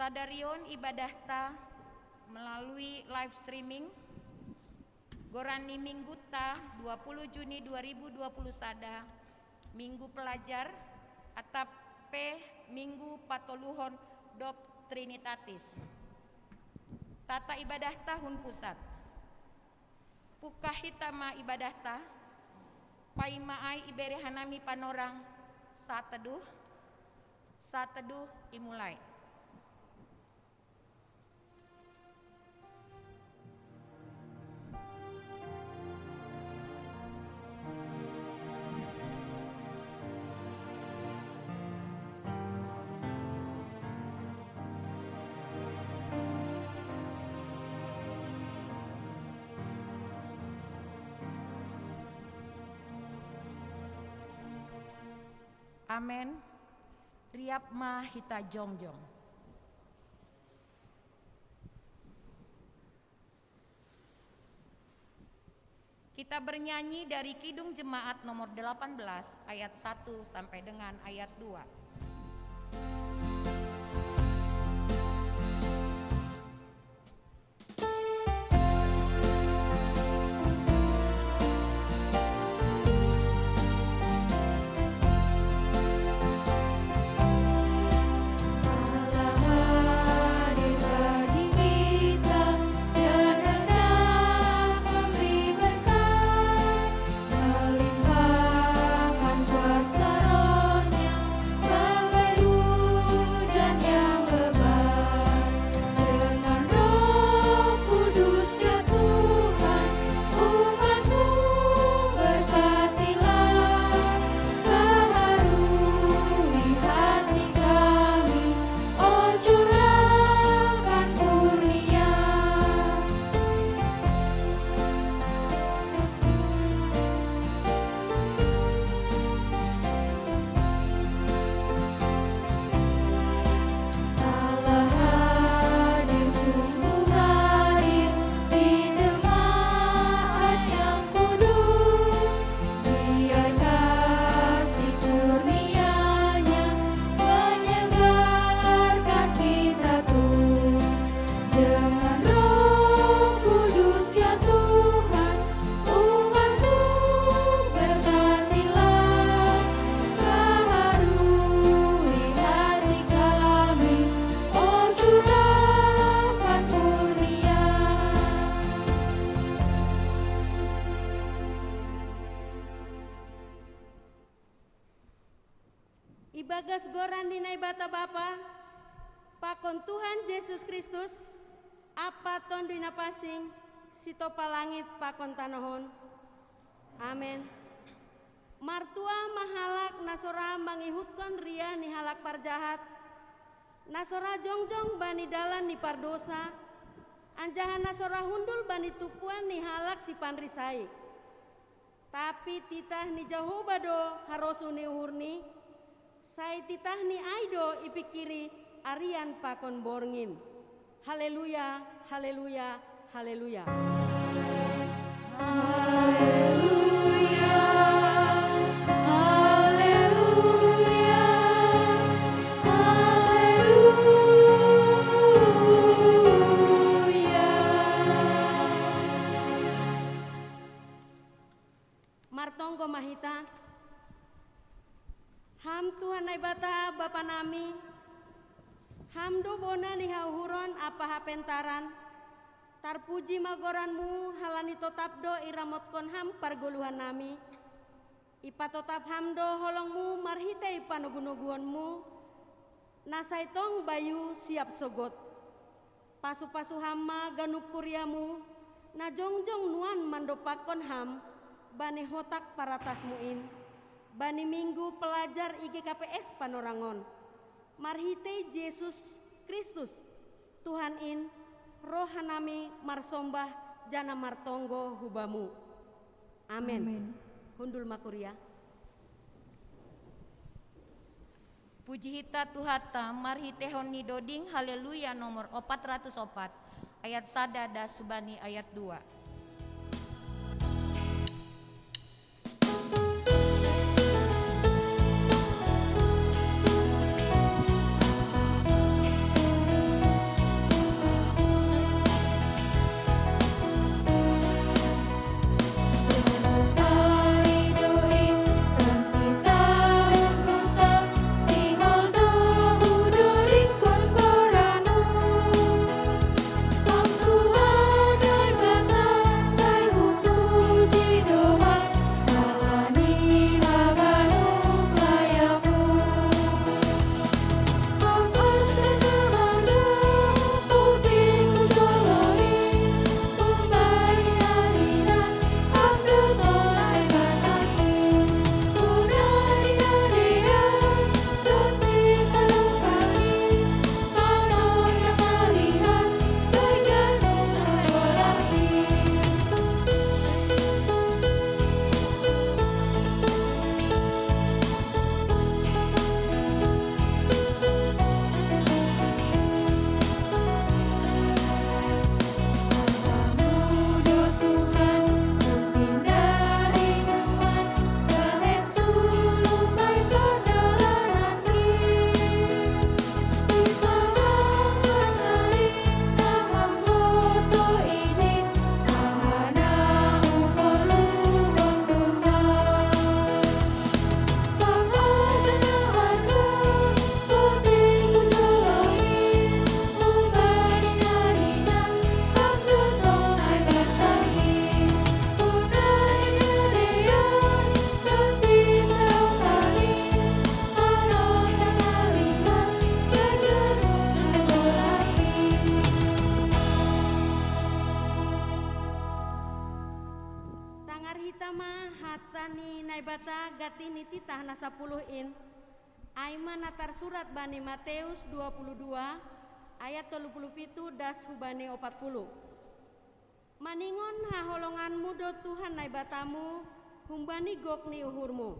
Sadarion ibadah ta melalui live streaming Gorani Minggu ta 20 Juni 2020 sada Minggu pelajar atap P Minggu patoluhon dop Trinitatis tata ibadah tahun pusat pukahitama ibadah ta paimaai ibere hanami panorang saat teduh dimulai. Amen. Riap ma hita jongjong. Kita bernyanyi dari Kidung Jemaat nomor 18 ayat 1 sampai dengan ayat 2. Ibagas goran dinai bata Bapa, pakon Tuhan Yesus Kristus, apa ton dina pasing, sitopa langit pakon tanahon. Amin. Martua mahalak nasora mangihutkan ria ni halak parjahat, nasora jongjong bani dalan ni pardosa, anjahan nasora hundul bani tupuan ni halak si panrisai. Tapi titah ni jahobado harosu ni uhurni, sai titah ni aido ipikiri arian pakon borngin. Haleluya, haleluya, haleluya. Haleluya, haleluya, haleluya. Martonggo mahita, ham Tuhan nai bata Bapa nami, ham do bona ni hauhuron apa hapentaran, tarpuji magoranmu halani totapdo iramotkan ham pargoluhan nami, ipa totap hamdo holongmu marhitei panugunuguanmu, nasaitong bayu siap sogot, pasu-pasu hama ganup kuryamu, na jongjong nuan mandopakon ham, bani hotak paratasmuin, bani minggu pelajar IGKPS Panorangon, marhitei Yesus Kristus, Tuhan in, rohanami marsombah jana martonggo hubamu. Amin. Amin. Hundul makuria. Puji hita Tuhata marhitehon ni doding haleluya nomor 404 ayat sada da subani ayat 2. bata gatini titah na 10 in. Aima natar surat bani Matius 22 ayat 37 das hubani 40. Maningon haholonganmu do Tuhan nai batamu, humbani gokni uhurmu,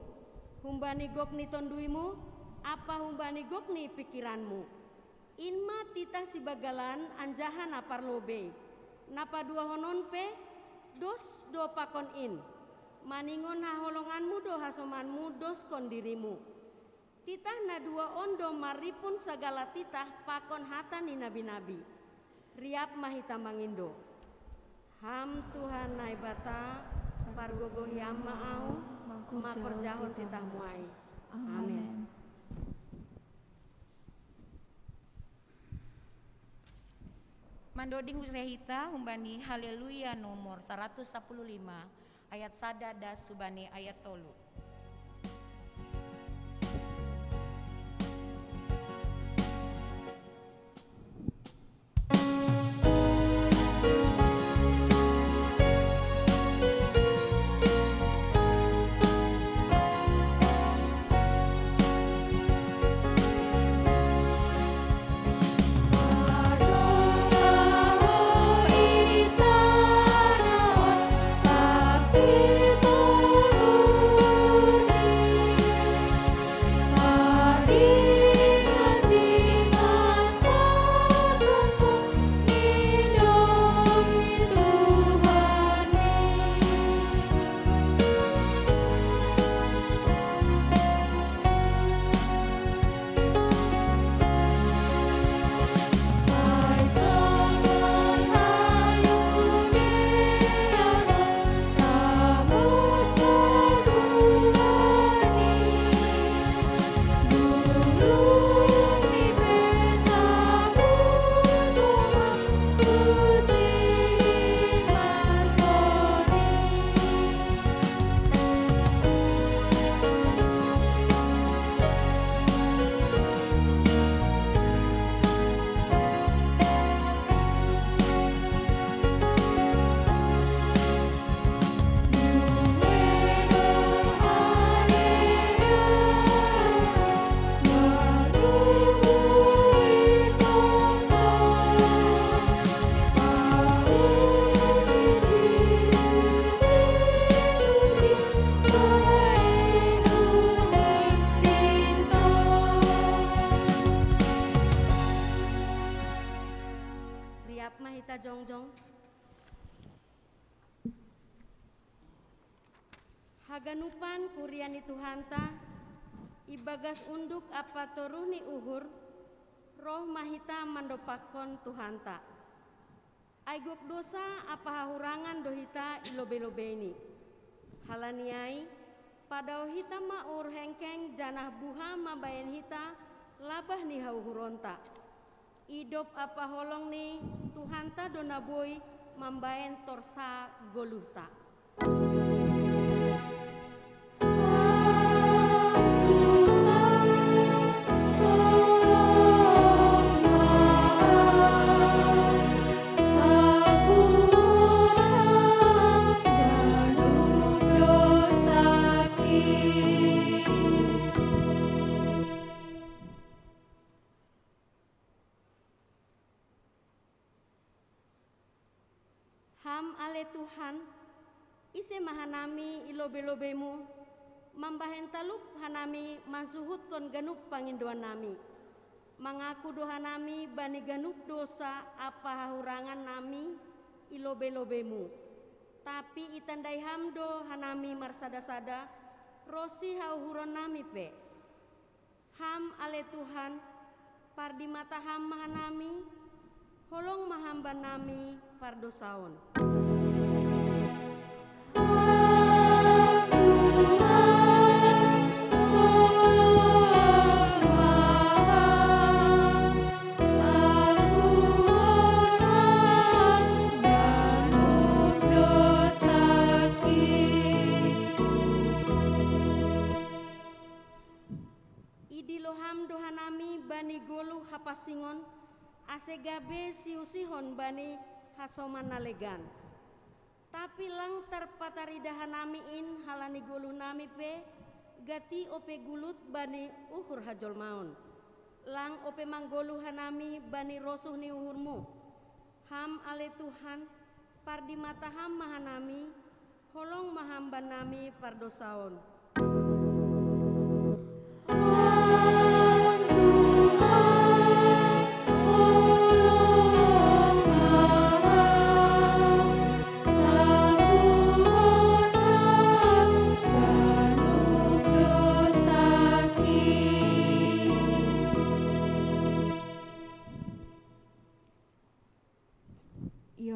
humbani gokni tonduimu, apa humbani gokni pikiranmu. Inma titah si bagalan anjahan apar lobe, napa dua honon pe, dos do pakon in. Maningon haholonganmu do hasomanmu dos kon dirimu. Titah na dua ondo maripun segala titah pakon hata ni nabi-nabi. Riap mahita mangindo. Ham Tuhan nai bata pargogo hiama au makorjahon titah muai. Amin. Mandoding usahita humbani haleluya nomor 115 ayat sada das subani ayat tolu. Jongjong. Haganupan kuriani Tuhanta, ibagas unduk apa toruhni uhur, roh mahita mandopakon Tuhanta. Aigok dosa apa hahurangan dohita ilobe-lobeni. Halaniai, pada hita maur hengkeng janah buha mabayan hita labah ni hauhuronta. Idop apa holong ni Tuhanta donaboi mambaen torsa goluhta. Ham ale Tuhan, ise mahanami ilobe-lobemu, mambahen talup hanami mansuhut kon ganup pangindoan nami. Mengaku doha nami bani ganup dosa apa hahurangan nami ilobe-lobemu. Tapi itandai hamdo hanami marsada-sada, rosi hauhuron nami pe. Ham ale Tuhan, pardi mata ham mahanami, holong mahamba nami pardosaon. Idiloham dohanami bani golu hapasingon, asegabe siusihon bani hasoman nalegan. Tapi lang terpataridahan nami in halani guluh nami pe gati ope gulut bani uhur hajol maun. Lang ope manggoluhan nami bani rosuh ni uhurmu. Ham ale Tuhan pardi mata ham mahanami holong mahamban nami pardosaon.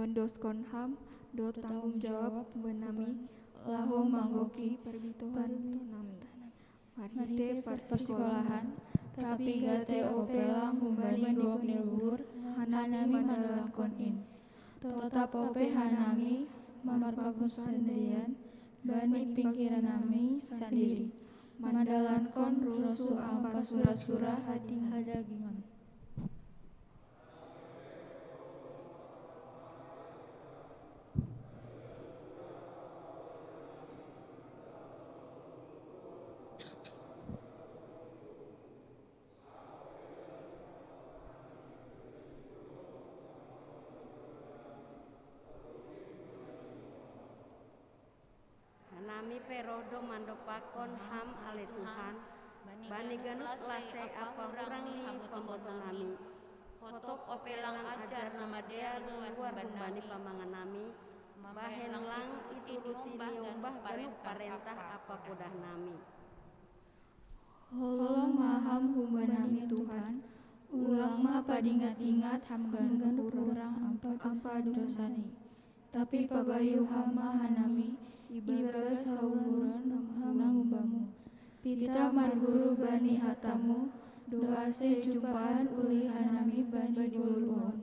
Dos konham do tanggung jawab benami lahu manggoki perbituhan nami marite persekolahan tapi gate opelang humbani gop niluhur hanami mandalan konin tetap ope hanami marpakus sendirian bani pikiran nami sendiri mandalan kon rusu ampa sura-sura hading hadagingon. Nami perodo mandopakon ham ale Tuhan bani ganuk lase apa hurang li pamboto nami hotop opelang ajar nama dia luar bani pamangan nami bahen lang itu ruti niombah ganuk parentah apa podah nami. Holong maham humban nami Tuhan ulang ma padingat-ingat ham ganuk urang ampa dosani tapi pabayu hama hanami ibaga saumuran hamang umbamu pita marguru bani hatamu doa sejupaan uli hanami bani guluhon.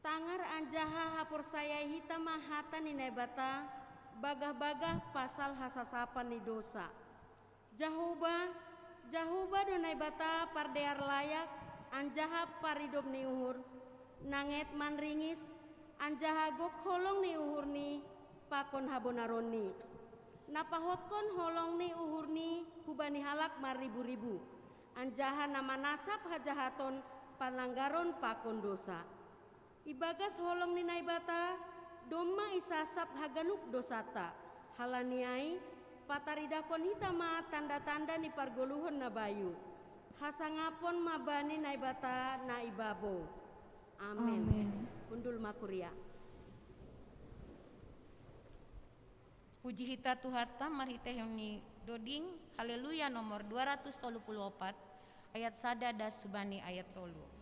Tangar anjaha hapur saya hitam mahata ni nebata bagah-bagah pasal hasasapa ni dosa. Jahuba do nebata pardear layak anjaha paridop ni uhur nanget manringis anjaha gok holong ni uhur ni pakon habonaroni napahotkon holong ni uhur ni hubani halak maribu-ribu anjaha nama nasab hajahaton pananggaron pakon dosa. Ibagas holong ni naibata doma isasap haganuk dosata halaniai pataridakon hitama tanda-tanda ni pargoluhon na bayu hasangapon mabani naibata na ibabo. Amen. Undul makuria. Puji hita Tuhata marhitehoni doding haleluya nomor 234 ayat sada das subani ayat 3.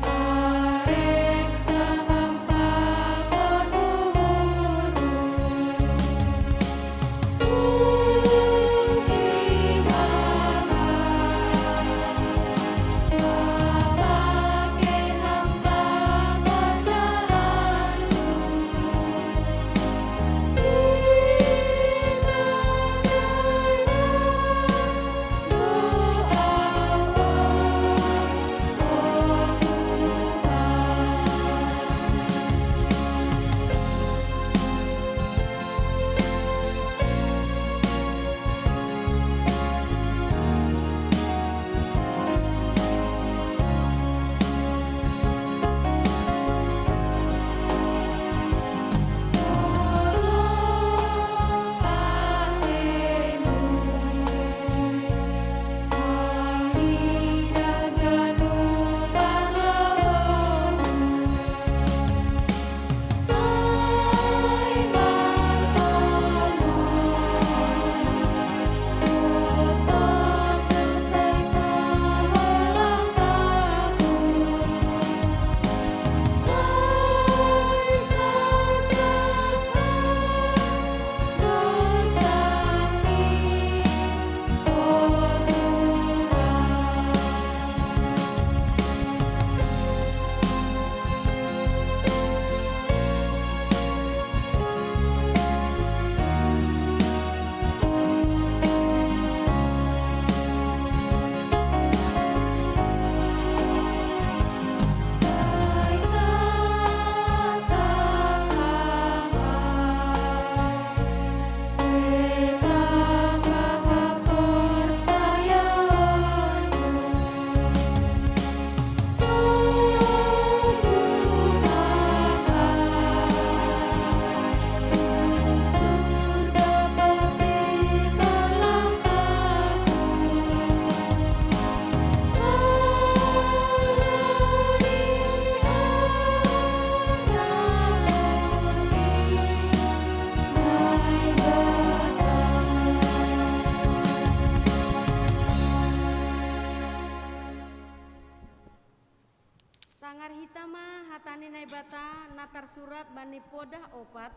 Bapa, hatar surat bani podah opat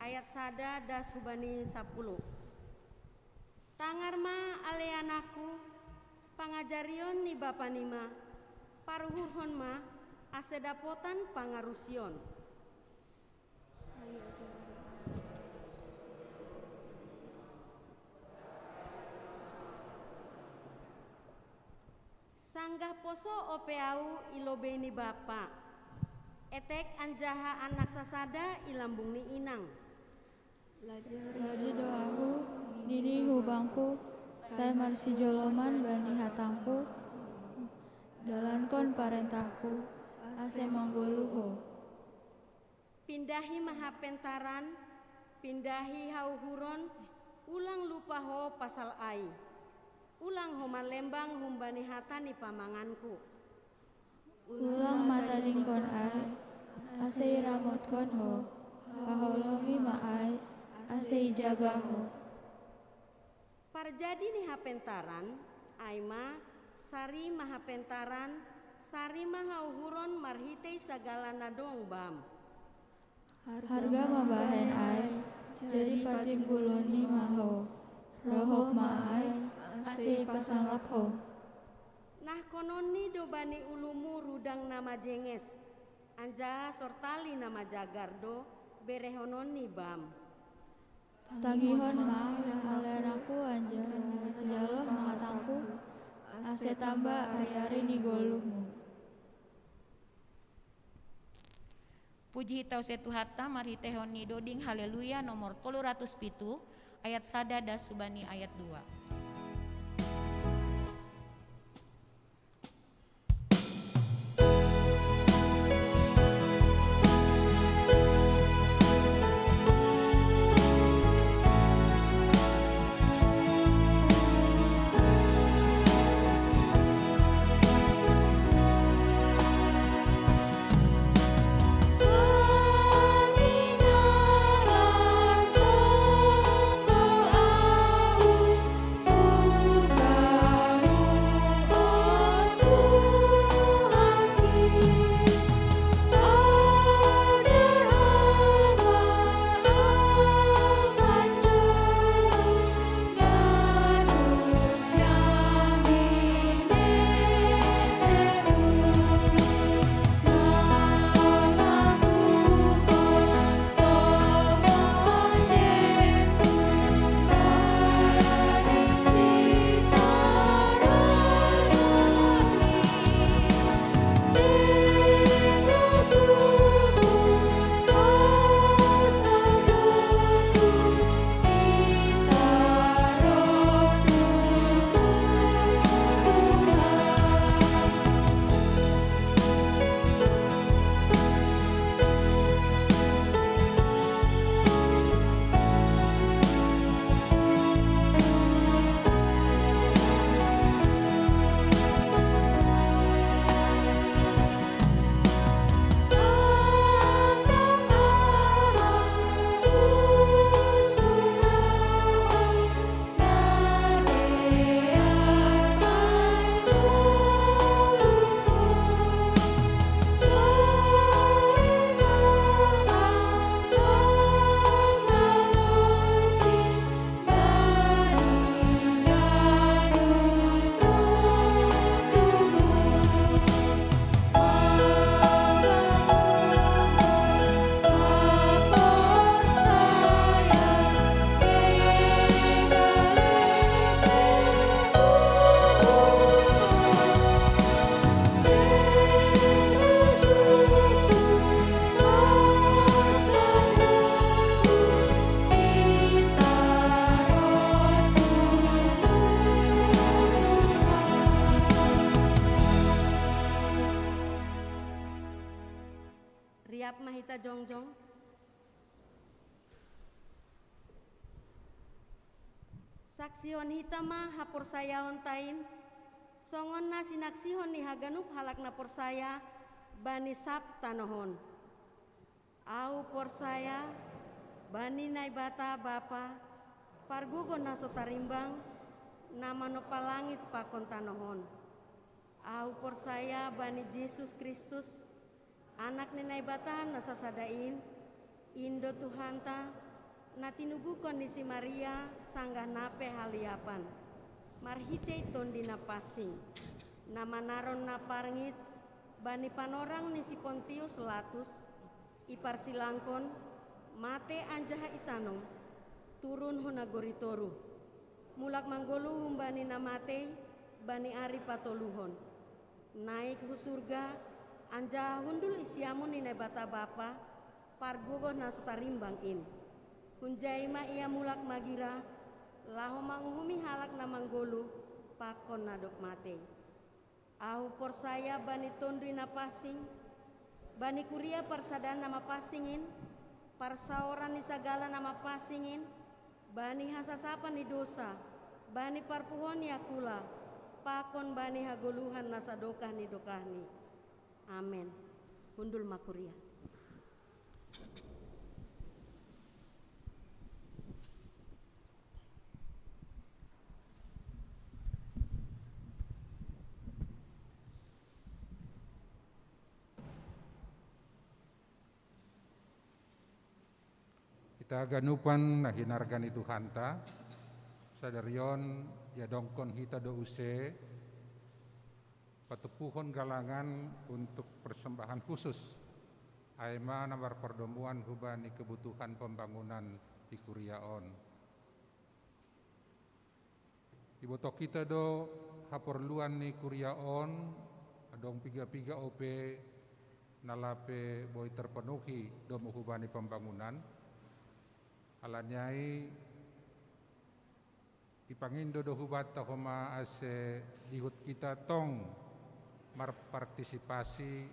ayat sada das hubani 10. Tangar ma ale anakku pangajarion ni bapa nima paruhurhon ma ase dapotan pangarusion. Sanggah poso opeau ilobe ni bapa etek anjaha anak sasada ilambung ni inang. Ladi doahu, nini hubangku, saya marsi joloman bani hatangku, dalankon parentahku, ase manggoluho. Pindahi mahapentaran, pindahi hauhuron, ulang lupa ho pasal ai. Ulang ho malembang humbani hatani pamanganku. Ulang mata dingkon ai, ase ramot kon ho, paholongi ma ai, ase jaga ho. Parjadi ni hapentaran, aima sari mahapentaran, sari mahauhuron marhitei sagala nadong bam. Harga mabahen ai, jadi pating buloni maho, rohok ma ai, ase pasanggap ho. Nah kononi do bani ulumu rudang nama jenges, anja sortali nama jagardo berehononi bam. Tangihon ma, ale anakku anja, jaloh mahatangku, ase tambah ari-ari ni goluhmu. Puji tau setu hatta marhitehon ni doding haleluya nomor 307 ayat sada das subani ayat 2. Riap mahita jongjong. Saksihon hitama hapur saya tain, songon na sinaksihon ni haganup halak na por saya bani sap tanohon. Au por saya bani nai bata bapa pargugon na sotarimbang nama no palangit pakon tanohon. Au por saya bani Yesus Kristus anak nenai batahan nasasadain, Indo Tuhanta, natinubu kondisi Maria sanggah nape haliapan, marhite tondina pasing, nama naron naparngit, bani panorang nisi Pontius Latus, ipar silangkon, mate anjaha itanong, turun honagoritoru, mulak manggolu humbani namate, bani ari patoluhon, naik hu surga, anjaha hundul isiamun nina bata bapa, pargogo nasutarimbang in. Hunjaima ia mulak magira, laho manghumi halak na manggolu, pakon nadok mate. Ahu por saya bani tondui na pasing, bani kuria parsadan nama pasingin, parsaoran ni sagala nama pasingin, bani hasasapan ni dosa, bani parpuhon ni akula, pakon bani hagoluhan nasadokah ni dokahni. Amen. Hundul makuria. Kita ganupan na hinargan itu hanta, sadarion ya dongkon hita do use, patupuhon galangan untuk persembahan khusus, aima namar perdomuan hubani kebutuhan pembangunan di Kuriaon. Ibotok kita do haperluan ni Kuriaon, adong piga-piga OP nalape boy terpenuhi do hubani pembangunan. Alanyai ipangindo do hubat tahoma ase dihut kita tong marpartisipasi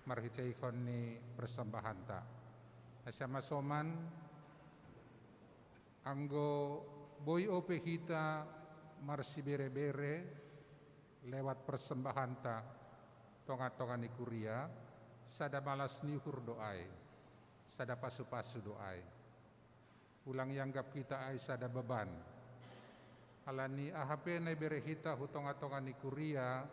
marhiteikon ni persembahan ta. Asa masoman anggo boy ope kita marsibere-bere lewat persembahan ta tonga-tonga ni kuria sada malas nihur doai, sada pasu-pasu doai. Ulang yanggap kita ay sada beban. Alani ahape na bere hita hutong-atongan ni kuria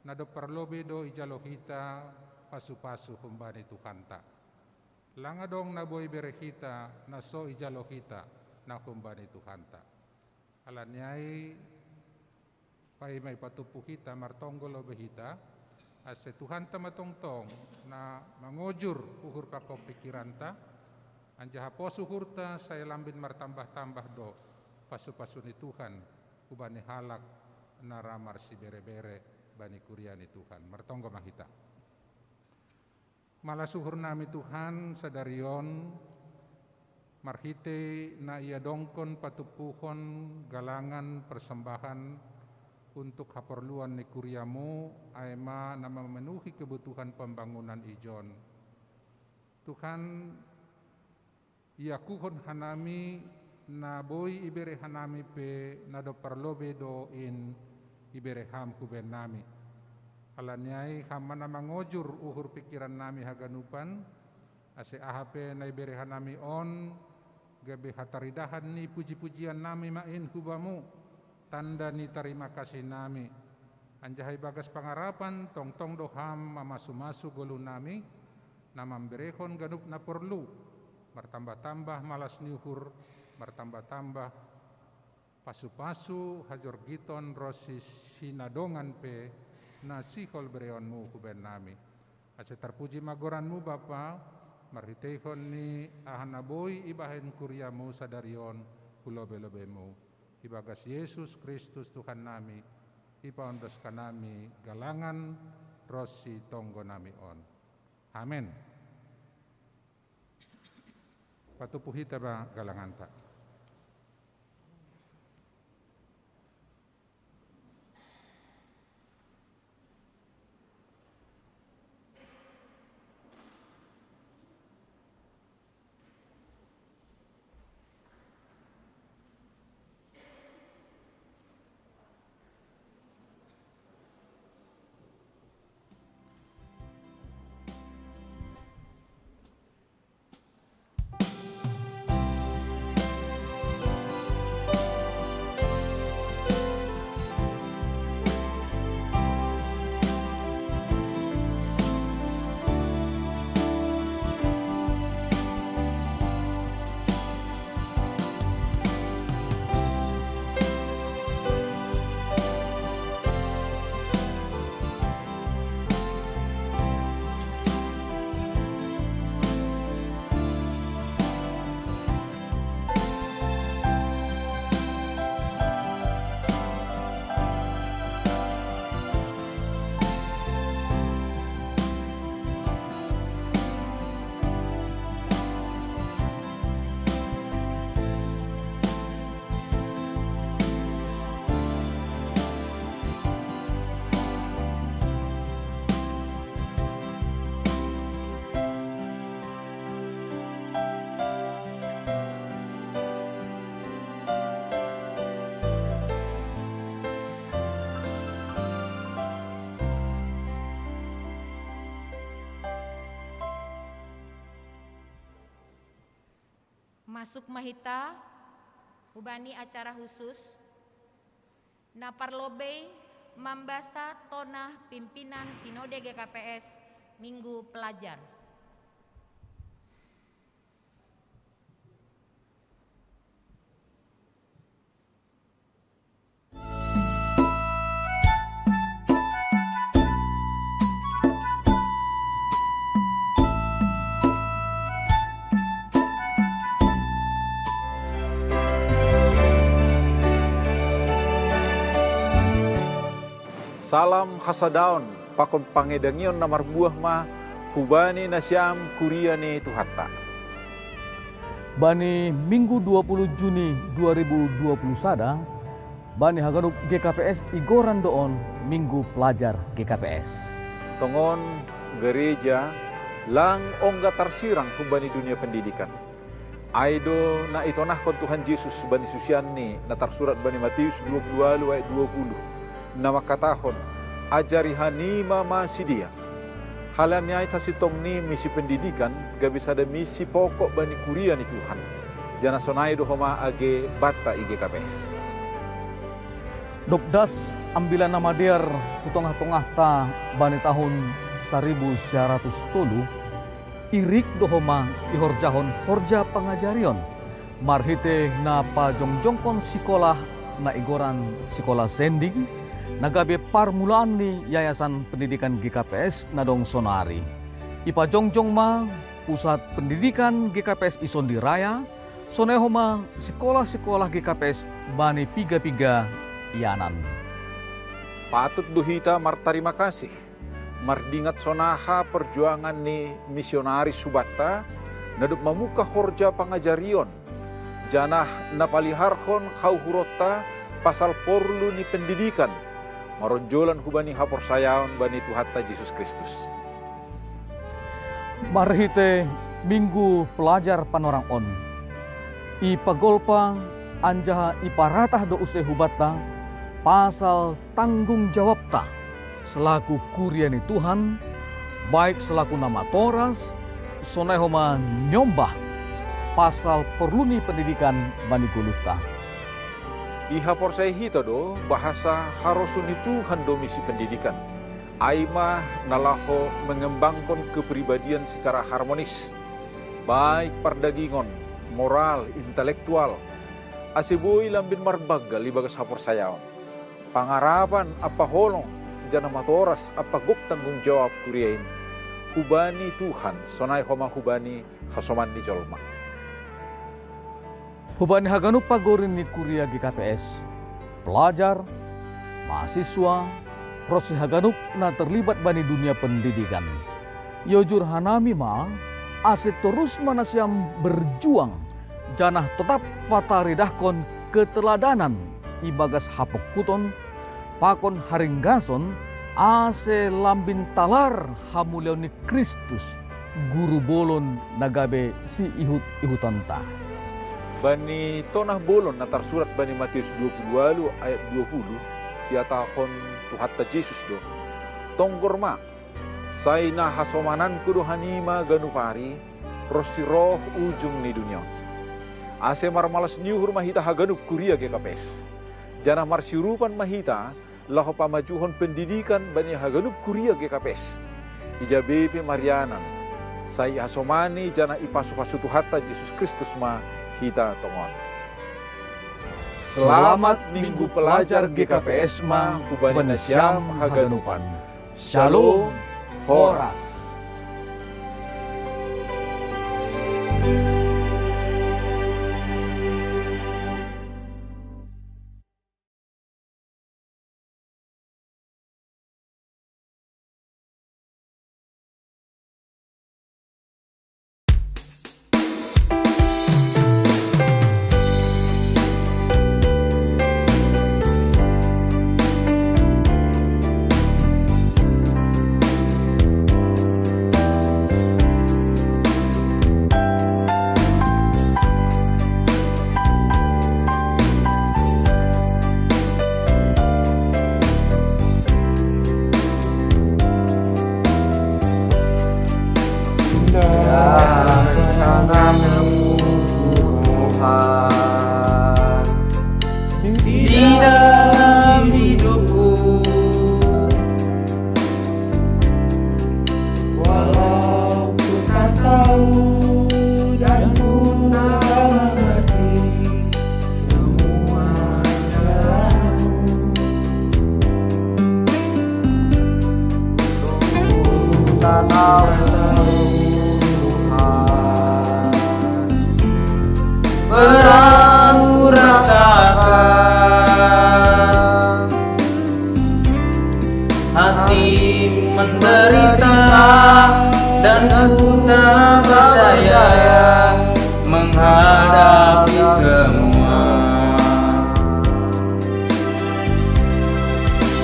na do parlobe do ijalo hita pasu-pasu humbani tukanta. Langa dong na boy bere hita na so ijalo hita na humbani tukanta. Alani ay pay may patupu hita martonggo lobe hita ase Tuhan ta matongtong na mangojur uhur pakop pikiranta. Anjaha posu hurta saya lambin martambah-tambah do pasu-pasu ni Tuhan ubani halak naramar si bere-bere bani kuria ni Tuhan martonggo mahita. Malah suhur nami Tuhan sadarion marhite na ia dongkon patupuhon galangan persembahan untuk haperluan ni kuriamu aema nama memenuhi kebutuhan pembangunan ijon. Tuhan ia kuhon hanami na boy ibere hanami pe na do parlobe do in ibere ham kuben nami. Alanyai hamana mangojur uhur pikiran nami haganupan ase ahape na ibere hanami on gabe hataridahan ni puji-pujian nami main hubamu tanda ni terima kasih nami. Anjahai bagas pangarapan tong-tong do ham mamasu-masu golu nami na mamberehon ganup na perlu. Martambah-tambah malas niuhur, martambah-tambah pasu-pasu hajor giton rosis sinadongan pe nasihol bereonmu kuben nami. Ase terpuji magoranmu Bapa, marhiteihon ni ahanaboy ibahen kuriamu sadarion hulobe-lobemu. Ibagas Yesus Kristus Tuhan nami, ipaondoskan nami galangan rosi tonggo nami on. Amin. Patupuhita ba galangan ta. masuk mahita hubani acara khusus na parlobe mambasa tonah pimpinan Sinode GKPS Minggu Pelajar. Salam hasadaon, pakon pangedangion namar buah ma, hubani nasyam kuriani tuhatta. Bani Minggu 20 Juni 2020 sada, Bani Haganup GKPS Igoran Doon Minggu Pelajar GKPS. Tongon gereja lang ongga tarsirang hubani dunia pendidikan. Aido na itonahkon Tuhan Yesus bani susianni na tarsurat bani Matius 22 ayat 20. Nama katahon ajari hanima masidia. Halannya sa sitong ni misi pendidikan gabi sada misi pokok bani kuria ni Tuhan. Jana sonai dohoma age bata IGKPS. Dokdas ambilan nama diar kutongah-tongah ta bani tahun 1907 irik dohoma ihorjahon horja pangajarion marhite na pajongjongkon sekolah na igoran sekolah sending nagabe parmulaan ni Yayasan Pendidikan GKPS Nadong Sonari. Ipajongjong ma pusat pendidikan GKPS Isondi Raya, sonehoma sekolah-sekolah GKPS bani piga-piga ianan. Patut duhita martarima kasih. Mardingat sonaha perjuangan ni misionari Subatta nadup mamuka horja pangajarion. Janah napaliharkon hauhurota pasal porlu ni pendidikan. Maronjolan hubani hapor sayaon bani Tuhatta Yesus Kristus. Marhite Minggu Pelajar Panorang On. Ipagolpa anjaha iparatah do use hubata pasal tanggung jawabta selaku kuriani Tuhan, baik selaku nama Toras, sonehoma nyombah pasal perluni pendidikan bani guluta. Iha porsai hita do bahasa harosun itu hando misi pendidikan. Aima nalaho mengembangkan kepribadian secara harmonis, baik perdagingon, moral, intelektual. Asibui lambin marbaga libagas hapor sayaon. Pangarapan apa holong jana matoras apa gok tanggung jawab kuriain. Hubani Tuhan sonai homa hubani hasoman di jolma. Hubani Haganup pagorin ni kuria GKPS, pelajar, mahasiswa, proses Haganup na terlibat bani dunia pendidikan. Yojur hanami ma, ase terus manasiam berjuang, janah tetap pataridahkon keteladanan ibagas hapok kuton, pakon haringgason, ase lambin talar hamuliauni Kristus, guru bolon nagabe si ihut-ihutan ta. Bani tonah bolon na tarsurat bani Matius 22 ayat 20 tiatahon Tuhatta Yesus do. Tonggorma say na hasomanan kudo hanima ganupari prosti roh ujung ni dunia. Ase marmalas niuhur mahita haganup kuria GKPS. Jana marsirupan mahita laho pamajuhon pendidikan bani haganup kuria GKPS. Ijabepe Marianan say hasomani jana ipasu-pasu Tuhatta Yesus Kristus ma kita tongon. Selamat Minggu Pelajar GKPS ma hubani nasyam haganupan. Shalom Horas.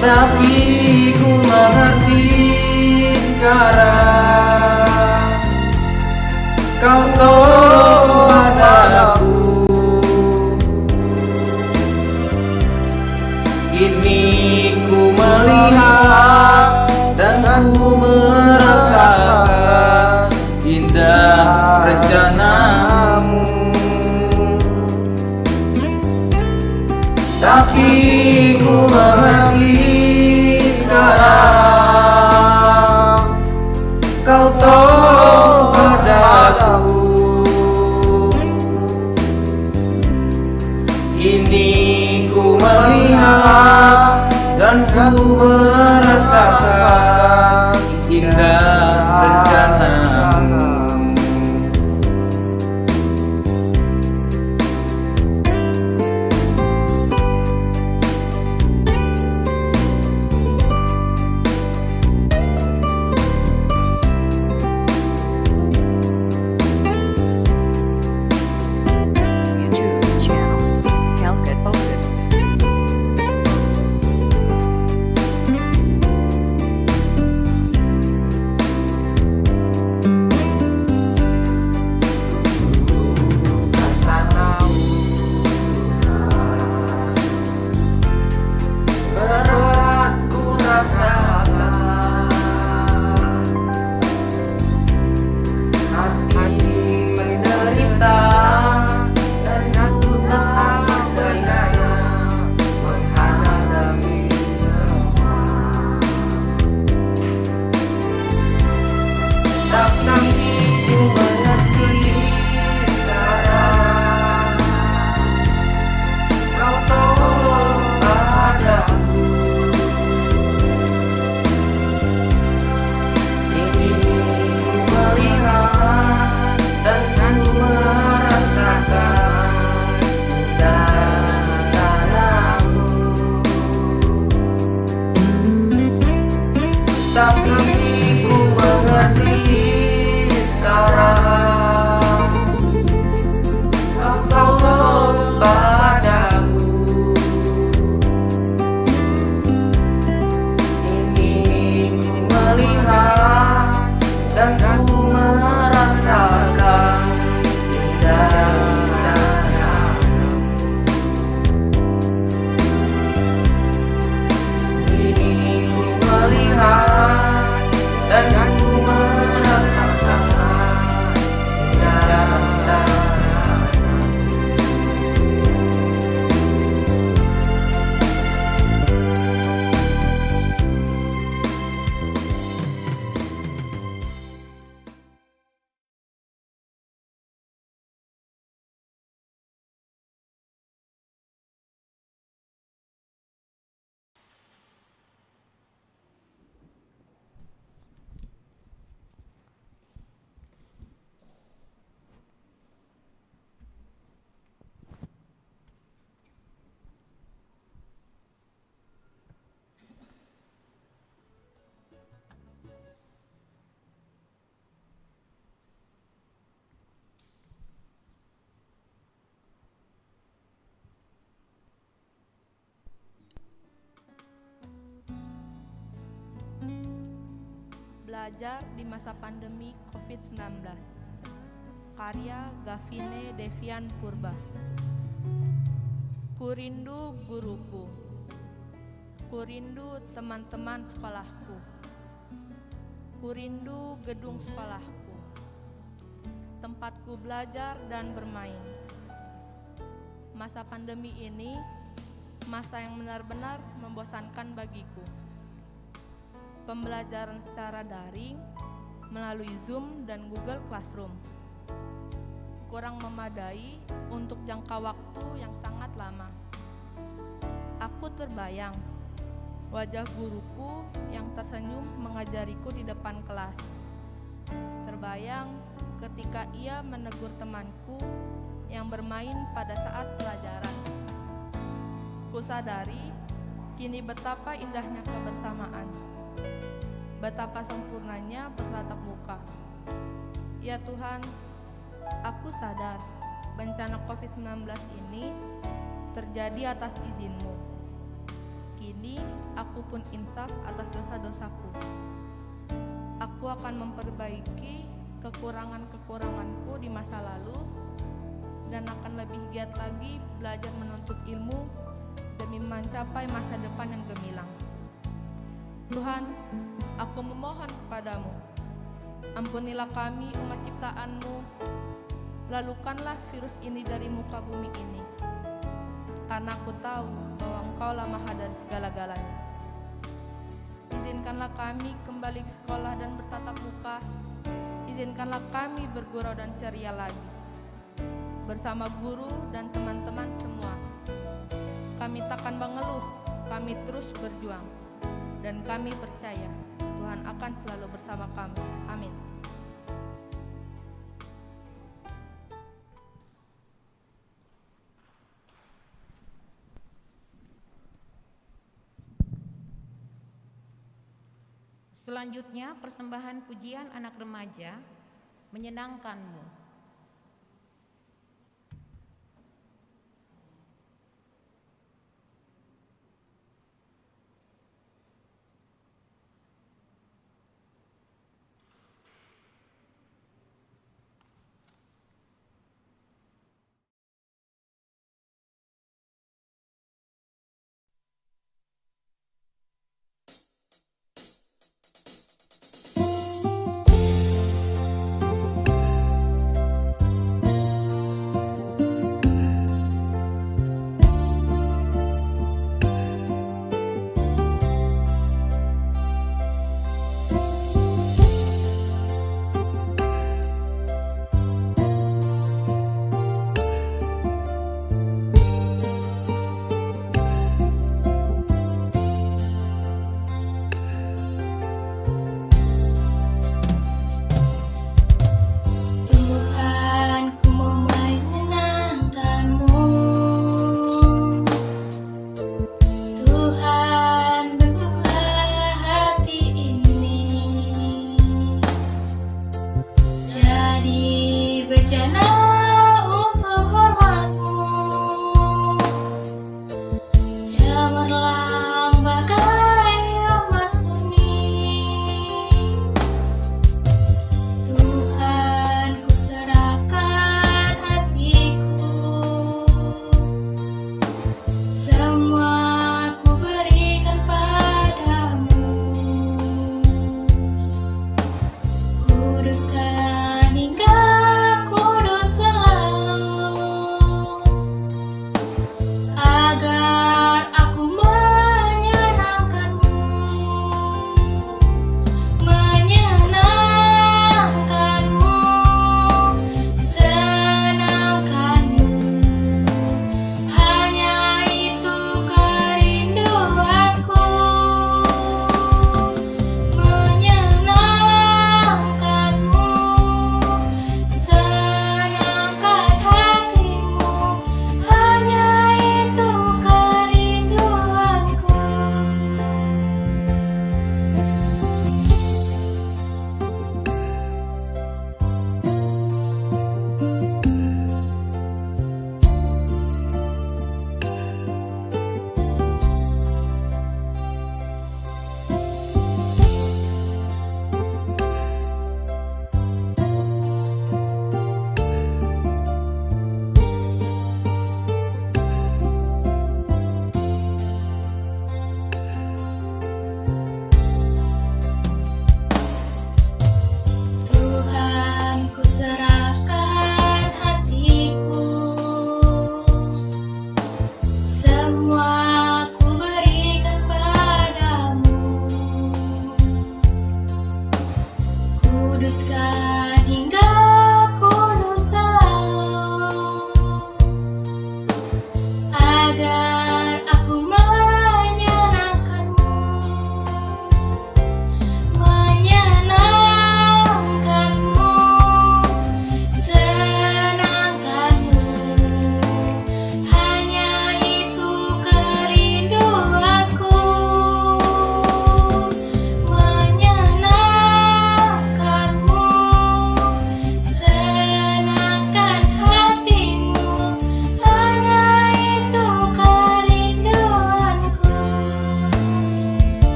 tapi ku mengerti sekarang. Kau tolong padaku, kini ku melihat dan ku merasakan indah rencanamu. Tapi ku mengerti sekarang, kau tolong padaku, kini ku melihat dan ku merasakan indah rencanamu. YouTube channel Calcut Open. Berat ku rasakan, hati menderita, dan aku tak berdaya menghadapi semua. Tapi ku mengerti sekarang, kau tolong padaku, kini ku melihat dan ku merasakan indah rencanamu. Tapi ku mengerti sekarang, kau tolong padaku, ini ku melihat dan ku merasakan indah rencanamu. Ini ku melihat dan ku merasakan indah rencanamu. Belajar di masa pandemi COVID-19. Karya Gavine Devian Purba. Kurindu guruku, kurindu teman-teman sekolahku, kurindu gedung sekolahku, tempatku belajar dan bermain. Masa pandemi ini masa yang benar-benar membosankan bagiku. Pembelajaran secara daring melalui Zoom dan Google Classroom kurang memadai untuk jangka waktu yang sangat lama. Aku terbayang wajah guruku yang tersenyum mengajariku di depan kelas. Terbayang ketika ia menegur temanku yang bermain pada saat pelajaran. Kusadari kini betapa indahnya kebersamaan, betapa sempurnanya bertatap muka. Ya Tuhan, aku sadar bencana COVID-19 ini terjadi atas izin-Mu. kini aku pun insaf atas dosa-dosaku. Aku akan memperbaiki kekurangan-kekuranganku di masa lalu dan akan lebih giat lagi belajar menuntut ilmu demi mencapai masa depan yang gemilang. Tuhan, aku memohon kepadamu, ampunilah kami umat ciptaan-Mu, lalukanlah virus ini dari muka bumi ini, karena aku tahu bahwa Engkaulah Maha dari segala-galanya. Izinkanlah kami kembali ke sekolah dan bertatap muka, izinkanlah kami bergurau dan ceria lagi, bersama guru dan teman-teman semua. Kami takkan mengeluh, kami terus berjuang, dan kami percaya Tuhan akan selalu bersama kami. Amin. Selanjutnya persembahan pujian anak remaja, Menyenangkan-Mu.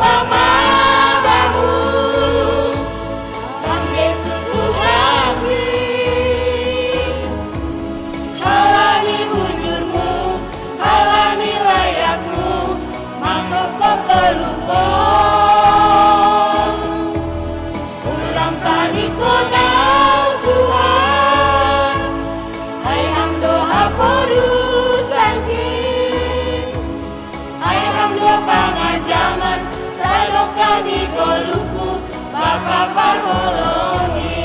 upama bahu, Tuhan Yesus Tuhanku. Halani bujurmu, halani layakmu, mangkok kelumpong. Ulang tadi konau Tuhan, hai ham doa porusanki, hai ham doa pangajaman, sadoka di goluku, Bapa parholongi.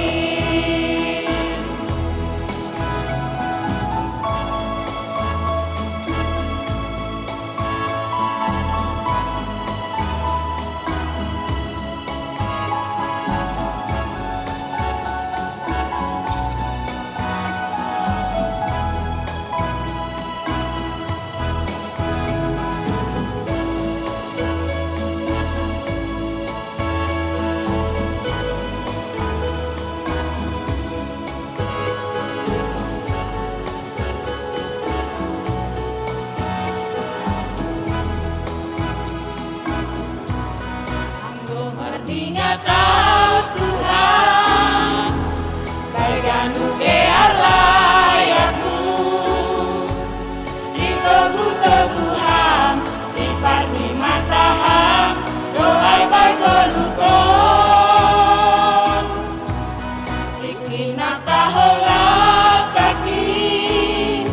Anggo merdingat tahu Tuhan, kaigan ugear layakmu, di teguh-teguham, di parni mataham, doai bargolukon. Ikina taholak kaki,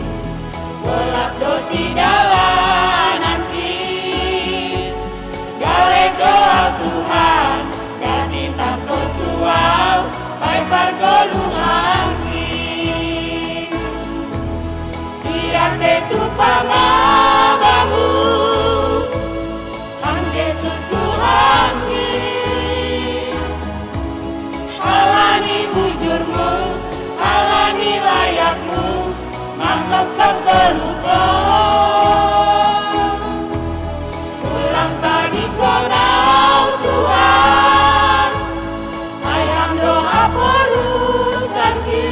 golak dosi dalananki, galek doa Tuhan, jadi tako suau, baik bargoluhanki. Biar tetu pamabamu, Tuhan Yesus Tuhanki. Halani bujurmu, halani layakmu, mangkok kelumpong. Ulang tadi konau Tuhan, hai ham doa porusanki,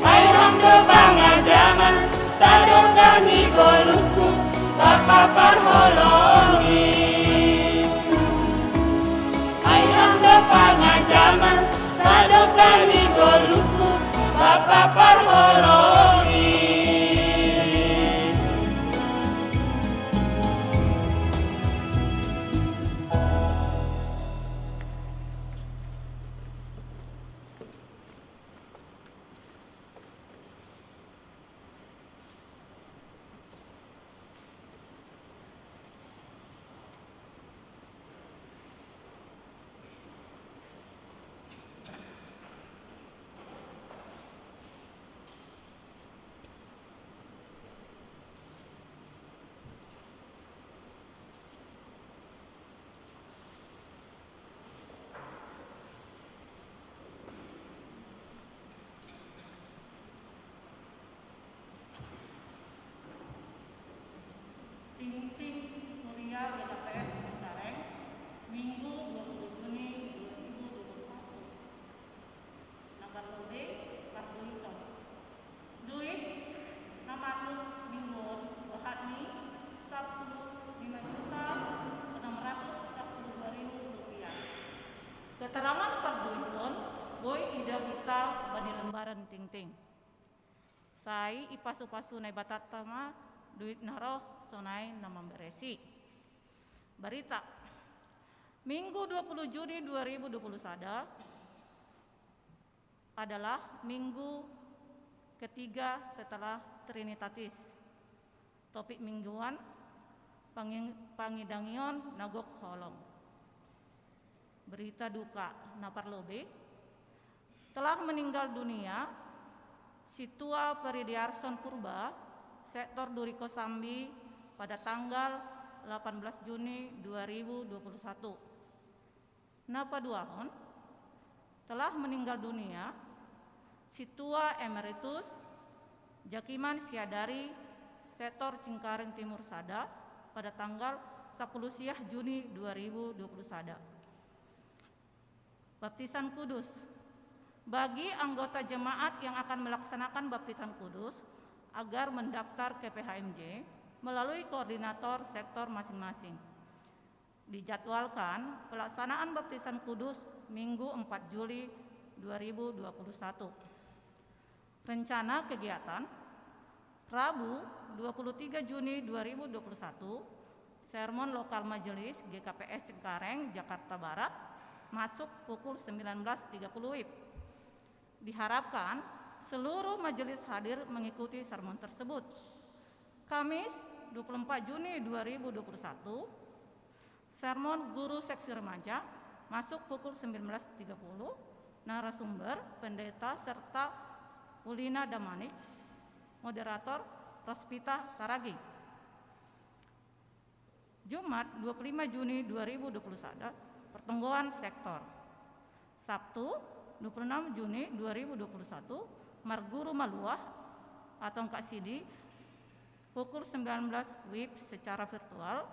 hai ham doa pangajaman, sadokani goluku, Bapa parholongi. Hai ham doa pangajaman, sadokani goluku, Bapa parholongi. Ting-ting Kuria GKPS Cengkareng, Minggu 20 Juni 2021. Nomor lebih Parduiton. Duit na masuk mingguan Bahatni 15.642.000 rupiah. Keterangan Parduiton, Boy Ida Hita bani lembaran ting-ting. Sai ipasu-pasu nai batatama duit naroh sonai nama beresi. Berita Minggu 20 Juni 2021 adalah minggu ketiga setelah Trinitatis. Topik mingguan pangidangion nagok holong. Berita duka Naparlobe telah meninggal dunia Situa Peridiarson Purba Sektor Duriko Sambi pada tanggal 18 Juni 2021. Napa duahon telah meninggal dunia Situa Emeritus Jakiman Siadari Sektor Cengkareng Timur Sada pada tanggal 10 Siah Juni 2021. Baptisan Kudus. Bagi anggota jemaat yang akan melaksanakan baptisan kudus agar mendaftar ke PHMJ melalui koordinator sektor masing-masing. Dijadwalkan pelaksanaan baptisan kudus Minggu 4 Juli 2021. Rencana kegiatan Rabu 23 Juni 2021, sermon lokal majelis GKPS Cengkareng, Jakarta Barat, masuk pukul 19.30 WIB. Diharapkan seluruh majelis hadir mengikuti sermon tersebut. Kamis 24 Juni 2021, sermon guru seksi remaja masuk pukul 19.30, narasumber pendeta serta Ulina Damanik, moderator Rospita Saragi. Jumat 25 Juni 2021, pertemuan sektor. Sabtu 26 Juni 2021, Marguru Maluah atau Kak Sidi pukul 19 WIB secara virtual.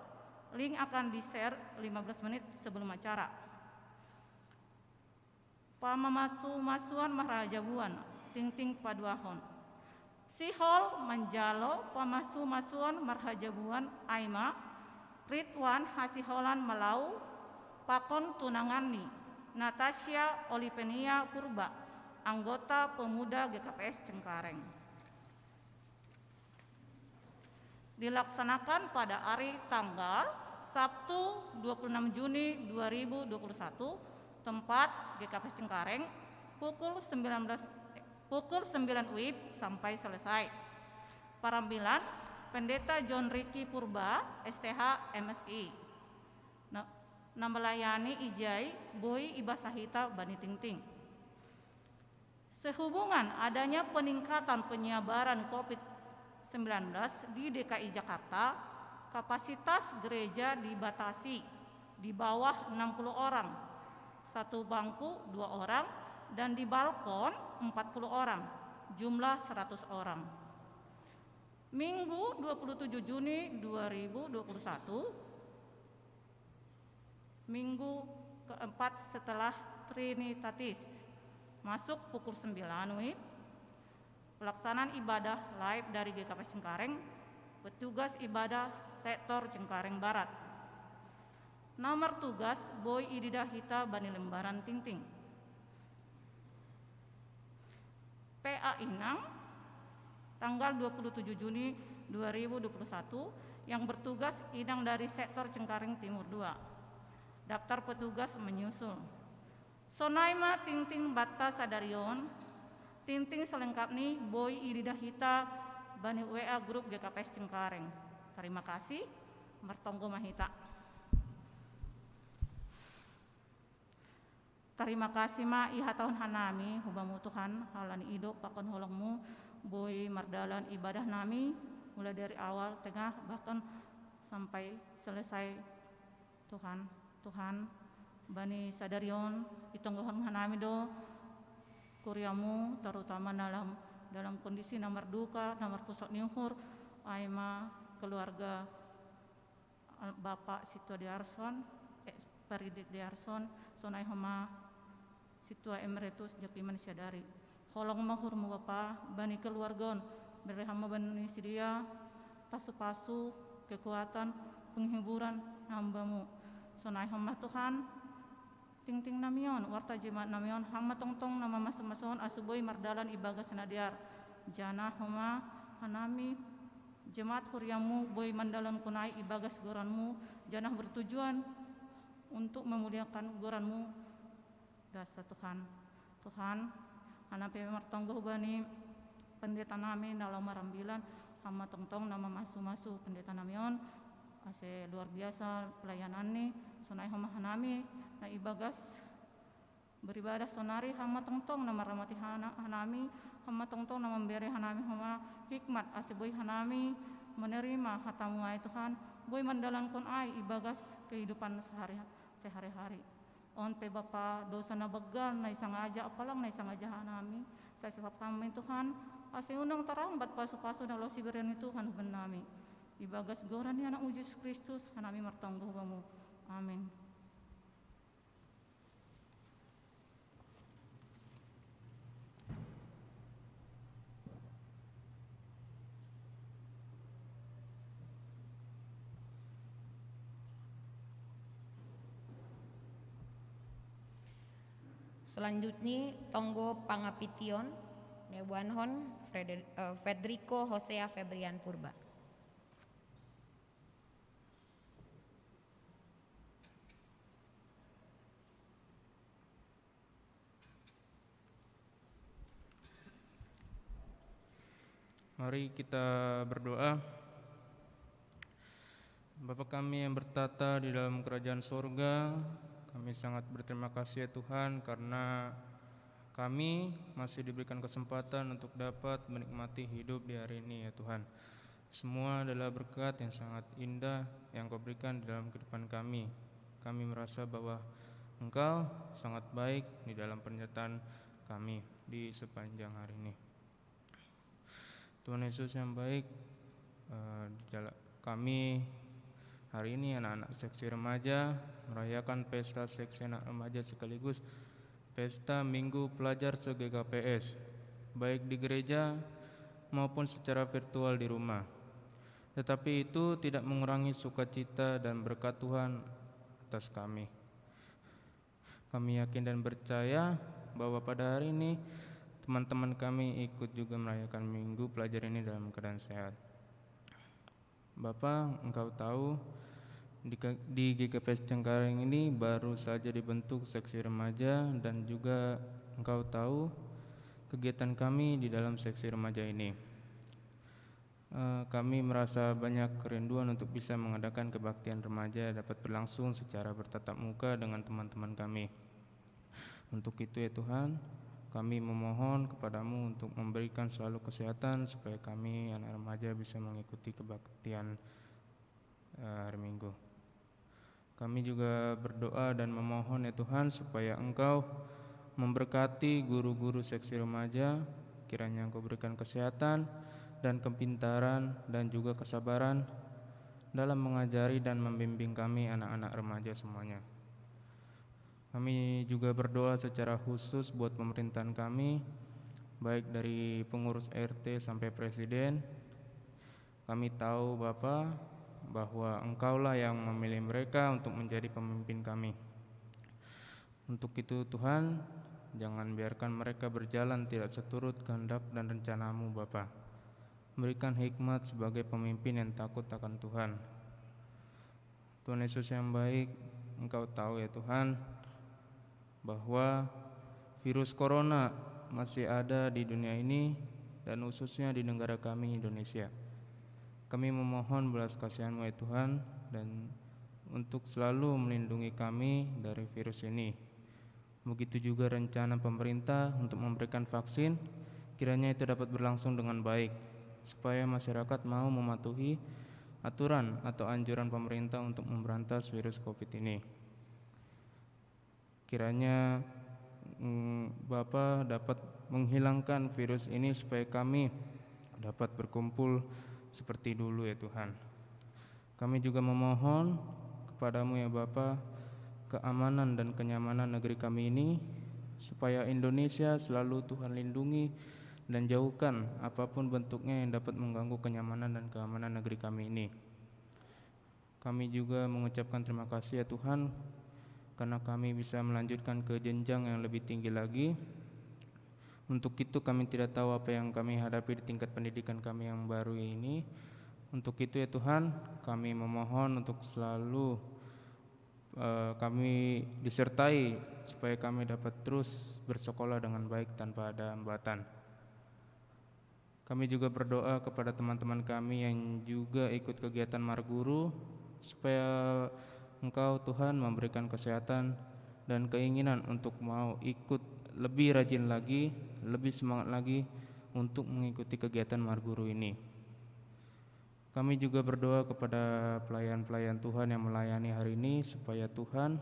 Link akan di-share 15 menit sebelum acara. Pamamasu-masuan Maharajabuan Ting-ting Paduahon. Sihol menjalo pamasu-masuan Marhajabuan Aima Ridwan Hasiholan Malau Pakon Tunangani Natasha Olipenia Purba, anggota pemuda GKPS Cengkareng. Dilaksanakan pada hari tanggal Sabtu 26 Juni 2021, tempat GKPS Cengkareng pukul 9 WIB sampai selesai. Parambilan Pendeta John Ricky Purba, STH MSI. Melayani Ijai Boy Ibasahita Bani Tingting. Sehubungan adanya peningkatan penyebaran COVID-19 di DKI Jakarta, kapasitas gereja dibatasi di bawah 60 orang, satu bangku 2 orang, dan di balkon 40 orang, jumlah 100 orang. Minggu 27 Juni 2021, minggu keempat setelah Trinitatis, masuk pukul 9 WIB. Pelaksanaan ibadah live dari GKPS Cengkareng, petugas ibadah sektor Cengkareng Barat. Nomor tugas Boy Idida Hita Bani Lembaran Tingting. PA Inang tanggal 27 Juni 2021 yang bertugas Inang dari sektor Cengkareng Timur 2. Daftar petugas menyusul. Sonaima Tingting Batta Sadarion, Tingting selengkapnya Boy Idida Hita Bani WA Grup GKPS Cengkareng. Terima kasih, Mertonggo Mahita. Terima kasih ma iha tahun hanami hubamu Tuhan halani hidup pakon holongmu Boy mardalan ibadah nami mulai dari awal tengah bahkan sampai selesai. Tuhan Bani Sadarion itonggohon hanami do kuriamu terutama dalam kondisi namar duka, namar pusok niuhur aima keluarga Bapak Situa Diarson, Paridi Diarson, sonai homa Situa Emeritus Jakiman Syadari. Holong mahur mu Bapak, bani keluargon, berehama bani sidia, pasu-pasu, kekuatan, penghiburan hambamu. Sonai homa Tuhan, ting-ting namion, warta jemaat namion, hama tong-tong nama masuk-masuhon asuboy mardalan ibaga senadiar. Jana homa hanami jemaat huriamu boy mandalan kunai ibagas goranmu, janah bertujuan untuk memuliakan goranmu. Dasa Tuhan hanape martonggo bani pendeta nami dalam marambilan hama tongtong nama masu-masu pendeta namion ase luar biasa pelayanan nih sonai hama hanami na ibagas beribadah sonari hama tongtong nama ramati hanami hama tongtong nama memberi hanami hama hikmat ase boy hanami menerima hatamu ai Tuhan boy mandalankan ai ibagas kehidupan sehari-hari. On pe Bapa dosa na begal na isang aja apalang na isang aja hanami sa sesap kami Tuhan ase unang tarambat pasu-pasu na lo siberian itu Tuhan huban nami ibagas goran ni anak Yesus Kristus hanami martonggo bamu amin. Selanjutnya tonggo pangapition Nebuanhon Federico Hosea Febrian Purba. Mari kita berdoa. Bapa kami yang bertata di dalam kerajaan sorga, kami sangat berterima kasih ya Tuhan karena kami masih diberikan kesempatan untuk dapat menikmati hidup di hari ini ya Tuhan. Semua adalah berkat yang sangat indah yang Kau berikan di dalam kehidupan kami. Kami merasa bahwa Engkau sangat baik di dalam pernyataan kami di sepanjang hari ini. Tuhan Yesus yang baik, kami hari ini anak-anak seksi remaja merayakan pesta seksi anak remaja sekaligus pesta Minggu Pelajar se-GKPS, baik di gereja maupun secara virtual di rumah. Tetapi itu tidak mengurangi sukacita dan berkat Tuhan atas kami. Kami yakin dan percaya bahwa pada hari ini teman-teman kami ikut juga merayakan Minggu Pelajar ini dalam keadaan sehat. Bapa, Engkau tahu di GKPS Cengkareng ini baru saja dibentuk seksi remaja dan juga Engkau tahu kegiatan kami di dalam seksi remaja ini. Kami merasa banyak kerinduan untuk bisa mengadakan kebaktian remaja dapat berlangsung secara bertatap muka dengan teman-teman kami. Untuk itu ya Tuhan, kami memohon kepadamu untuk memberikan selalu kesehatan supaya kami anak remaja bisa mengikuti kebaktian hari Minggu. Kami juga berdoa dan memohon ya Tuhan supaya Engkau memberkati guru-guru seksi remaja, kiranya Engkau berikan kesehatan dan kepintaran dan juga kesabaran dalam mengajari dan membimbing kami anak-anak remaja semuanya. Kami juga berdoa secara khusus buat pemerintahan kami, baik dari pengurus RT sampai presiden. Kami tahu Bapa bahwa Engkaulah yang memilih mereka untuk menjadi pemimpin kami. Untuk itu Tuhan, jangan biarkan mereka berjalan tidak seturut kehendak dan rencana-Mu Bapa. Berikan hikmat sebagai pemimpin yang takut akan Tuhan. Tuhan Yesus yang baik, Engkau tahu ya Tuhan bahwa virus corona masih ada di dunia ini dan khususnya di negara kami Indonesia. Kami memohon belas kasihan-Mu ya Tuhan dan untuk selalu melindungi kami dari virus ini. Begitu juga rencana pemerintah untuk memberikan vaksin, kiranya itu dapat berlangsung dengan baik supaya masyarakat mau mematuhi aturan atau anjuran pemerintah untuk memberantas virus COVID ini. Kiranya Bapa dapat menghilangkan virus ini supaya kami dapat berkumpul seperti dulu ya Tuhan. Kami juga memohon kepadamu ya Bapa keamanan dan kenyamanan negeri kami ini supaya Indonesia selalu Tuhan lindungi dan jauhkan apapun bentuknya yang dapat mengganggu kenyamanan dan keamanan negeri kami ini. Kami juga mengucapkan terima kasih ya Tuhan karena kami bisa melanjutkan ke jenjang yang lebih tinggi lagi. Untuk itu kami tidak tahu apa yang kami hadapi di tingkat pendidikan kami yang baru ini. Untuk itu ya Tuhan, kami memohon untuk selalu kami disertai supaya kami dapat terus bersekolah dengan baik tanpa ada hambatan. Kami juga berdoa kepada teman-teman kami yang juga ikut kegiatan Marguru supaya Engkau Tuhan memberikan kesehatan dan keinginan untuk mau ikut lebih rajin lagi, lebih semangat lagi untuk mengikuti kegiatan Marguru ini. Kami juga berdoa kepada pelayan-pelayan Tuhan yang melayani hari ini supaya Tuhan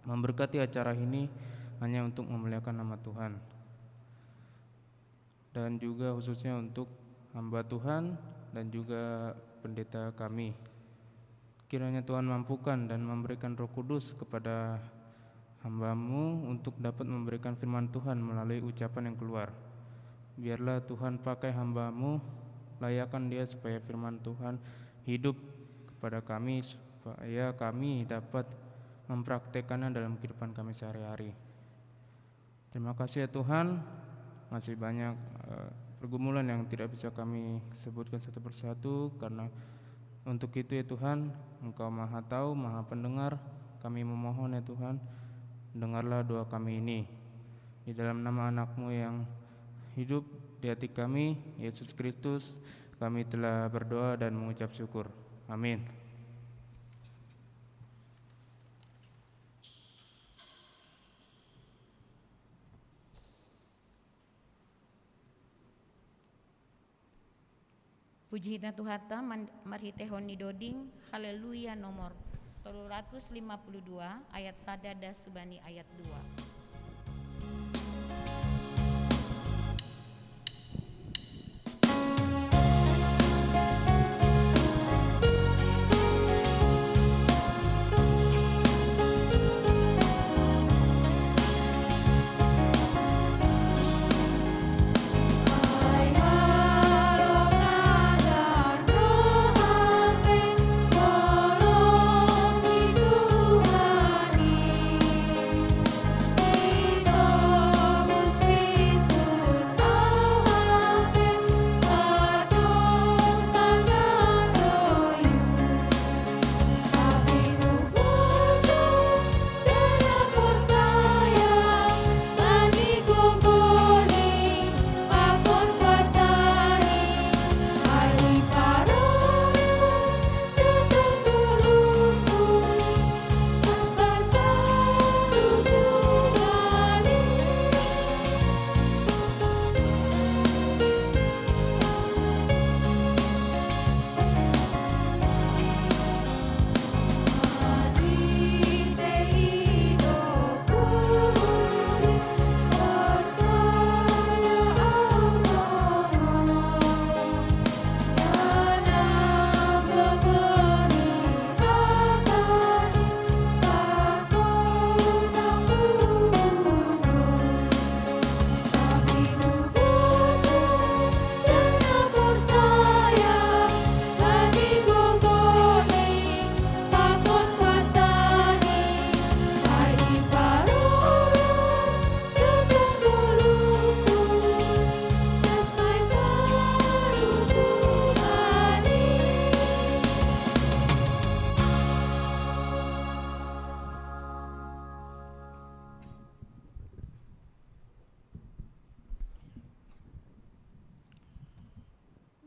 memberkati acara ini hanya untuk memuliakan nama Tuhan. Dan juga khususnya untuk hamba Tuhan dan juga pendeta kami. Kiranya Tuhan mampukan dan memberikan Roh Kudus kepada hamba-Mu untuk dapat memberikan firman Tuhan melalui ucapan yang keluar. Biarlah Tuhan pakai hamba-Mu, layakkan dia supaya firman Tuhan hidup kepada kami, supaya kami dapat mempraktekannya dalam kehidupan kami sehari-hari. Terima kasih ya Tuhan, masih banyak pergumulan yang tidak bisa kami sebutkan satu persatu, karena untuk itu ya Tuhan, Engkau Maha Tahu, Maha Pendengar. Kami memohon ya Tuhan, dengarlah doa kami ini. Di dalam nama anak-Mu yang hidup di hati kami, Yesus Kristus, kami telah berdoa dan mengucap syukur. Amin. Puji hita Tuhata marhitehon ni doding, haleluya nomor 352 ayat sada das subani ayat 2.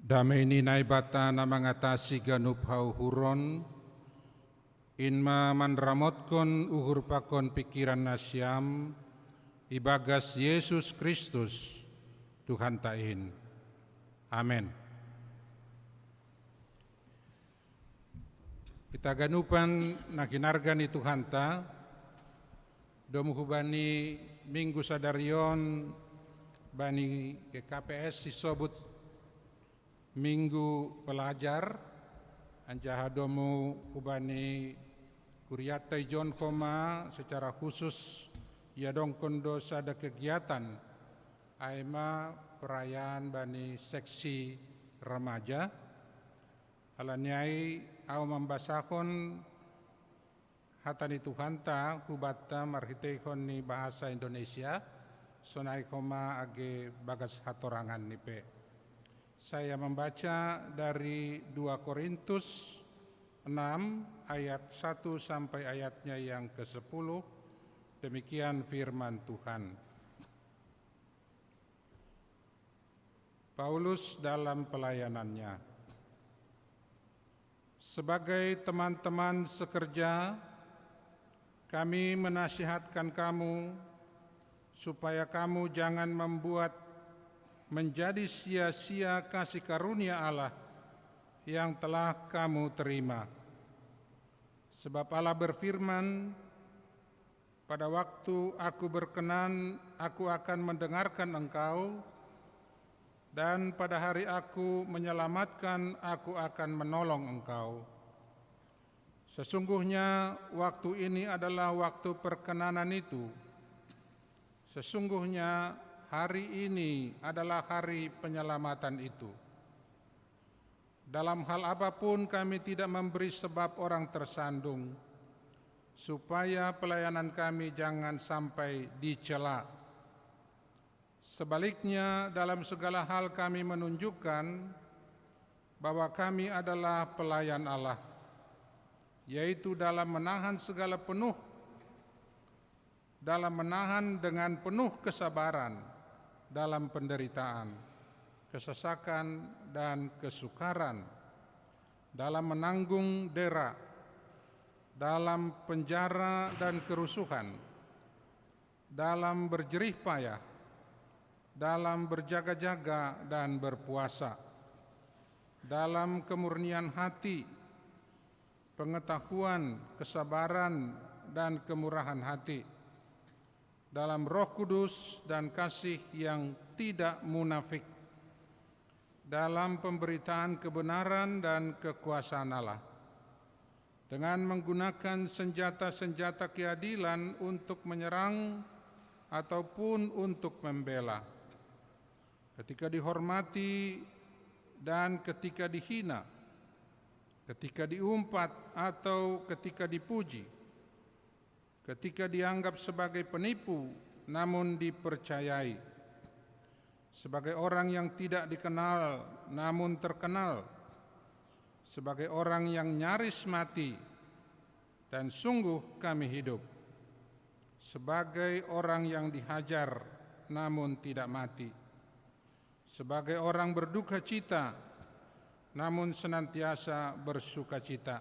Damai ni naibata na mangatasi ganup hauhuron, inma manramotkon uhur pakon pikiran nasyam, ibagas Yesus Kristus, Tuhan tain. Amin. Kita ganupan nakinarga ni Tuhan ta, domuhubani minggu sadarion, bani KKPS isobut Minggu Pelajar, anjahadomu hubani kuriatai John Koma secara khusus ya dongkon dosa ada kegiatan aima perayaan bani seksi remaja alanyai au membasahon hatani Tuhanta hubata marhiteikon ni bahasa Indonesia sonai koma age bagas hatorangan nipe. Saya membaca dari 2 Korintus 6 ayat 1 sampai ayatnya yang ke-10. Demikian firman Tuhan. Paulus dalam pelayanannya. Sebagai teman-teman sekerja, kami menasihatkan kamu supaya kamu jangan membuat menjadi sia-sia kasih karunia Allah yang telah kamu terima. Sebab Allah berfirman, pada waktu aku berkenan, aku akan mendengarkan engkau, dan pada hari aku menyelamatkan, aku akan menolong engkau. Sesungguhnya waktu ini adalah waktu perkenanan itu. Sesungguhnya hari ini adalah hari penyelamatan itu. Dalam hal apapun kami tidak memberi sebab orang tersandung, supaya pelayanan kami jangan sampai dicela. Sebaliknya, dalam segala hal kami menunjukkan bahwa kami adalah pelayan Allah, yaitu dalam menahan dengan penuh kesabaran dalam penderitaan, kesesakan dan kesukaran, dalam menanggung dera, dalam penjara dan kerusuhan, dalam berjerih payah, dalam berjaga-jaga dan berpuasa, dalam kemurnian hati, pengetahuan, kesabaran, dan kemurahan hati, dalam Roh Kudus dan kasih yang tidak munafik, dalam pemberitaan kebenaran dan kekuasaan Allah, dengan menggunakan senjata-senjata keadilan untuk menyerang ataupun untuk membela, ketika dihormati dan ketika dihina, ketika diumpat atau ketika dipuji, ketika dianggap sebagai penipu namun dipercayai, sebagai orang yang tidak dikenal namun terkenal, sebagai orang yang nyaris mati dan sungguh kami hidup, sebagai orang yang dihajar namun tidak mati, sebagai orang berduka cita namun senantiasa bersuka cita,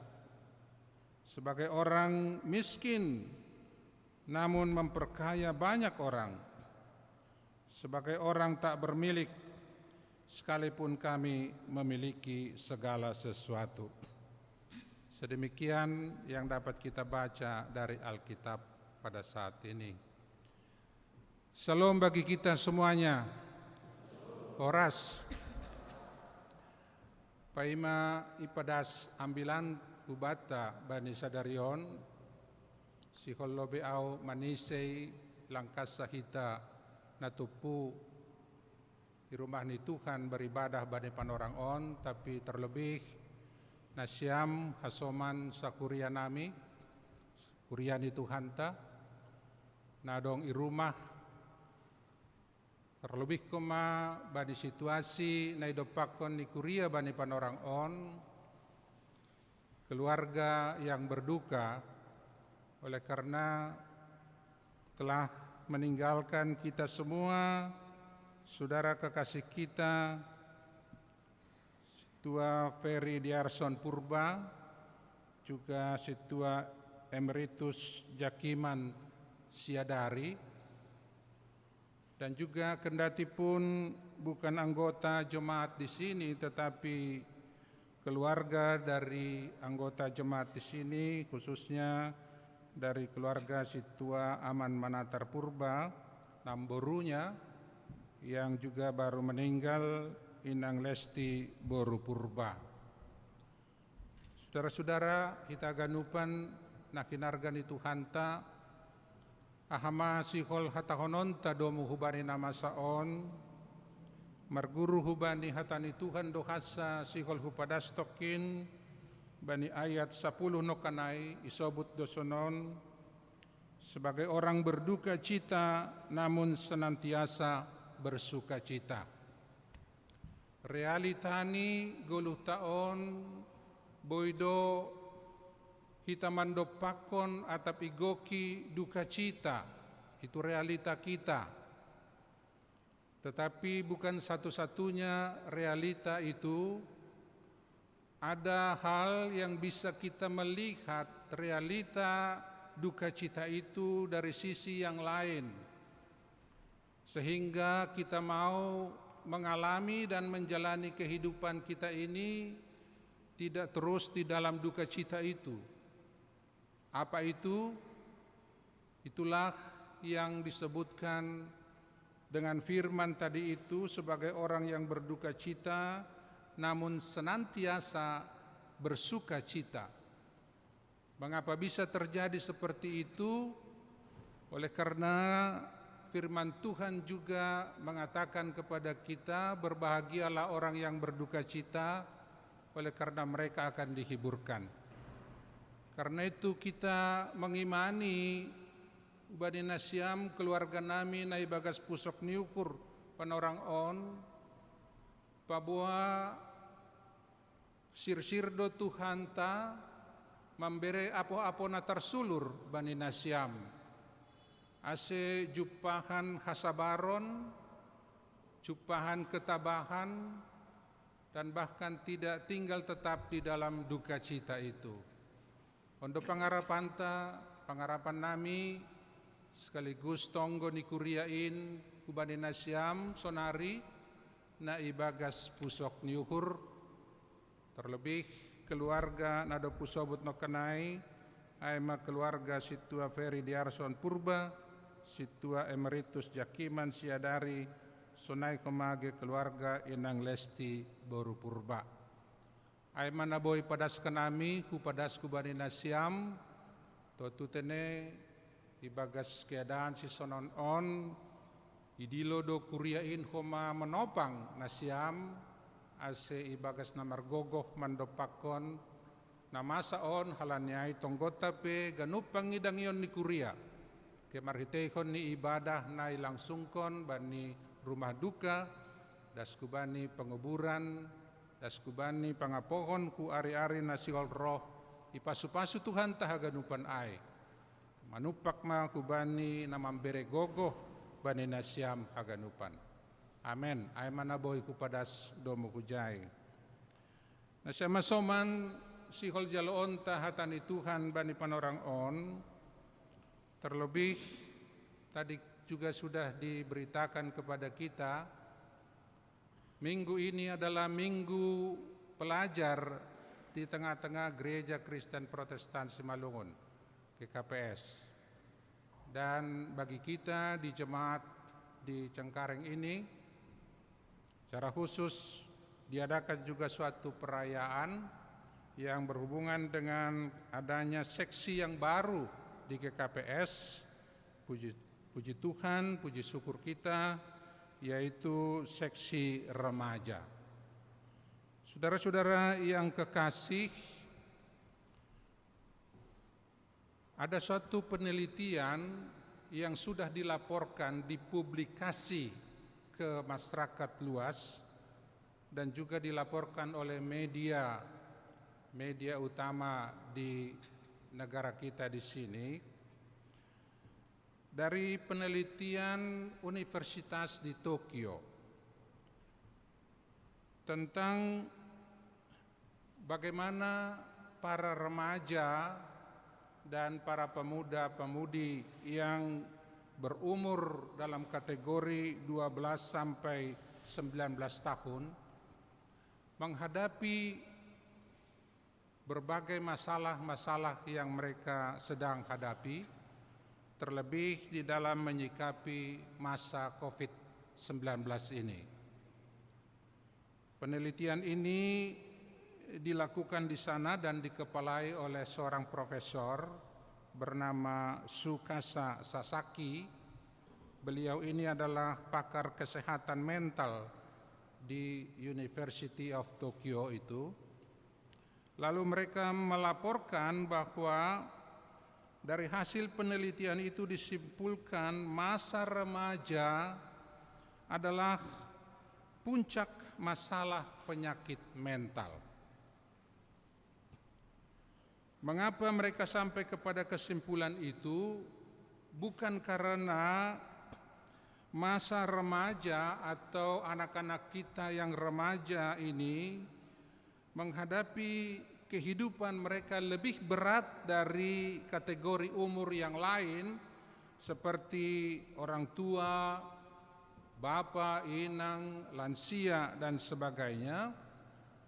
sebagai orang miskin namun memperkaya banyak orang, sebagai orang tak bermilik sekalipun kami memiliki segala sesuatu. Sedemikian yang dapat kita baca dari Alkitab pada saat ini. Salam bagi kita semuanya. Horas. Paima ipadas ambilan hubata bani sadarion, si hollobe au manisei langkas sahita natupu di rumah ni Tuhan beribadah bani panorang on, tapi terlebih nasyam hasoman sakuria nami, kuria ni Tuhan ta, nadong i rumah terlebih koma bani situasi na idopakon ni kuria bani panorang on, keluarga yang berduka oleh karena telah meninggalkan kita semua, saudara kekasih kita Situa Ferry Diarson Purba, juga Situa Emeritus Jakiman Siadari, dan juga kendati pun bukan anggota jemaat di sini, tetapi keluarga dari anggota jemaat di sini, khususnya dari keluarga Situa Aman Manatar Purba, Namborunya, yang juga baru meninggal, Inang Lesti Boru Purba. Saudara-saudara, kita ganupan nakinargan itu hanta, ahama sihol hatahonon tadomu hubani nama saon, marguru hubani hatani Tuhan dohasa sihol hupadastokin, bani ayat 10 nokanai isobut dosonon, sebagai orang berduka cita namun senantiasa bersuka cita. Realitani goluh taon boido hitamando pakon atap igoki duka cita, itu realita kita. Tetapi bukan satu-satunya realita itu, ada hal yang bisa kita melihat realita duka cita itu dari sisi yang lain, sehingga kita mau mengalami dan menjalani kehidupan kita ini tidak terus di dalam duka cita itu. Apa itu? Itulah yang disebutkan dengan firman tadi itu, sebagai orang yang berduka cita namun senantiasa bersuka cita. Mengapa bisa terjadi seperti itu? Oleh karena firman Tuhan juga mengatakan kepada kita, berbahagialah orang yang berduka cita, oleh karena mereka akan dihiburkan. Karena itu kita mengimani ubani nasyam keluarga nami na ibagas pusok niukur panorang on pabua sirsirdo Tuhan ta memberi apo-apo na tersulur bani nasiam ase jupahan hasabaron, jupahan ketabahan, dan bahkan tidak tinggal tetap di dalam duka cita itu. Untuk pangarapan nami sekaligus tonggo ni kuriain kubani nasiam sonari na ibagas pusok niuhur, terlebih keluarga nado pusobut no kenai aima keluarga situa Ferry Diarson Purba, situa Emeritus Jakiman Siadari, sonai kemage keluarga Inang Lesti Boru Purba. Aima naboy padas kenami ku padas kubani nasiam to tutene ibagas keadaan si sonon on idilo do kuriain homa menopang nasiam ase ibagas namar gogoh mandopakon namasa on halanyai tonggota pe ganupang idang yon ni kuria ke marhitehon ni ibadah na ilangsungkon bani rumah duka das kubani penguburan das kubani pangapohon ku ari-ari nasiol roh ipasu-pasu Tuhan tahaganupan ai manupak ma kubani namambere gogoh bani nasiam haganupan. Amen. Ay manaboy ku padas domo kujay. Nasyama soman sihol jaloon tahatani Tuhan bani panorang on. Terlebih tadi juga sudah diberitakan kepada kita, minggu ini adalah minggu pelajar di tengah-tengah Gereja Kristen Protestan Simalungun, GKPS. Dan bagi kita di jemaat di Cengkareng ini, secara khusus diadakan juga suatu perayaan yang berhubungan dengan adanya seksi yang baru di GKPS. Puji Tuhan, puji syukur kita, yaitu seksi remaja. Saudara-saudara yang kekasih, ada suatu penelitian yang sudah dilaporkan, dipublikasi ke masyarakat luas dan juga dilaporkan oleh media utama di negara kita di sini, dari penelitian Universitas di Tokyo tentang bagaimana para remaja dan para pemuda-pemudi yang berumur dalam kategori 12 sampai 19 tahun menghadapi berbagai masalah-masalah yang mereka sedang hadapi, terlebih di dalam menyikapi masa COVID-19 ini. Penelitian ini dilakukan di sana dan dikepalai oleh seorang profesor bernama Tsukasa Sasaki. Beliau ini adalah pakar kesehatan mental di University of Tokyo itu. Lalu mereka melaporkan bahwa dari hasil penelitian itu disimpulkan masa remaja adalah puncak masalah penyakit mental. Mengapa mereka sampai kepada kesimpulan itu? Bukan karena masa remaja atau anak-anak kita yang remaja ini menghadapi kehidupan mereka lebih berat dari kategori umur yang lain seperti orang tua, bapak, inang, lansia, dan sebagainya.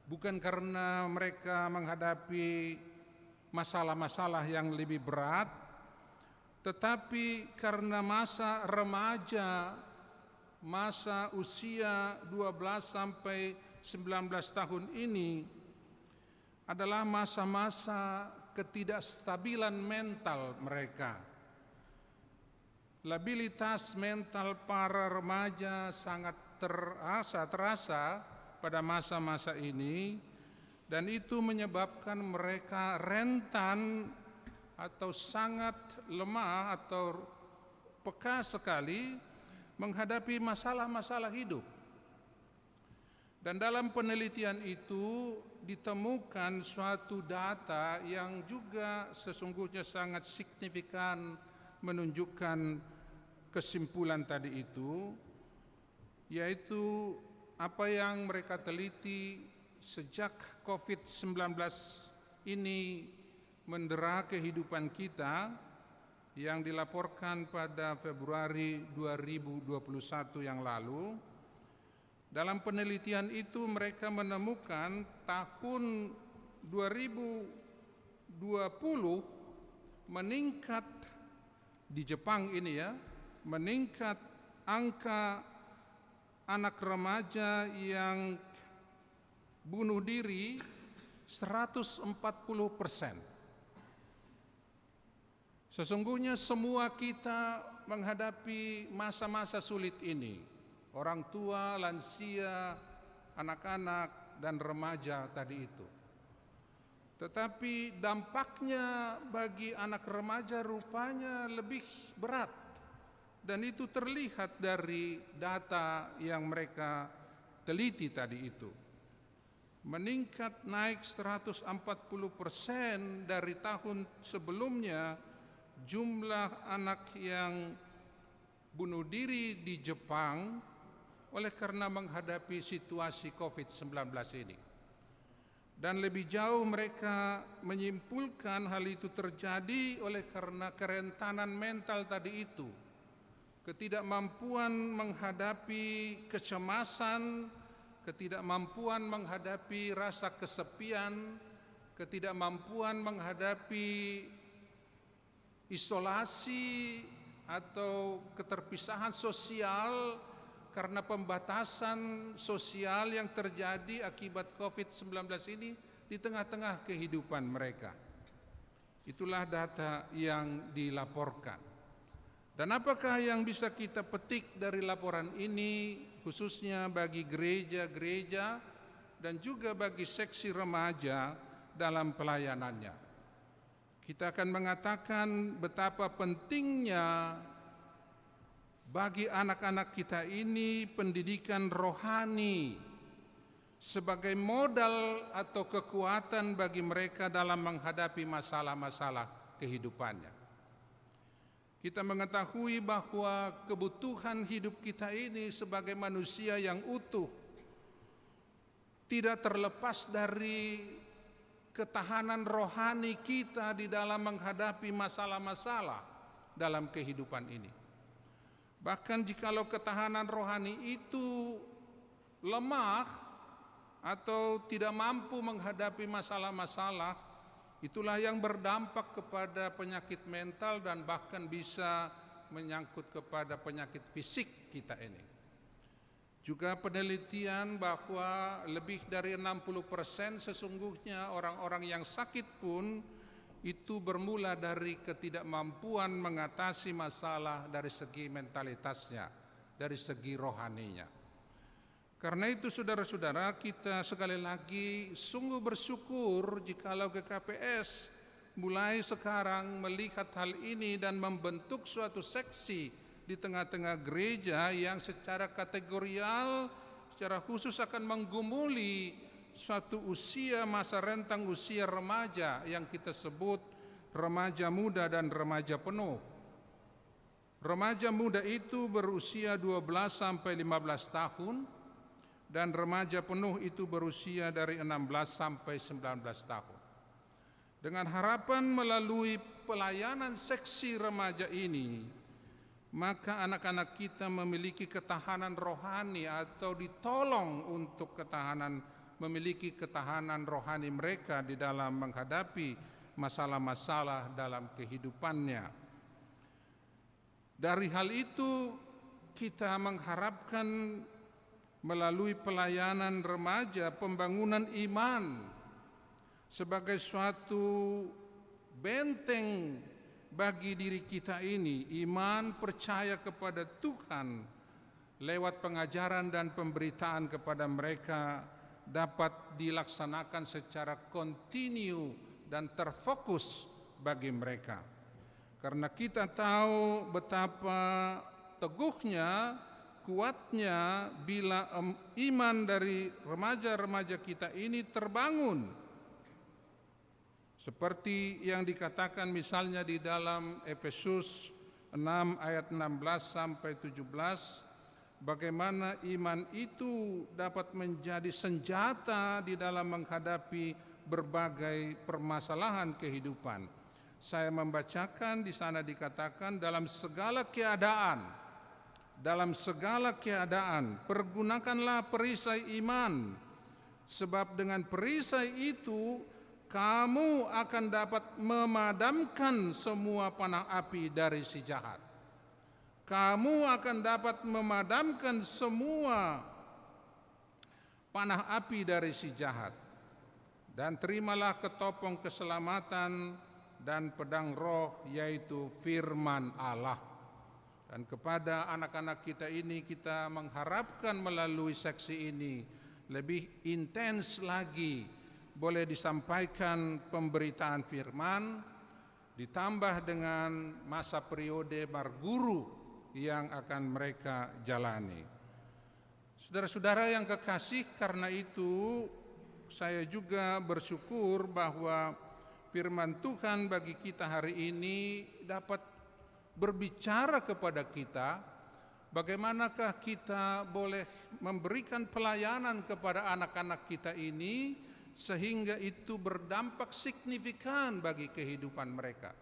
Bukan karena mereka menghadapi masalah-masalah yang lebih berat, tetapi karena masa remaja, masa usia 12 sampai 19 tahun ini adalah masa-masa ketidakstabilan mental mereka. Labilitas mental para remaja sangat terasa pada masa-masa ini, dan itu menyebabkan mereka rentan atau sangat lemah atau peka sekali menghadapi masalah-masalah hidup. Dan dalam penelitian itu ditemukan suatu data yang juga sesungguhnya sangat signifikan menunjukkan kesimpulan tadi itu, yaitu apa yang mereka teliti sejak COVID-19 ini mendera kehidupan kita, yang dilaporkan pada Februari 2021 yang lalu. Dalam penelitian itu mereka menemukan tahun 2020 meningkat di Jepang ini ya, meningkat angka anak remaja yang bunuh diri 140%. Sesungguhnya semua kita menghadapi masa-masa sulit ini. Orang tua, lansia, anak-anak, dan remaja tadi itu. Tetapi dampaknya bagi anak remaja rupanya lebih berat. Dan itu terlihat dari data yang mereka teliti tadi itu. Meningkat naik 140% dari tahun sebelumnya jumlah anak yang bunuh diri di Jepang oleh karena menghadapi situasi COVID-19 ini. Dan lebih jauh mereka menyimpulkan hal itu terjadi oleh karena kerentanan mental tadi itu. Ketidakmampuan menghadapi kecemasan, ketidakmampuan menghadapi rasa kesepian, ketidakmampuan menghadapi isolasi atau keterpisahan sosial karena pembatasan sosial yang terjadi akibat COVID-19 ini di tengah-tengah kehidupan mereka. Itulah data yang dilaporkan. Dan apakah yang bisa kita petik dari laporan ini, khususnya bagi gereja-gereja dan juga bagi seksi remaja dalam pelayanannya? Kita akan mengatakan betapa pentingnya bagi anak-anak kita ini pendidikan rohani sebagai modal atau kekuatan bagi mereka dalam menghadapi masalah-masalah kehidupannya. Kita mengetahui bahwa kebutuhan hidup kita ini sebagai manusia yang utuh tidak terlepas dari ketahanan rohani kita di dalam menghadapi masalah-masalah dalam kehidupan ini. Bahkan jikalau ketahanan rohani itu lemah atau tidak mampu menghadapi masalah-masalah, itulah yang berdampak kepada penyakit mental dan bahkan bisa menyangkut kepada penyakit fisik kita ini. Juga penelitian bahwa lebih dari 60% sesungguhnya orang-orang yang sakit pun itu bermula dari ketidakmampuan mengatasi masalah dari segi mentalitasnya, dari segi rohaninya. Karena itu saudara-saudara, kita sekali lagi sungguh bersyukur jikalau GKPS mulai sekarang melihat hal ini dan membentuk suatu seksi di tengah-tengah gereja yang secara kategorial, secara khusus akan menggumuli suatu usia, masa rentang usia remaja yang kita sebut remaja muda dan remaja penuh. Remaja muda itu berusia 12 sampai 15 tahun dan remaja penuh itu berusia dari 16 sampai 19 tahun. Dengan harapan melalui pelayanan seksi remaja ini, maka anak-anak kita memiliki ketahanan rohani atau ditolong untuk memiliki ketahanan rohani mereka di dalam menghadapi masalah-masalah dalam kehidupannya. Dari hal itu kita mengharapkan melalui pelayanan remaja pembangunan iman sebagai suatu benteng bagi diri kita ini, iman percaya kepada Tuhan lewat pengajaran dan pemberitaan kepada mereka dapat dilaksanakan secara kontinu dan terfokus bagi mereka. Karena kita tahu betapa teguhnya kuatnya bila iman dari remaja-remaja kita ini terbangun. Seperti yang dikatakan misalnya di dalam Efesus 6 ayat 16 sampai 17, bagaimana iman itu dapat menjadi senjata di dalam menghadapi berbagai permasalahan kehidupan. Saya membacakan di sana dikatakan dalam segala keadaan pergunakanlah perisai iman, sebab dengan perisai itu kamu akan dapat memadamkan semua panah api dari si jahat. Kamu akan dapat memadamkan semua panah api dari si jahat. Dan terimalah ketopong keselamatan dan pedang roh, yaitu firman Allah. Dan kepada anak-anak kita ini kita mengharapkan melalui seksi ini lebih intens lagi boleh disampaikan pemberitaan firman, ditambah dengan masa periode marguru yang akan mereka jalani. Saudara-saudara yang kekasih, karena itu saya juga bersyukur bahwa firman Tuhan bagi kita hari ini dapat berbicara kepada kita, bagaimanakah kita boleh memberikan pelayanan kepada anak-anak kita ini sehingga itu berdampak signifikan bagi kehidupan mereka.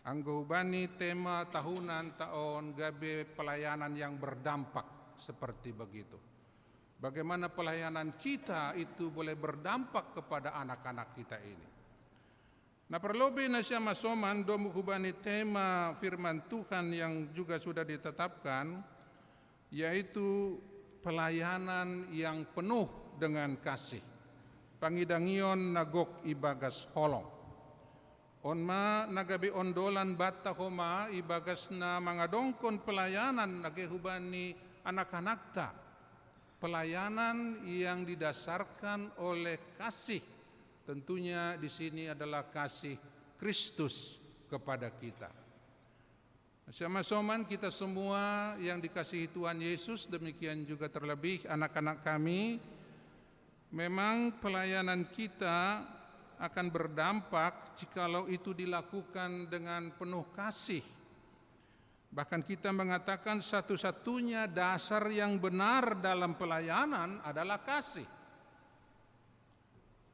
Anggobani tema tahunan tahun gabe pelayanan yang berdampak seperti begitu. Bagaimana pelayanan kita itu boleh berdampak kepada anak-anak kita ini. Nah, perlobe nasya masoman domu hubani tema firman Tuhan yang juga sudah ditetapkan, yaitu pelayanan yang penuh dengan kasih. Pangidangion nagok ibagas holong. Onma nagabi ondolan bata homa ibagas na mangadongkon pelayanan nagehubani anak-anakta. Pelayanan yang didasarkan oleh kasih. Tentunya di sini adalah kasih Kristus kepada kita. Sama-sama kita semua yang dikasihi Tuhan Yesus, demikian juga terlebih anak-anak kami, memang pelayanan kita akan berdampak jikalau itu dilakukan dengan penuh kasih. Bahkan kita mengatakan satu-satunya dasar yang benar dalam pelayanan adalah kasih.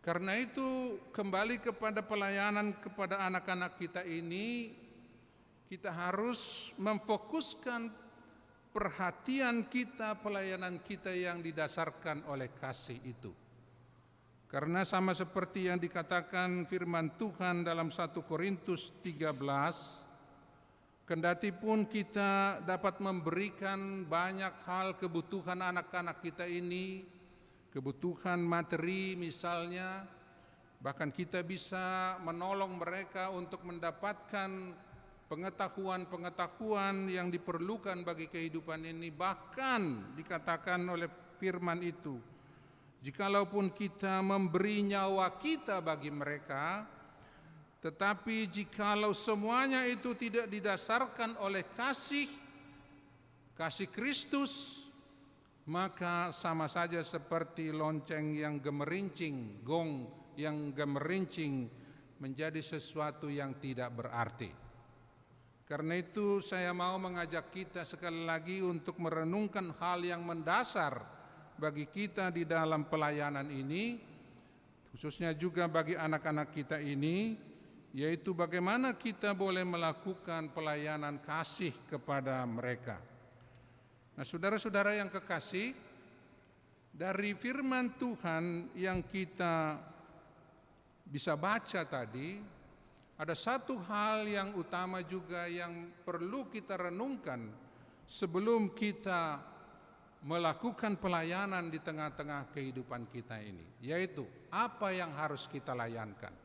Karena itu kembali kepada pelayanan kepada anak-anak kita ini, kita harus memfokuskan perhatian kita, pelayanan kita yang didasarkan oleh kasih itu. Karena sama seperti yang dikatakan firman Tuhan dalam 1 Korintus 13, kendati pun kita dapat memberikan banyak hal kebutuhan anak-anak kita ini, kebutuhan materi misalnya, bahkan kita bisa menolong mereka untuk mendapatkan pengetahuan-pengetahuan yang diperlukan bagi kehidupan ini. Bahkan dikatakan oleh firman itu, jikalaupun kita memberi nyawa kita bagi mereka, tetapi jikalau semuanya itu tidak didasarkan oleh kasih Kristus, maka sama saja seperti lonceng yang gemerincing, gong yang gemerincing, menjadi sesuatu yang tidak berarti. Karena itu saya mau mengajak kita sekali lagi untuk merenungkan hal yang mendasar bagi kita di dalam pelayanan ini, khususnya juga bagi anak-anak kita ini, yaitu bagaimana kita boleh melakukan pelayanan kasih kepada mereka. Nah, saudara-saudara yang kekasih, dari firman Tuhan yang kita bisa baca tadi, ada satu hal yang utama juga yang perlu kita renungkan sebelum kita melakukan pelayanan di tengah-tengah kehidupan kita ini, yaitu apa yang harus kita layankan.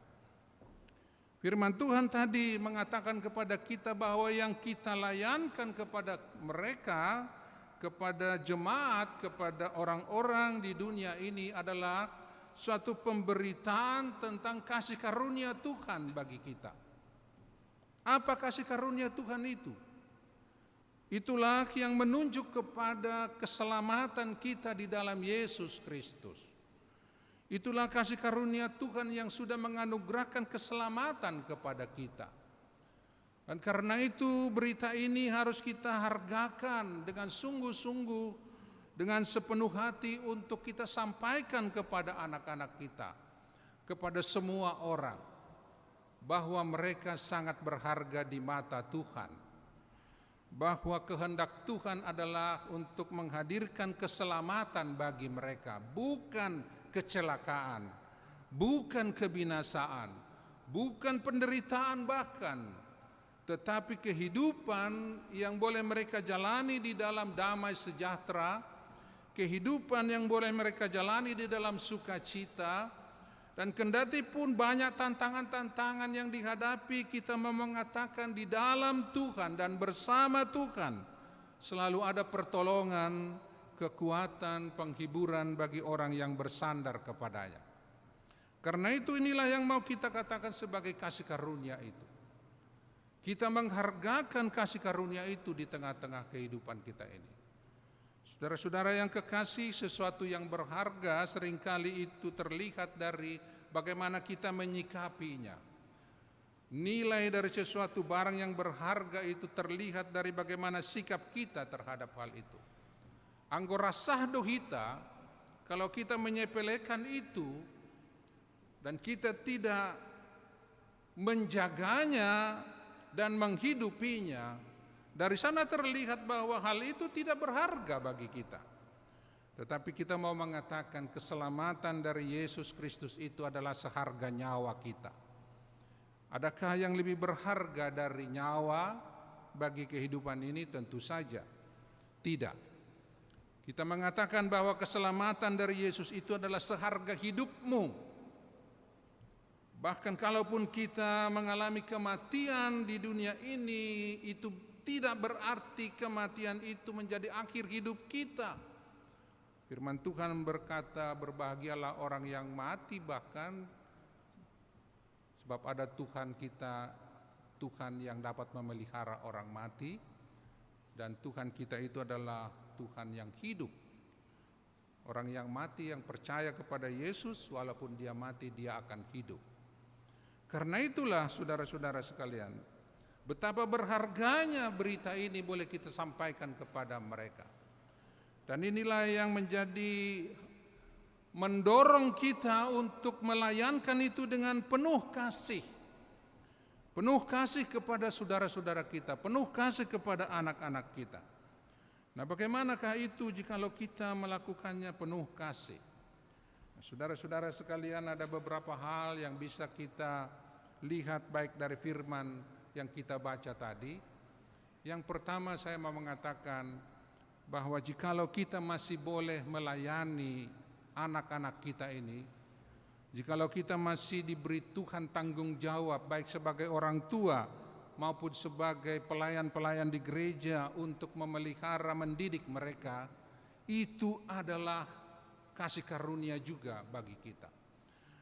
Firman Tuhan tadi mengatakan kepada kita bahwa yang kita layankan kepada mereka, kepada jemaat, kepada orang-orang di dunia ini adalah suatu pemberitaan tentang kasih karunia Tuhan bagi kita. Apa kasih karunia Tuhan itu? Itulah yang menunjuk kepada keselamatan kita di dalam Yesus Kristus. Itulah kasih karunia Tuhan yang sudah menganugerahkan keselamatan kepada kita. Dan karena itu berita ini harus kita hargakan dengan sungguh-sungguh, dengan sepenuh hati untuk kita sampaikan kepada anak-anak kita, kepada semua orang, bahwa mereka sangat berharga di mata Tuhan, bahwa kehendak Tuhan adalah untuk menghadirkan keselamatan bagi mereka, bukan kecelakaan, bukan kebinasaan, bukan penderitaan bahkan, tetapi kehidupan yang boleh mereka jalani di dalam damai sejahtera, kehidupan yang boleh mereka jalani di dalam sukacita. Dan kendati pun banyak tantangan-tantangan yang dihadapi, kita mau mengatakan di dalam Tuhan dan bersama Tuhan selalu ada pertolongan, kekuatan, penghiburan bagi orang yang bersandar kepadanya. Karena itu inilah yang mau kita katakan sebagai kasih karunia itu. Kita menghargakan kasih karunia itu di tengah-tengah kehidupan kita ini. Saudara-saudara yang kekasih, sesuatu yang berharga seringkali itu terlihat dari bagaimana kita menyikapinya. Nilai dari sesuatu barang yang berharga itu terlihat dari bagaimana sikap kita terhadap hal itu. Anggora sahdo hita, kalau kita menyepelekan itu dan kita tidak menjaganya dan menghidupinya, dari sana terlihat bahwa hal itu tidak berharga bagi kita. Tetapi kita mau mengatakan keselamatan dari Yesus Kristus itu adalah seharga nyawa kita. Adakah yang lebih berharga dari nyawa bagi kehidupan ini? Tentu saja tidak. Kita mengatakan bahwa keselamatan dari Yesus itu adalah seharga hidupmu. Bahkan kalaupun kita mengalami kematian di dunia ini, itu tidak berarti kematian itu menjadi akhir hidup kita. Firman Tuhan berkata, berbahagialah orang yang mati bahkan, sebab ada Tuhan kita, Tuhan yang dapat memelihara orang mati, dan Tuhan kita itu adalah Tuhan yang hidup. Orang yang mati yang percaya kepada Yesus, walaupun dia mati dia akan hidup. Karena itulah saudara-saudara sekalian, betapa berharganya berita ini boleh kita sampaikan kepada mereka. Dan inilah yang menjadi mendorong kita untuk melayankan itu dengan penuh kasih. Penuh kasih kepada saudara-saudara kita, penuh kasih kepada anak-anak kita. Nah, bagaimanakah itu jikalau kita melakukannya penuh kasih? Nah, saudara-saudara sekalian, ada beberapa hal yang bisa kita lihat baik dari firman yang kita baca tadi. Yang pertama, saya mau mengatakan bahwa jikalau kita masih boleh melayani anak-anak kita ini, jikalau kita masih diberi Tuhan tanggung jawab baik sebagai orang tua maupun sebagai pelayan-pelayan di gereja untuk memelihara, mendidik mereka, itu adalah kasih karunia juga bagi kita.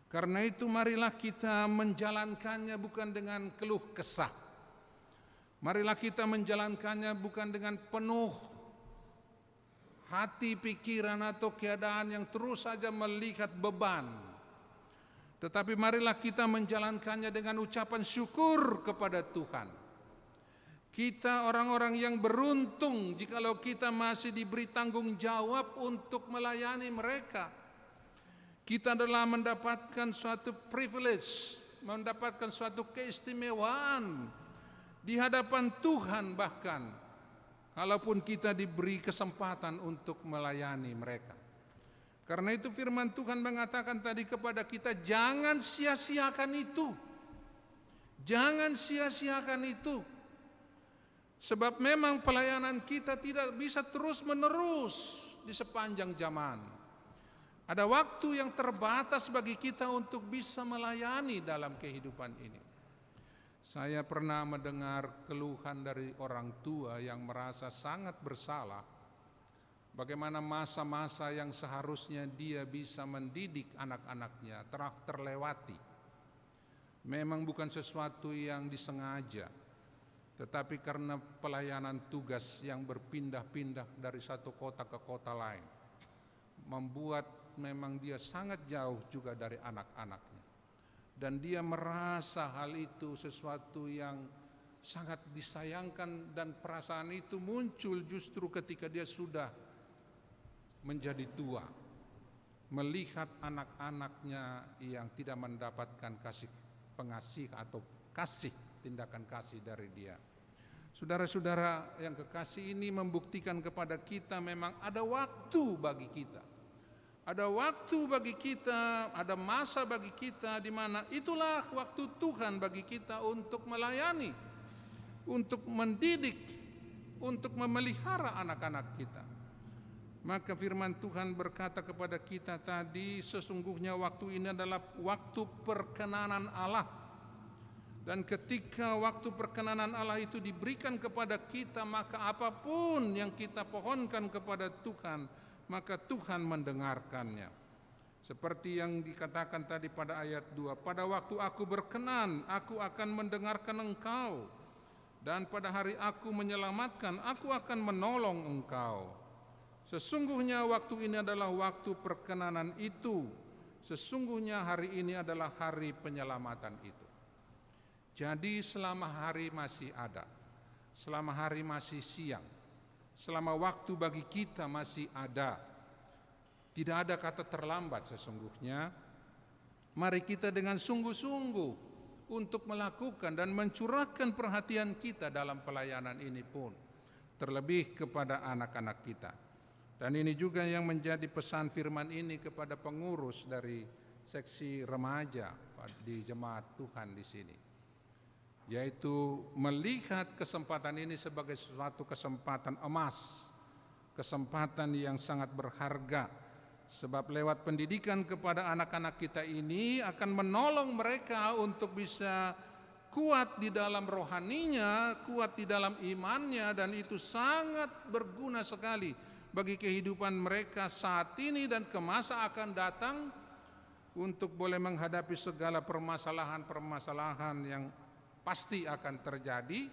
Karena itu marilah kita menjalankannya bukan dengan keluh kesah. Marilah kita menjalankannya bukan dengan penuh hati, pikiran atau keadaan yang terus saja melihat beban. Tetapi marilah kita menjalankannya dengan ucapan syukur kepada Tuhan. Kita orang-orang yang beruntung jikalau kita masih diberi tanggung jawab untuk melayani mereka. Kita adalah mendapatkan suatu privilege, mendapatkan suatu keistimewaan di hadapan Tuhan bahkan, kalaupun kita diberi kesempatan untuk melayani mereka. Karena itu firman Tuhan mengatakan tadi kepada kita, jangan sia-siakan itu. Jangan sia-siakan itu. Sebab memang pelayanan kita tidak bisa terus-menerus di sepanjang zaman. Ada waktu yang terbatas bagi kita untuk bisa melayani dalam kehidupan ini. Saya pernah mendengar keluhan dari orang tua yang merasa sangat bersalah. Bagaimana masa-masa yang seharusnya dia bisa mendidik anak-anaknya telah terlewati. Memang bukan sesuatu yang disengaja. Tetapi karena pelayanan tugas yang berpindah-pindah dari satu kota ke kota lain, membuat memang dia sangat jauh juga dari anak-anaknya. Dan dia merasa hal itu sesuatu yang sangat disayangkan, dan perasaan itu muncul justru ketika dia sudah menjadi tua, melihat anak-anaknya yang tidak mendapatkan kasih pengasih atau kasih, tindakan kasih dari dia. Saudara-saudara yang kekasih, ini membuktikan kepada kita memang ada waktu bagi kita. Ada waktu bagi kita, ada masa bagi kita di mana itulah waktu Tuhan bagi kita untuk melayani, untuk mendidik, untuk memelihara anak-anak kita. Maka firman Tuhan berkata kepada kita tadi, sesungguhnya waktu ini adalah waktu perkenanan Allah. Dan ketika waktu perkenanan Allah itu diberikan kepada kita, maka apapun yang kita pohonkan kepada Tuhan, maka Tuhan mendengarkannya. Seperti yang dikatakan tadi pada ayat 2, pada waktu aku berkenan, aku akan mendengarkan engkau. Dan pada hari aku menyelamatkan, aku akan menolong engkau. Sesungguhnya waktu ini adalah waktu perkenanan itu. Sesungguhnya hari ini adalah hari penyelamatan itu. Jadi selama hari masih ada, selama hari masih siang, selama waktu bagi kita masih ada, tidak ada kata terlambat sesungguhnya. Mari kita dengan sungguh-sungguh untuk melakukan dan mencurahkan perhatian kita dalam pelayanan ini pun, terlebih kepada anak-anak kita. Dan ini juga yang menjadi pesan firman ini kepada pengurus dari seksi remaja di jemaat Tuhan di sini, yaitu melihat kesempatan ini sebagai suatu kesempatan emas, kesempatan yang sangat berharga, sebab lewat pendidikan kepada anak-anak kita ini akan menolong mereka untuk bisa kuat di dalam rohaninya, kuat di dalam imannya, dan itu sangat berguna sekali bagi kehidupan mereka saat ini dan ke masa akan datang, untuk boleh menghadapi segala permasalahan-permasalahan yang pasti akan terjadi.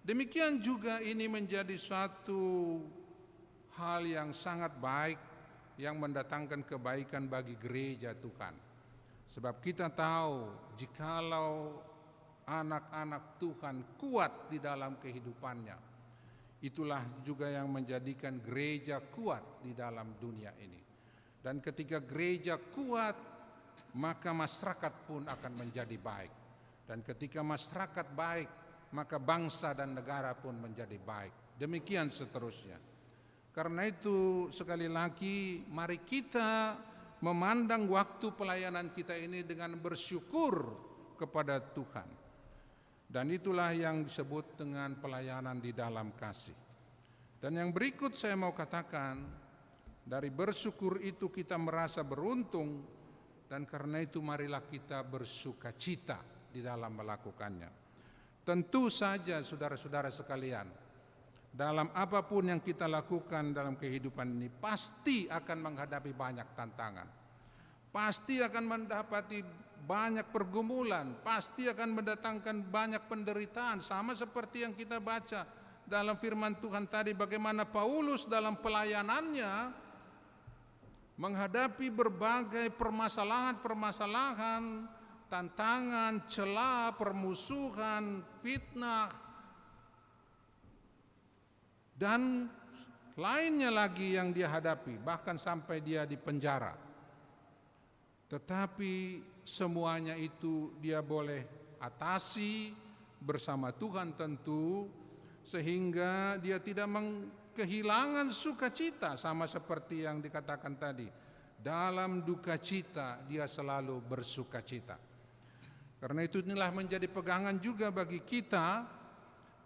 Demikian juga ini menjadi suatu hal yang sangat baik, yang mendatangkan kebaikan bagi gereja Tuhan. Sebab kita tahu, jikalau anak-anak Tuhan kuat di dalam kehidupannya, itulah juga yang menjadikan gereja kuat di dalam dunia ini. Dan ketika gereja kuat, maka masyarakat pun akan menjadi baik. Dan ketika masyarakat baik, maka bangsa dan negara pun menjadi baik. Demikian seterusnya. Karena itu sekali lagi mari kita memandang waktu pelayanan kita ini dengan bersyukur kepada Tuhan. Dan itulah yang disebut dengan pelayanan di dalam kasih. Dan yang berikut saya mau katakan, dari bersyukur itu kita merasa beruntung, dan karena itu marilah kita bersukacita di dalam melakukannya. Tentu saja saudara-saudara sekalian, dalam apapun yang kita lakukan dalam kehidupan ini pasti akan menghadapi banyak tantangan, pasti akan mendapati banyak pergumulan, pasti akan mendatangkan banyak penderitaan, sama seperti yang kita baca dalam firman Tuhan tadi, bagaimana Paulus dalam pelayanannya menghadapi berbagai permasalahan-permasalahan, tantangan, celah, permusuhan, fitnah, dan lainnya lagi yang dia hadapi, bahkan sampai dia di penjara. Tetapi semuanya itu dia boleh atasi bersama Tuhan tentu, sehingga dia tidak kehilangan sukacita, sama seperti yang dikatakan tadi. Dalam duka cita dia selalu bersukacita. Karena itu inilah menjadi pegangan juga bagi kita.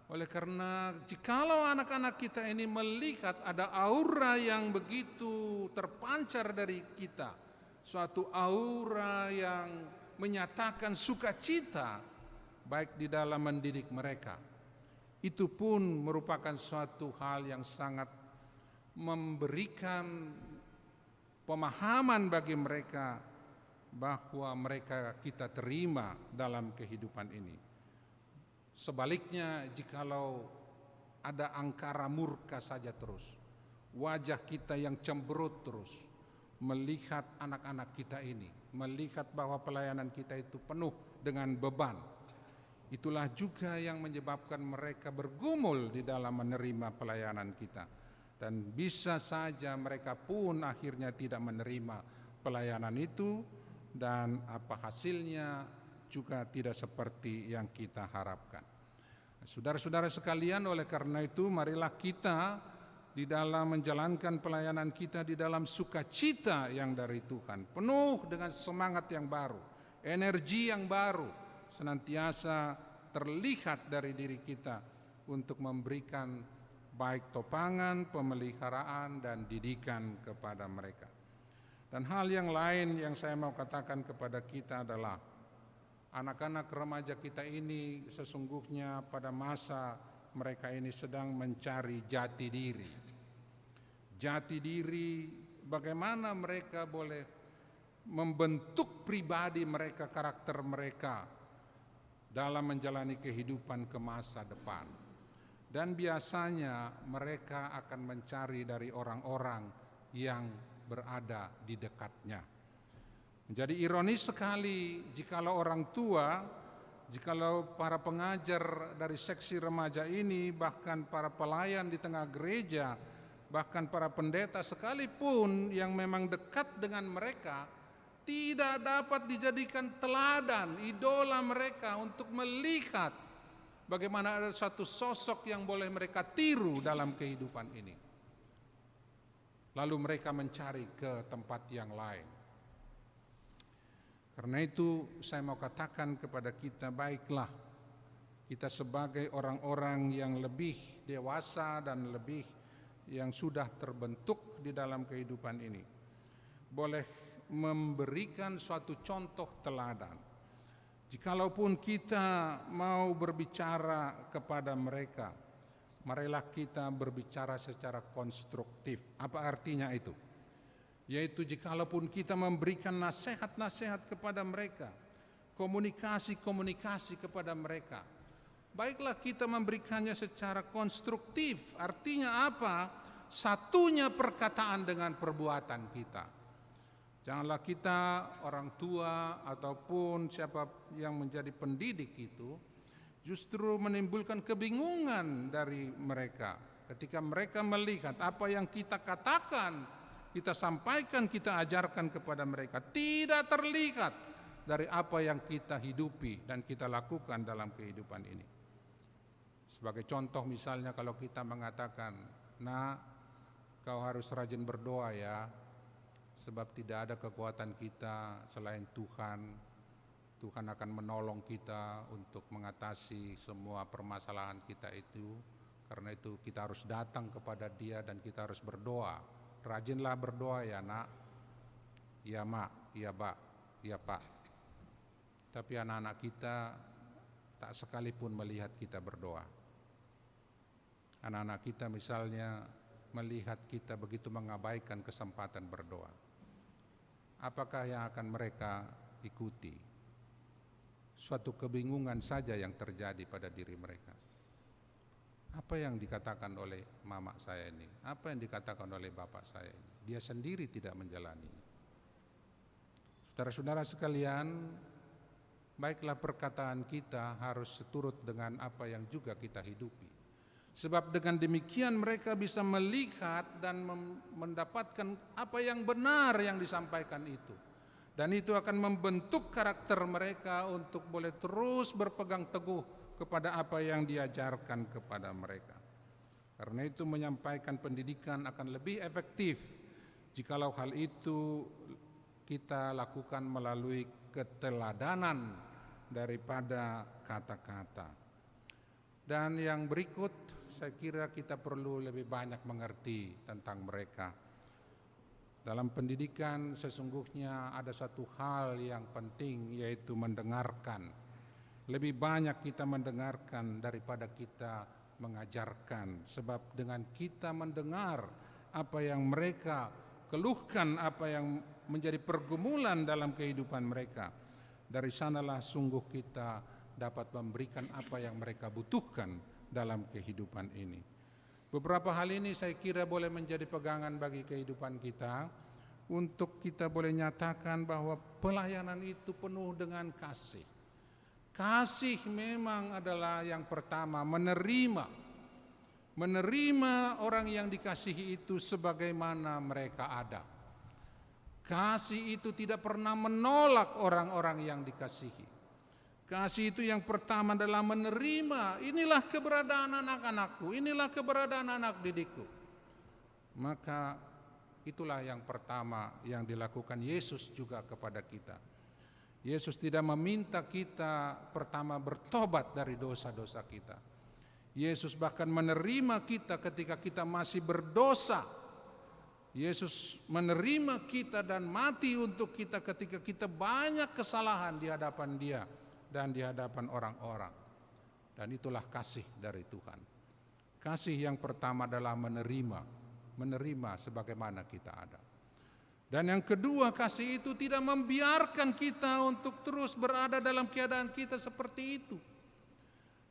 Oleh karena jikalau anak-anak kita ini melihat ada aura yang begitu terpancar dari kita, suatu aura yang menyatakan sukacita baik di dalam mendidik mereka, itu pun merupakan suatu hal yang sangat memberikan pemahaman bagi mereka bahwa mereka kita terima dalam kehidupan ini. Sebaliknya, jikalau ada angkara murka saja terus, wajah kita yang cemberut terus, melihat anak-anak kita ini, melihat bahwa pelayanan kita itu penuh dengan beban, itulah juga yang menyebabkan mereka bergumul di dalam menerima pelayanan kita. Dan bisa saja mereka pun akhirnya tidak menerima pelayanan itu, dan apa hasilnya juga tidak seperti yang kita harapkan. Saudara-saudara sekalian, oleh karena itu marilah kita di dalam menjalankan pelayanan kita di dalam sukacita yang dari Tuhan, penuh dengan semangat yang baru, energi yang baru, senantiasa terlihat dari diri kita untuk memberikan baik topangan, pemeliharaan, dan didikan kepada mereka. Dan hal yang lain yang saya mau katakan kepada kita adalah anak-anak remaja kita ini sesungguhnya pada masa mereka ini sedang mencari jati diri. Jati diri, bagaimana mereka boleh membentuk pribadi mereka, karakter mereka dalam menjalani kehidupan ke masa depan. Dan biasanya mereka akan mencari dari orang-orang yang berada di dekatnya. Menjadi ironis sekali jikalau orang tua, jikalau para pengajar dari seksi remaja ini, bahkan para pelayan di tengah gereja, bahkan para pendeta sekalipun yang memang dekat dengan mereka, tidak dapat dijadikan teladan, idola mereka untuk melihat bagaimana ada satu sosok yang boleh mereka tiru dalam kehidupan ini. Lalu mereka mencari ke tempat yang lain. Karena itu saya mau katakan kepada kita, baiklah kita sebagai orang-orang yang lebih dewasa dan lebih yang sudah terbentuk di dalam kehidupan ini, boleh memberikan suatu contoh teladan. Jikalaupun kita mau berbicara kepada mereka, marilah kita berbicara secara konstruktif. Apa artinya itu? Yaitu jikalaupun kita memberikan nasihat-nasihat kepada mereka, komunikasi-komunikasi kepada mereka, baiklah kita memberikannya secara konstruktif. Artinya apa? Satunya perkataan dengan perbuatan kita. Janganlah kita orang tua ataupun siapa yang menjadi pendidik itu justru menimbulkan kebingungan dari mereka ketika mereka melihat apa yang kita katakan, kita sampaikan, kita ajarkan kepada mereka tidak terlihat dari apa yang kita hidupi dan kita lakukan dalam kehidupan ini. Sebagai contoh misalnya kalau kita mengatakan, "Nak, kau harus rajin berdoa ya, sebab tidak ada kekuatan kita selain Tuhan. Tuhan akan menolong kita untuk mengatasi semua permasalahan kita itu. Karena itu kita harus datang kepada Dia dan kita harus berdoa. Rajinlah berdoa ya nak, ya mak, ya pak, ya pak." Tapi anak-anak kita tak sekalipun melihat kita berdoa. Anak-anak kita misalnya melihat kita begitu mengabaikan kesempatan berdoa. Apakah yang akan mereka ikuti? Suatu kebingungan saja yang terjadi pada diri mereka. Apa yang dikatakan oleh mama saya ini? Apa yang dikatakan oleh bapak saya ini? Dia sendiri tidak menjalani. Saudara-saudara sekalian, baiklah perkataan kita harus seturut dengan apa yang juga kita hidupi. Sebab dengan demikian mereka bisa melihat dan mendapatkan apa yang benar yang disampaikan itu. Dan itu akan membentuk karakter mereka untuk boleh terus berpegang teguh kepada apa yang diajarkan kepada mereka. Karena itu menyampaikan pendidikan akan lebih efektif jikalau hal itu kita lakukan melalui keteladanan daripada kata-kata. Dan yang berikut, saya kira kita perlu lebih banyak mengerti tentang mereka. Dalam pendidikan sesungguhnya ada satu hal yang penting, yaitu mendengarkan. Lebih banyak kita mendengarkan daripada kita mengajarkan. Sebab dengan kita mendengar apa yang mereka keluhkan, apa yang menjadi pergumulan dalam kehidupan mereka, dari sanalah sungguh kita dapat memberikan apa yang mereka butuhkan dalam kehidupan ini. Beberapa hal ini saya kira boleh menjadi pegangan bagi kehidupan kita untuk kita boleh nyatakan bahwa pelayanan itu penuh dengan kasih. Kasih memang adalah yang pertama, menerima orang yang dikasihi itu sebagaimana mereka ada. Kasih itu tidak pernah menolak orang-orang yang dikasihi. Kasih itu yang pertama adalah menerima, inilah keberadaan anak-anakku, inilah keberadaan anak didikku. Maka itulah yang pertama yang dilakukan Yesus juga kepada kita. Yesus tidak meminta kita pertama bertobat dari dosa-dosa kita. Yesus bahkan menerima kita ketika kita masih berdosa. Yesus menerima kita dan mati untuk kita ketika kita banyak kesalahan di hadapan Dia dan di hadapan orang-orang. Dan itulah kasih dari Tuhan. Kasih yang pertama adalah menerima sebagaimana kita ada. Dan yang kedua, kasih itu tidak membiarkan kita untuk terus berada dalam keadaan kita seperti itu.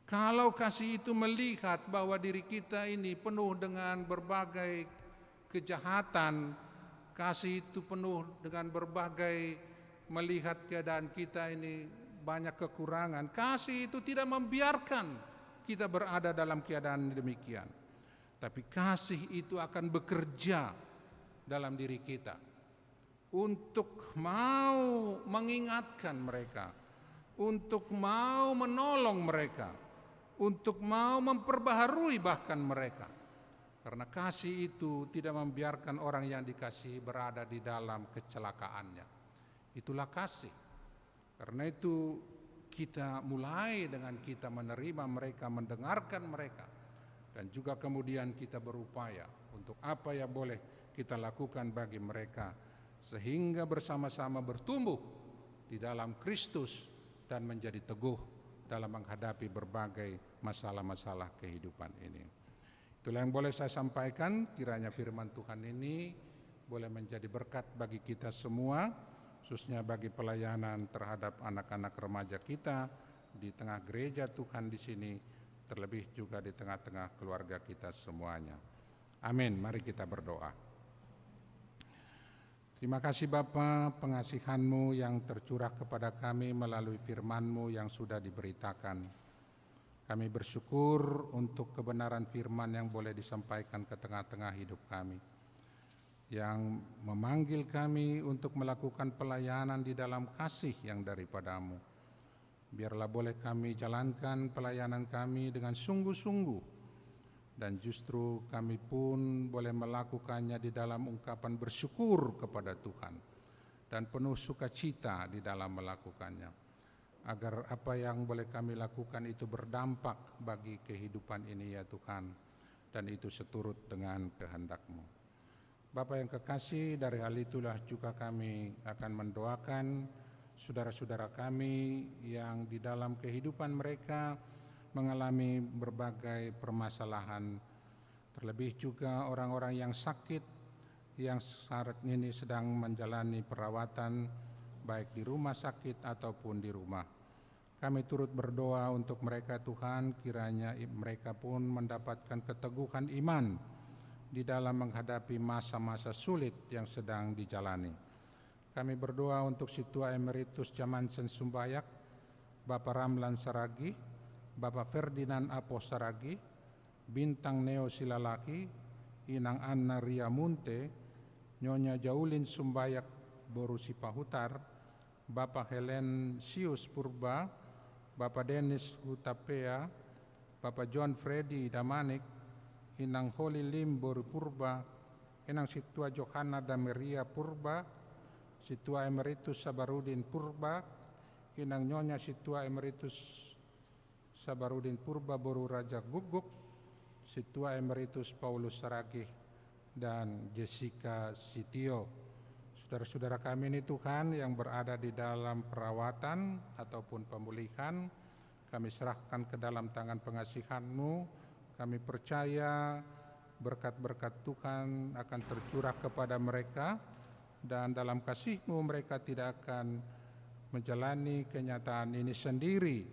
Kalau kasih itu melihat bahwa diri kita ini penuh dengan berbagai kejahatan, kasih itu penuh dengan berbagai melihat keadaan kita ini banyak kekurangan, kasih itu tidak membiarkan kita berada dalam keadaan demikian. Tapi kasih itu akan bekerja dalam diri kita untuk mau mengingatkan mereka, untuk mau menolong mereka, untuk mau memperbaharui bahkan mereka. Karena kasih itu tidak membiarkan orang yang dikasihi berada di dalam kecelakaannya. Itulah kasih. Karena itu kita mulai dengan kita menerima mereka, mendengarkan mereka, dan juga kemudian kita berupaya untuk apa yang boleh kita lakukan bagi mereka, sehingga bersama-sama bertumbuh di dalam Kristus dan menjadi teguh dalam menghadapi berbagai masalah-masalah kehidupan ini. Itulah yang boleh saya sampaikan, kiranya firman Tuhan ini boleh menjadi berkat bagi kita semua, khususnya bagi pelayanan terhadap anak-anak remaja kita di tengah gereja Tuhan di sini, terlebih juga di tengah-tengah keluarga kita semuanya. Amin. Mari kita berdoa. Terima kasih Bapa, pengasihan-Mu yang tercurah kepada kami melalui firman-Mu yang sudah diberitakan. Kami bersyukur untuk kebenaran firman yang boleh disampaikan ke tengah-tengah hidup kami, yang memanggil kami untuk melakukan pelayanan di dalam kasih yang daripada-Mu. Biarlah boleh kami jalankan pelayanan kami dengan sungguh-sungguh, dan justru kami pun boleh melakukannya di dalam ungkapan bersyukur kepada Tuhan dan penuh sukacita di dalam melakukannya, agar apa yang boleh kami lakukan itu berdampak bagi kehidupan ini ya Tuhan, dan itu seturut dengan kehendak-Mu. Bapa yang kekasih, dari hal itulah juga kami akan mendoakan saudara-saudara kami yang di dalam kehidupan mereka mengalami berbagai permasalahan, terlebih juga orang-orang yang sakit, yang saat ini sedang menjalani perawatan baik di rumah sakit ataupun di rumah. Kami turut berdoa untuk mereka Tuhan, kiranya mereka pun mendapatkan keteguhan iman di dalam menghadapi masa-masa sulit yang sedang dijalani. Kami berdoa untuk Situa Emeritus Jamansen Sumbayak, Bapak Ramlan Saragi, Bapak Ferdinand Apo Saragi, Bintang Neo Silalaki, Inang Anna Ria Munte, Nyonya Jaulin Sumbayak Borusi Pahutar, Bapak Helen Sius Purba, Bapak Dennis Hutapea, Bapak John Freddy Damanik, Inang Holy Lim Boru Purba, Inang Situa Johanna Dameria Purba, Situa Emeritus Sabarudin Purba, Inang Nyonya Situa Emeritus Sabarudin Purba Boru Raja Guguk, Situa Emeritus Paulus Saragih, dan Jessica Sitio. Saudara-saudara kami ini Tuhan yang berada di dalam perawatan ataupun pemulihan, kami serahkan ke dalam tangan pengasihan-Mu. Kami percaya berkat-berkat Tuhan akan tercurah kepada mereka, dan dalam kasih-Mu mereka tidak akan menjalani kenyataan ini sendiri,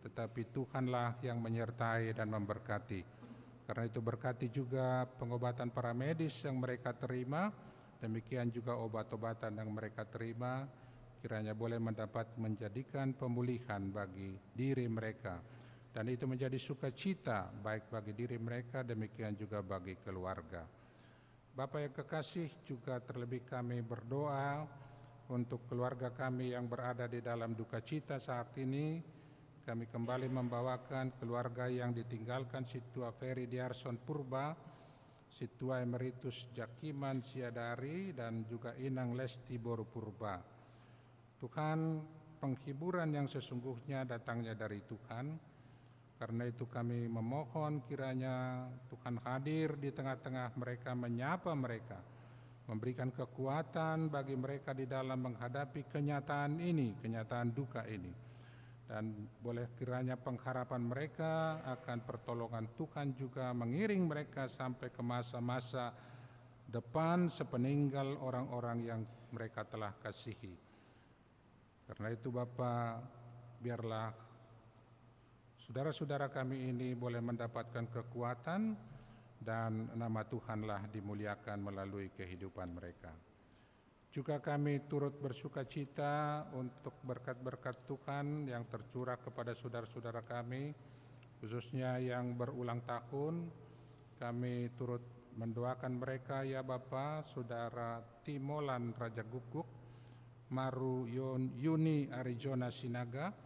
tetapi Tuhanlah yang menyertai dan memberkati. Karena itu berkati juga pengobatan para medis yang mereka terima, demikian juga obat-obatan yang mereka terima, kiranya boleh menjadikan pemulihan bagi diri mereka. Dan itu menjadi sukacita baik bagi diri mereka, demikian juga bagi keluarga. Bapak yang kekasih, juga terlebih kami berdoa untuk keluarga kami yang berada di dalam duka cita saat ini. Kami kembali membawakan keluarga yang ditinggalkan Situa Ferry Diarson Purba, Situa Emeritus Jakiman Siadari, dan juga Inang Lesti Boru Purba. Tuhan, penghiburan yang sesungguhnya datangnya dari Tuhan. Karena itu kami memohon kiranya Tuhan hadir di tengah-tengah mereka, menyapa mereka, memberikan kekuatan bagi mereka di dalam menghadapi kenyataan ini, kenyataan duka ini. Dan boleh kiranya pengharapan mereka akan pertolongan Tuhan juga mengiring mereka sampai ke masa-masa depan sepeninggal orang-orang yang mereka telah kasihi. Karena itu Bapa, biarlah saudara-saudara kami ini boleh mendapatkan kekuatan dan nama Tuhanlah dimuliakan melalui kehidupan mereka. Juga kami turut bersukacita untuk berkat-berkat Tuhan yang tercurah kepada saudara-saudara kami, khususnya yang berulang tahun. Kami turut mendoakan mereka ya Bapa, Saudara Timolan Raja Guguk, Maru Yuni Arijona Sinaga,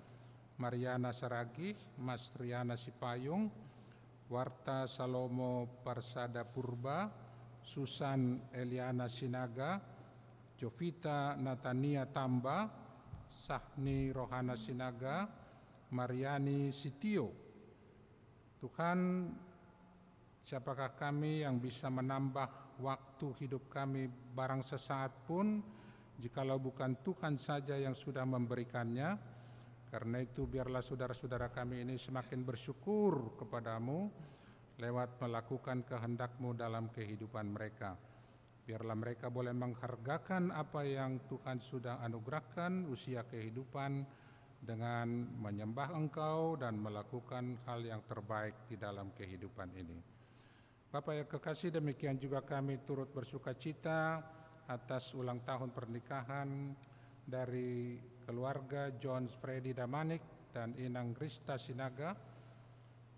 Mariana Saragih, Mas Triana Sipayung, Warta Salomo Parsada Purba, Susan Eliana Sinaga, Jovita Natania Tamba, Sahni Rohana Sinaga, Mariani Sitio. Tuhan, siapakah kami yang bisa menambah waktu hidup kami barang sesaat pun, jikalau bukan Tuhan saja yang sudah memberikannya. Karena itu biarlah saudara-saudara kami ini semakin bersyukur kepadamu lewat melakukan kehendak-Mu dalam kehidupan mereka. Biarlah mereka boleh menghargakan apa yang Tuhan sudah anugerahkan, usia kehidupan, dengan menyembah Engkau dan melakukan hal yang terbaik di dalam kehidupan ini. Bapak yang kekasih, demikian juga kami turut bersukacita atas ulang tahun pernikahan dari keluarga John Freddy Damanik dan Inang Krista Sinaga,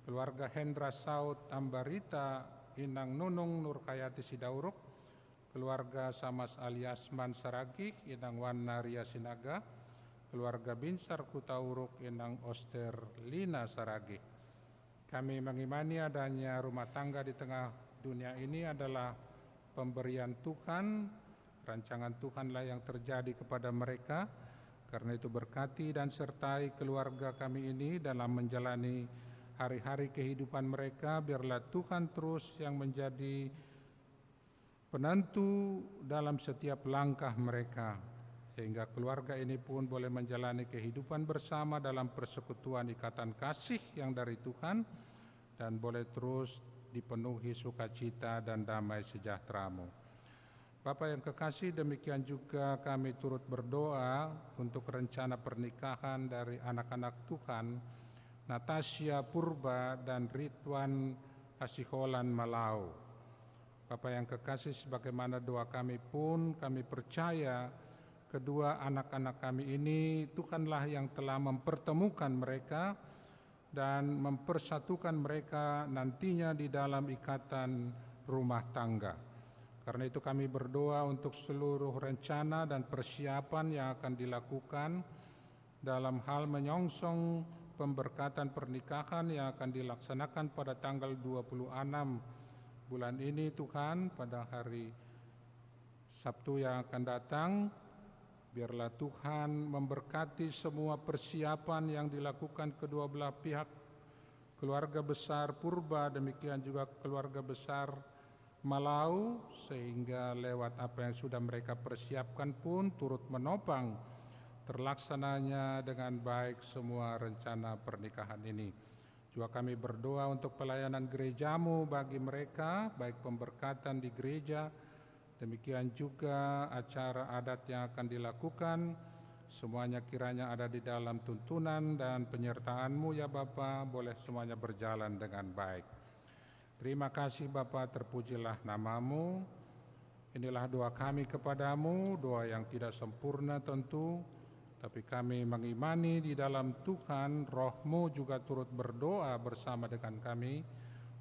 keluarga Hendra Saud Ambarita, Inang Nunung Nurkayati Sidauruk, keluarga Samas Aliasman Saragih, Inang Wana Ria Sinaga, keluarga Binsar Kutauruk, Inang Oster Lina Saragih. Kami mengimani adanya rumah tangga di tengah dunia ini adalah pemberian Tuhan, rancangan Tuhanlah yang terjadi kepada mereka. Karena itu berkati dan sertai keluarga kami ini dalam menjalani hari-hari kehidupan mereka. Biarlah Tuhan terus yang menjadi penentu dalam setiap langkah mereka, sehingga keluarga ini pun boleh menjalani kehidupan bersama dalam persekutuan ikatan kasih yang dari Tuhan, dan boleh terus dipenuhi sukacita dan damai sejahtera-Mu. Bapak yang kekasih, demikian juga kami turut berdoa untuk rencana pernikahan dari anak-anak Tuhan, Natasha Purba dan Ridwan Asiholan Malau. Bapak yang kekasih, sebagaimana doa kami pun, kami percaya kedua anak-anak kami ini Tuhanlah yang telah mempertemukan mereka dan mempersatukan mereka nantinya di dalam ikatan rumah tangga. Karena itu kami berdoa untuk seluruh rencana dan persiapan yang akan dilakukan dalam hal menyongsong pemberkatan pernikahan yang akan dilaksanakan pada tanggal 26 bulan ini Tuhan, pada hari Sabtu yang akan datang. Biarlah Tuhan memberkati semua persiapan yang dilakukan kedua belah pihak, keluarga besar Purba, demikian juga keluarga besar Malau, sehingga lewat apa yang sudah mereka persiapkan pun turut menopang terlaksananya dengan baik semua rencana pernikahan ini. Juga kami berdoa untuk pelayanan gereja-Mu bagi mereka, baik pemberkatan di gereja, demikian juga acara adat yang akan dilakukan, Semuanya kiranya ada di dalam tuntunan dan penyertaan-Mu ya Bapa, boleh semuanya berjalan dengan baik. Terima kasih Bapa, terpujilah nama-Mu. Inilah doa kami kepadamu, doa yang tidak sempurna tentu, tapi kami mengimani di dalam Tuhan, Roh-Mu juga turut berdoa bersama dengan kami.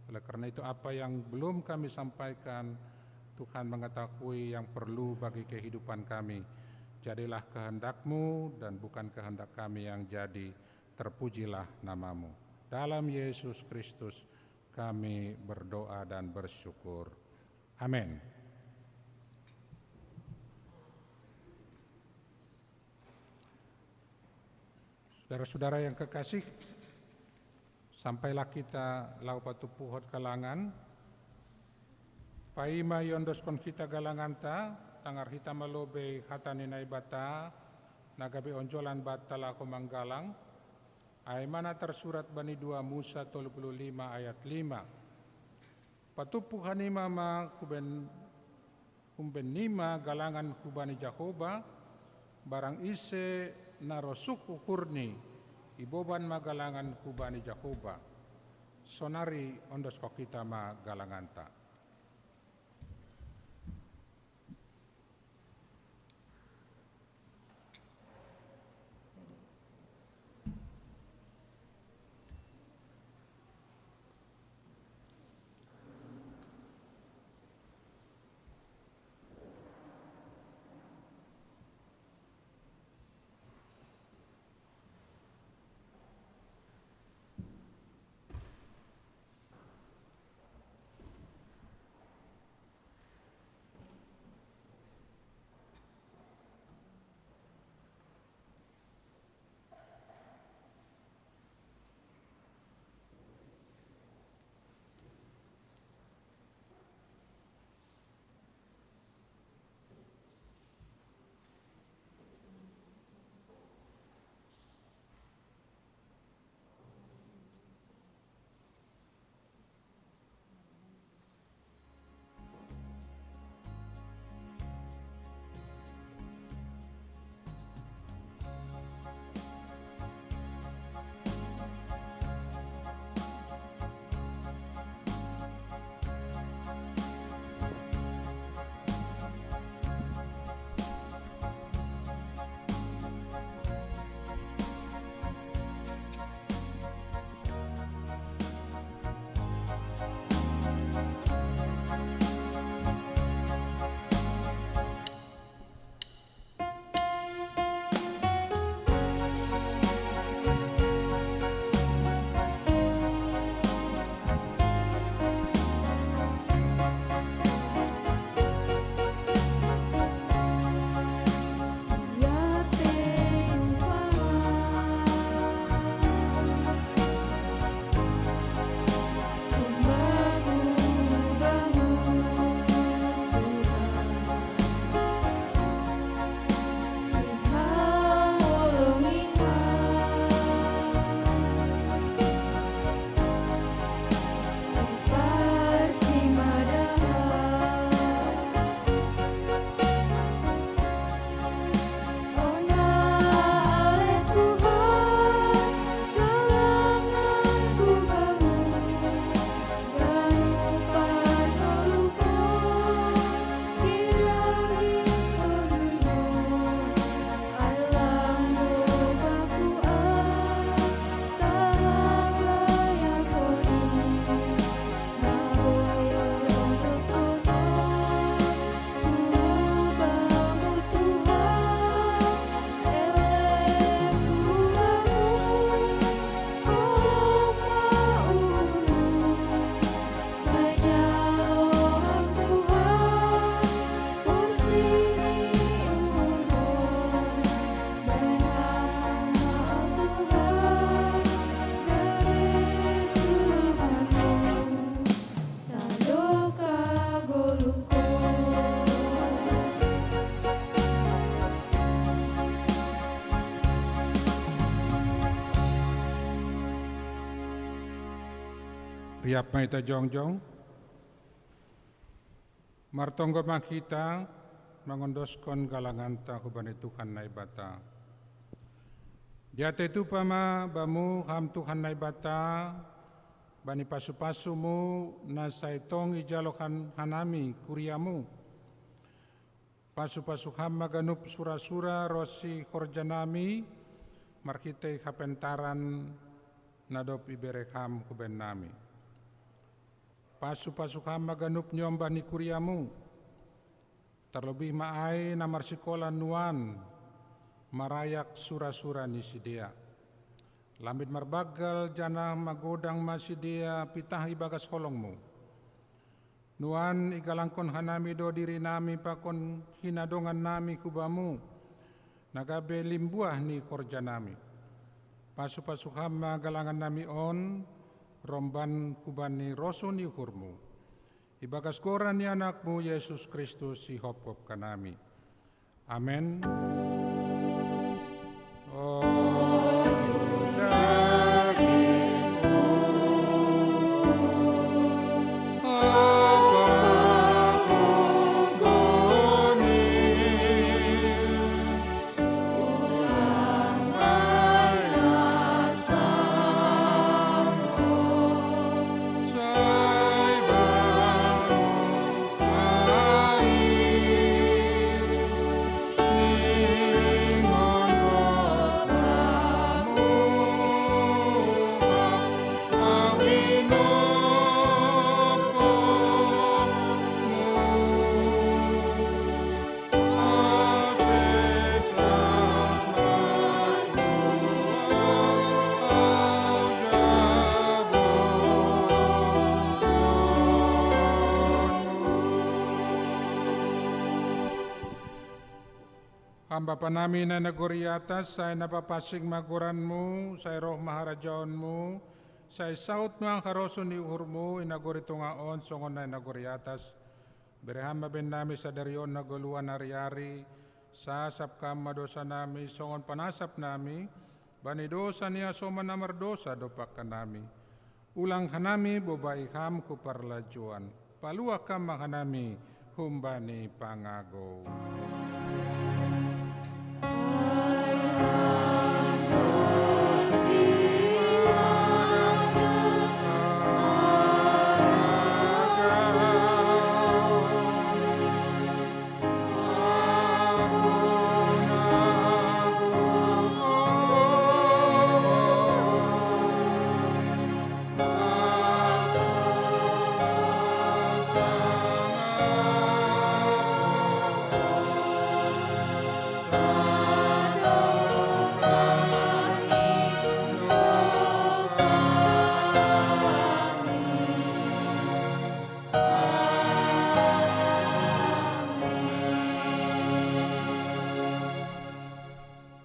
Oleh karena itu apa yang belum kami sampaikan, Tuhan mengetahui yang perlu bagi kehidupan kami. Jadilah kehendak-Mu dan bukan kehendak kami yang jadi, terpujilah nama-Mu. Dalam Yesus Kristus kami berdoa dan bersyukur. Amin. Saudara-saudara yang kekasih, sampailah kita lau patu puhot kalangan. Paima yondoskon kita galanganta, tangar hita malobe hatani naibata, nagabe onjolan batala ko manggalang. Ay mana tersurat bani 2 Musa 35 ayat 5. Patupuhan nima ma kumben nima galangan kubani Jahoba, barang ise narosuk ukurni iboban magalangan kubani Jahoba. Sonari ondosko kita ma galanganta. Riap maita jongjong, martonggo makita, mangondoskon galanganta hubani Tuhan naibata. Jate tu pama bamu ham Tuhan nai bata bani pasu-pasumu na saitong ijalokan hanami kuriamu. Pasu-pasu ham maganup sura-sura rosi korjanami markitei kapentaran nadop iberekam kuben nami. Pasu-pasu ham maganup nyom bani kuriamu. Terlebih maai na marsikola nuan marayak sura-sura ni sidia. Lambit marbagal jana magodang masidia pitah ibagas holongmu. Nuan igalangkon hanami do diri nami pakon hinadongan nami kubamu. Nagabe limbuah ni korja nami. Pasu-pasu hama galangan nami on romban kubani rosun ihurmu. Ibagas koran ni anakmu Yesus Kristus si hop-hop kanami. Amen. Ang Bapa namin na naguri atas, say napapasig maguranmu, say roh maharajaonmu, say saut mo ang karoso ni uhurmu, inaguri tungaon, songon na naguri atas. Bereham mabin nami sa darion na guluan hari-hari, sa sapkam madosa nami, songon panasap nami, banidosa niya soman na mardosa dopak ka nami. Ulang kanami, bubai kam kuparlajuan, paluak kam makanami, humbani pangago.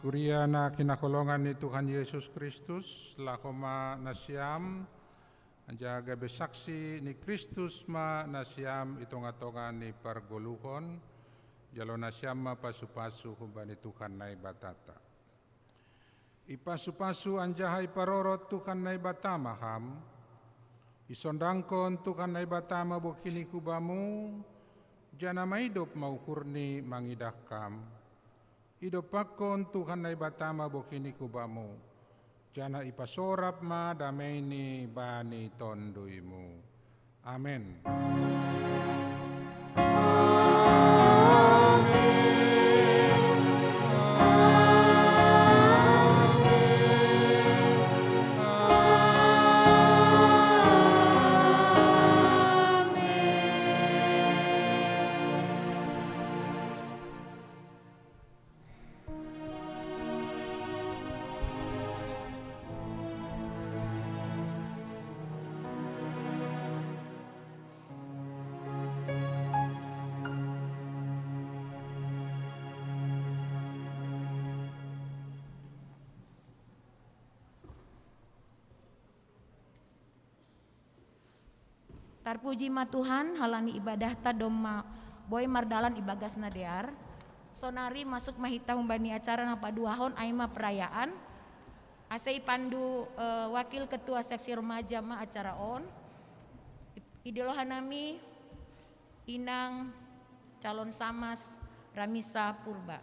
Kuria na kinakulongan ni Tuhan Yesus Kristus, lakoma na siyam, anjaga besaksi ni Kristus ma na siyam itong atongan ni parguluhon, jalo na siyam ma pasu-pasu kumba ni Tuhan na ibatata. Ipasu-pasu anjahay parorot Tuhan na ibatamaham, isondangkon Tuhan na ibatama bukini kubamu, jana maidop maukurni mangidakam, idopakon Tuhan na ibatama bukini kubamu, jana ipasorap ma damay ni bani tondoymu. Amen. Tarpuji ma Tuhan, halani ibadah ta doma boy mardalan ibagas nadear. Sonari masuk mahita humbani acara napa duahon aima perayaan. Asai pandu wakil ketua seksi remaja ma acara on. Idilohanami Inang calon Samas Ramisa Purba.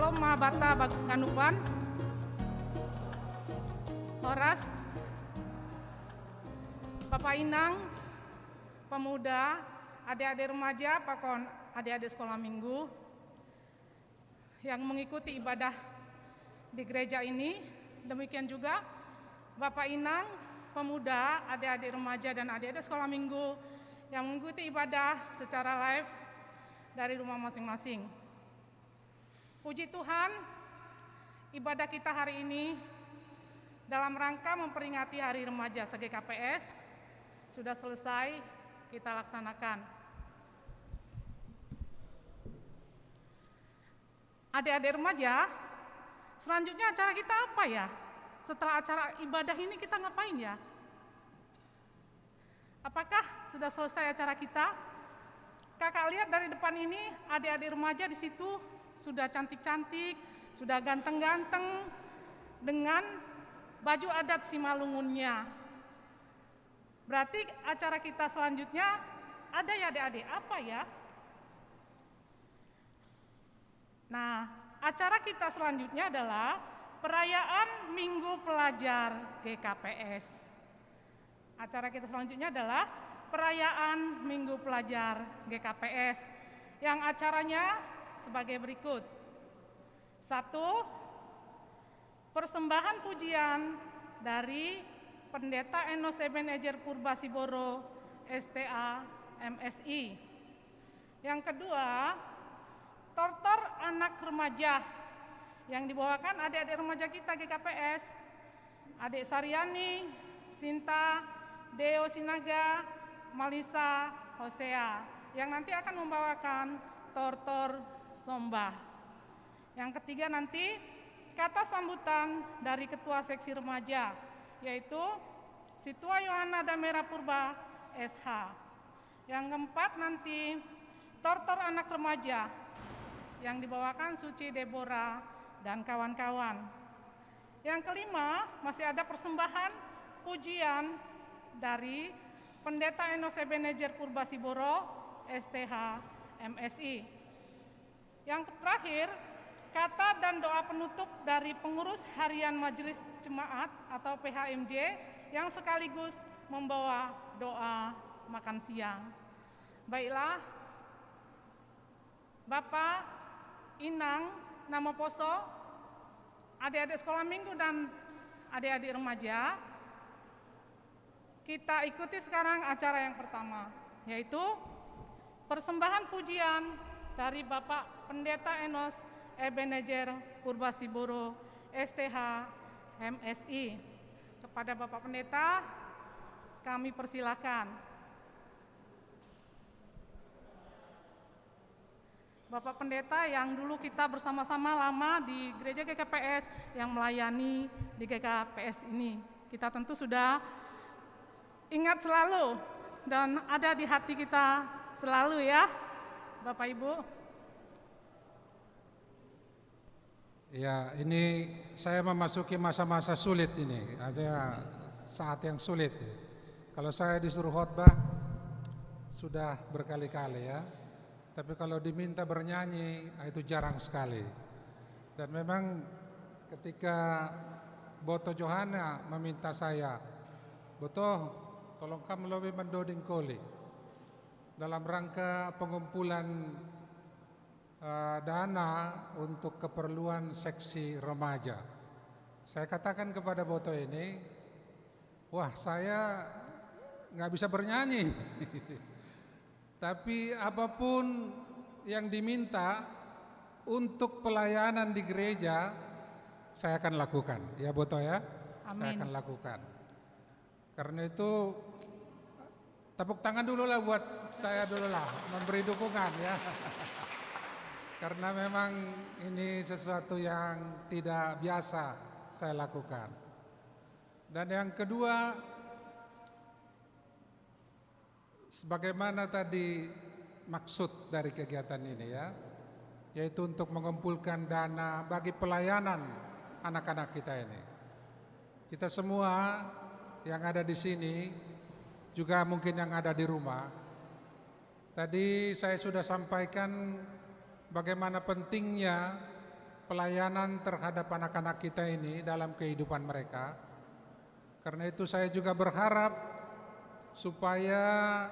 Loma Bata Ganupan, Horas, Bapak Inang, pemuda, adik-adik remaja, pakon adik-adik sekolah minggu yang mengikuti ibadah di gereja ini. Demikian juga Bapak Inang, pemuda, adik-adik remaja dan adik-adik sekolah minggu yang mengikuti ibadah secara live dari rumah masing-masing. Puji Tuhan, ibadah kita hari ini dalam rangka memperingati Hari Remaja se-GKPS sudah selesai kita laksanakan. Adik-adik remaja, selanjutnya acara kita apa ya? Setelah acara ibadah ini kita ngapain ya? Apakah sudah selesai acara kita? Kakak lihat dari depan ini, adik-adik remaja di situ sudah cantik-cantik, sudah ganteng-ganteng dengan baju adat Simalungunnya. Berarti acara kita selanjutnya ada ya adik-adik, apa ya? Nah, acara kita selanjutnya adalah perayaan Minggu Pelajar GKPS. Acara kita selanjutnya adalah perayaan Minggu Pelajar GKPS yang acaranya sebagai berikut. 1. Persembahan pujian dari Pendeta Enos Ebenezer Purba Siboro, STA, MSI. Yang kedua, tortor anak remaja yang dibawakan adik-adik remaja kita GKPS, adik Saryani, Sinta, Deo Sinaga, Malisa, Hosea, yang nanti akan membawakan tortor sombah. Yang ketiga nanti kata sambutan dari Ketua Seksi Remaja, yaitu Situa Yohana Damera Purba, SH. Yang keempat nanti tortor anak remaja yang dibawakan Suci Deborah dan kawan-kawan. Yang kelima, masih ada persembahan pujian dari Pendeta Enos Ebenezer Purba Siboro, STH, MSI. Yang terakhir, kata dan doa penutup dari pengurus harian Majelis Jemaat atau PHMJ yang sekaligus membawa doa makan siang. Baiklah, Bapak, Inang, Nama Poso, adik-adik sekolah minggu dan adik-adik remaja, kita ikuti sekarang acara yang pertama, yaitu persembahan pujian dari Bapak Pendeta Enos Ebenezer Purba Siboro, STH, MSI. Kepada Bapak Pendeta, kami persilahkan. Bapak Pendeta yang dulu kita bersama-sama lama di gereja GKPS yang melayani di GKPS ini. Kita tentu sudah ingat selalu dan ada di hati kita selalu ya, Bapak Ibu. Ya, ini saya memasuki masa-masa sulit ini, ada saat yang sulit. Kalau saya disuruh khotbah sudah berkali-kali ya, tapi kalau diminta bernyanyi itu jarang sekali. Dan memang ketika Boto Johana meminta saya, Boto, tolong kamu lebih mendoding koli dalam rangka pengumpulan dana untuk keperluan seksi remaja. Saya katakan kepada Boto ini, wah saya nggak bisa bernyanyi, tapi apapun yang diminta untuk pelayanan di gereja saya akan lakukan, ya Boto ya. Amin. Saya akan lakukan. Karena itu tepuk tangan dulu lah buat saya dulu lah, memberi dukungan ya. Karena memang ini sesuatu yang tidak biasa saya lakukan. Dan yang kedua, sebagaimana tadi maksud dari kegiatan ini ya, yaitu untuk mengumpulkan dana bagi pelayanan anak-anak kita ini. Kita semua yang ada di sini, juga mungkin yang ada di rumah, tadi saya sudah sampaikan bagaimana pentingnya pelayanan terhadap anak-anak kita ini dalam kehidupan mereka. Karena itu saya juga berharap supaya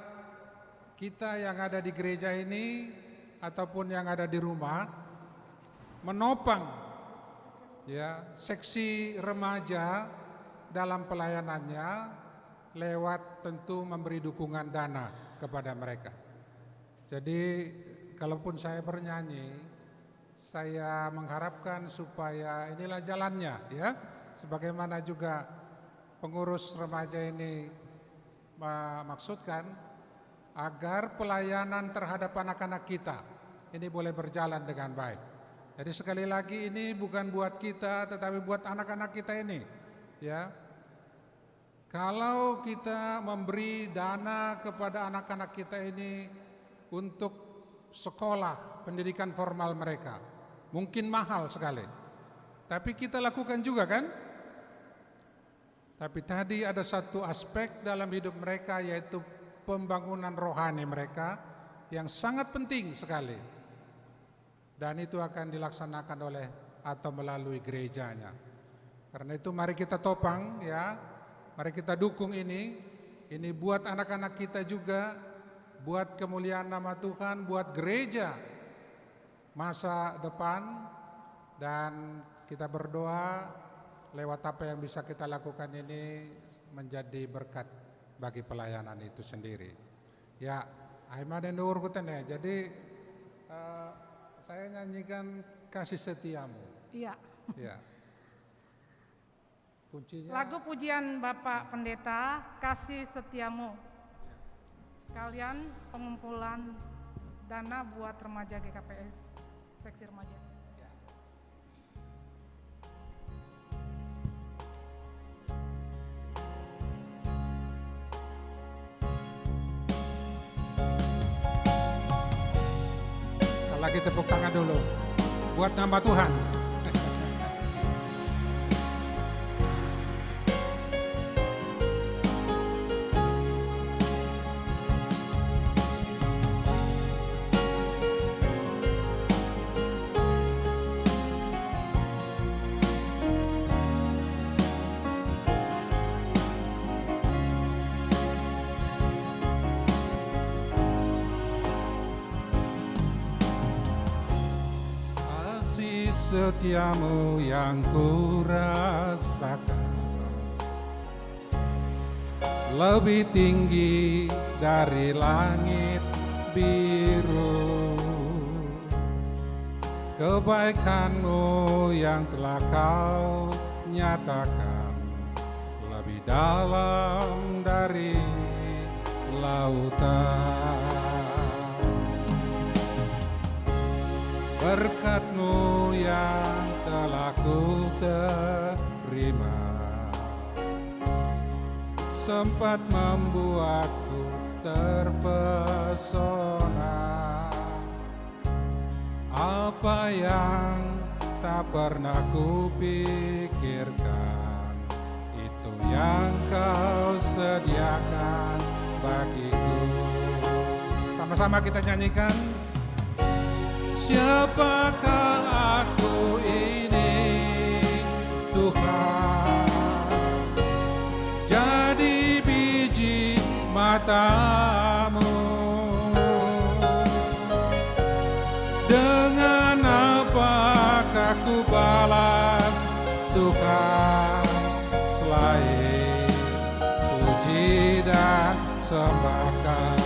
kita yang ada di gereja ini ataupun yang ada di rumah menopang ya seksi remaja dalam pelayanannya lewat tentu memberi dukungan dana kepada mereka. Jadi kalaupun saya bernyanyi, saya mengharapkan supaya inilah jalannya ya, sebagaimana juga pengurus remaja ini memaksudkan agar pelayanan terhadap anak-anak kita ini boleh berjalan dengan baik. Jadi sekali lagi ini bukan buat kita tetapi buat anak-anak kita ini ya. Kalau kita memberi dana kepada anak-anak kita ini untuk sekolah, pendidikan formal mereka, mungkin mahal sekali. Tapi kita lakukan juga kan? Tapi tadi ada satu aspek dalam hidup mereka yaitu pembangunan rohani mereka yang sangat penting sekali. Dan itu akan dilaksanakan oleh atau melalui gerejanya. Karena itu mari kita topang ya, mari kita dukung ini buat anak-anak kita juga, buat kemuliaan nama Tuhan, buat gereja masa depan. Dan kita berdoa lewat apa yang bisa kita lakukan ini menjadi berkat bagi pelayanan itu sendiri. Ya, Aiman nur kutan ya. Jadi saya nyanyikan Kasih Setiamu. Iya. Ya. Kuncinya Lagu pujian Bapak Pendeta, Kasih Setiamu. Sekalian pengumpulan dana buat remaja GKPS, seksi remaja. lagi tepuk tangan dulu buat nama Tuhan. Setiamu yang kurasakan lebih tinggi dari langit biru. Kebaikanmu yang telah kau nyatakan lebih dalam dari lautan. Berkat-Mu yang telah ku terima sempat membuatku terpesona. Apa yang tak pernah ku pikirkan, itu yang Kau sediakan bagiku. Sama-sama kita nyanyikan. Siapakah aku ini, Tuhan? Jadi biji mata-Mu. Dengan apakah ku balas, Tuhan, selain puji dan sembahkan.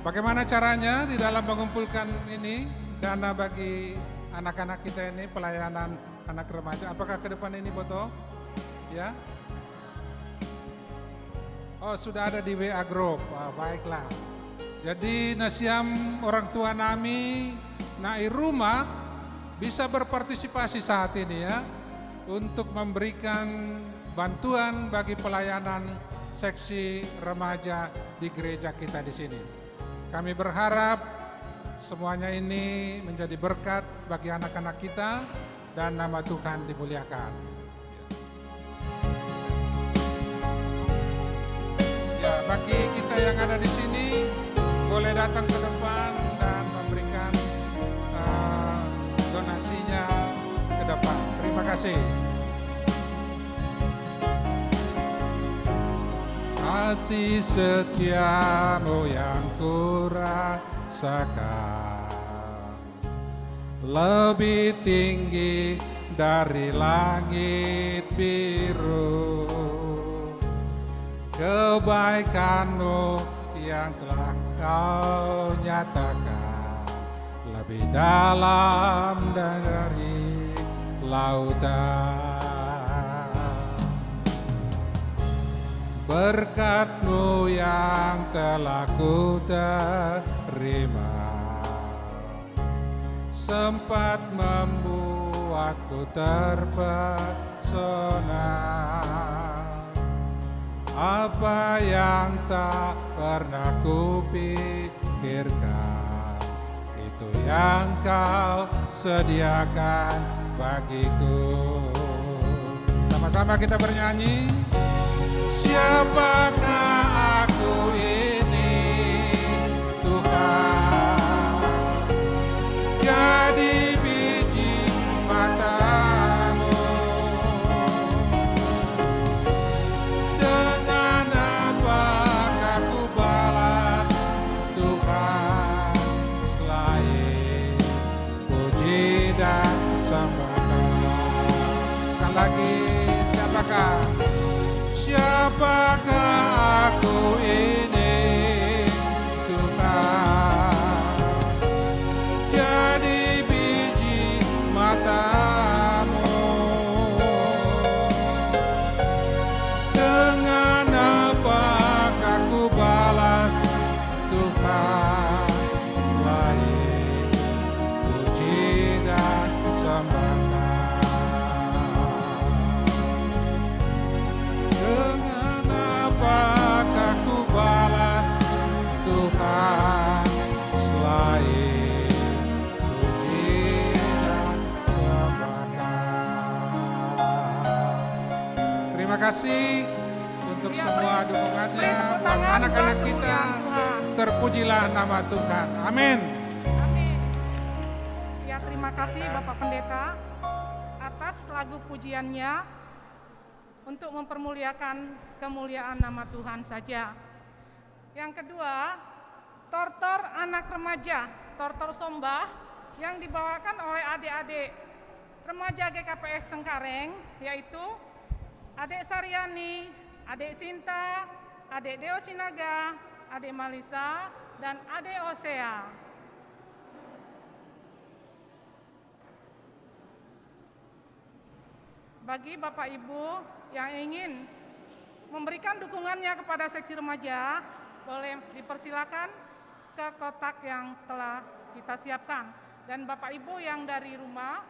Bagaimana caranya di dalam mengumpulkan ini dana bagi anak-anak kita ini, pelayanan anak remaja? Apakah ke depan ini Boto? Ya? Oh, sudah ada di WA Group. Wah, baiklah. Jadi Nasiam orang tua Nami, Nai rumah bisa berpartisipasi saat ini ya untuk memberikan bantuan bagi pelayanan seksi remaja di gereja kita di sini. Kami berharap semuanya ini menjadi berkat bagi anak-anak kita dan nama Tuhan dimuliakan. Ya, bagi kita yang ada di sini boleh datang datang ke depan dan memberikan donasinya ke depan. Terima kasih. Kasih setiamu yang kurasakan lebih tinggi dari langit biru. Kebaikanmu yang telah kau nyatakan lebih dalam dari lautan. Berkat-Mu yang telah ku terima sempat membuatku terpesona. Apa yang tak pernah kupikirkan, itu yang Kau sediakan bagiku. Sama-sama kita bernyanyi. Siapakah aku ini, Tuhan? Jadi biji mata-Mu. Dengan apakah ku balas, Tuhan, selain puji dan sembah. Sekali lagi, siapakah? Siapakah aku ini, Tuhan? Jadi biji mata-Mu. Dengan apakah ku balas, Tuhan, selain puji dan sembah. Dengan apakah ku balas, Tuhan, selain puji dan sembah. Terima kasih untuk semua dukungannya buat anak-anak kita. Terpujilah nama Tuhan. Amin. Amin. Ya, terima kasih Bapak Pendeta atas lagu pujiannya untuk mempermuliakan kemuliaan nama Tuhan saja. Yang kedua, tortor anak remaja, tortor sombah yang dibawakan oleh adik-adik remaja GKPS Cengkareng, yaitu adik Saryani, adik Sinta, adik Deo Sinaga, adik Malisa, dan adik Osea. Bagi Bapak Ibu yang ingin memberikan dukungannya kepada seksi remaja, boleh dipersilakan ke kotak yang telah kita siapkan. Dan Bapak Ibu yang dari rumah,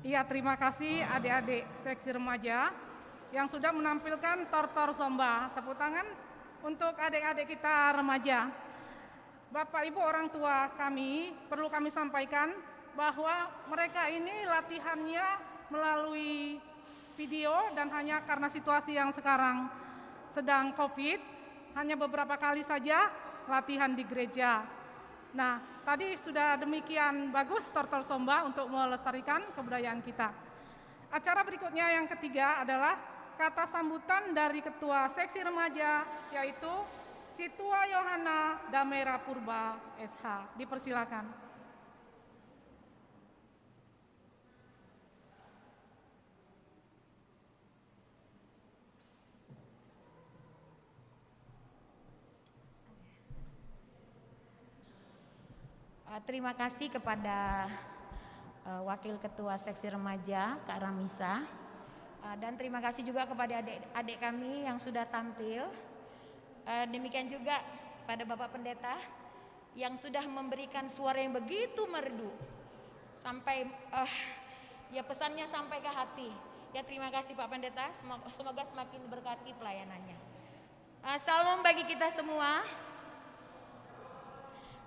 Iya, terima kasih adik-adik seksi remaja yang sudah menampilkan tortor somba. Tepuk tangan untuk adik-adik kita remaja. Bapak Ibu orang tua kami, perlu kami sampaikan bahwa mereka ini latihannya melalui video dan hanya karena situasi yang sekarang sedang COVID, hanya beberapa kali saja latihan di gereja. Nah, tadi sudah demikian bagus tortor somba untuk melestarikan kebudayaan kita. Acara berikutnya yang ketiga adalah kata sambutan dari Ketua Seksi Remaja, yaitu Situa Yohana Damera Purba SH. Dipersilakan. Terima kasih kepada Wakil Ketua Seksi Remaja, Kak Ramisa. Dan terima kasih juga kepada adik-adik kami yang sudah tampil. Demikian juga pada Bapak Pendeta yang sudah memberikan suara yang begitu merdu. Sampai ya pesannya sampai ke hati. Ya terima kasih Pak Pendeta, semoga semakin berkati pelayanannya. Salam bagi kita semua.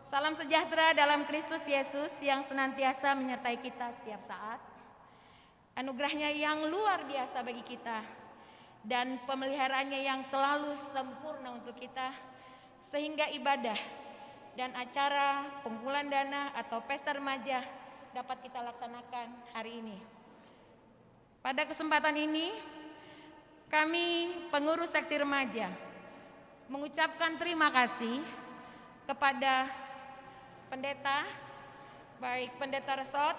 Salam sejahtera dalam Kristus Yesus yang senantiasa menyertai kita setiap saat. Anugerahnya yang luar biasa bagi kita dan pemeliharaannya yang selalu sempurna untuk kita, sehingga ibadah dan acara pengumpulan dana atau pesta remaja dapat kita laksanakan hari ini. Pada kesempatan ini, kami pengurus seksi remaja mengucapkan terima kasih kepada pendeta, baik pendeta Resort,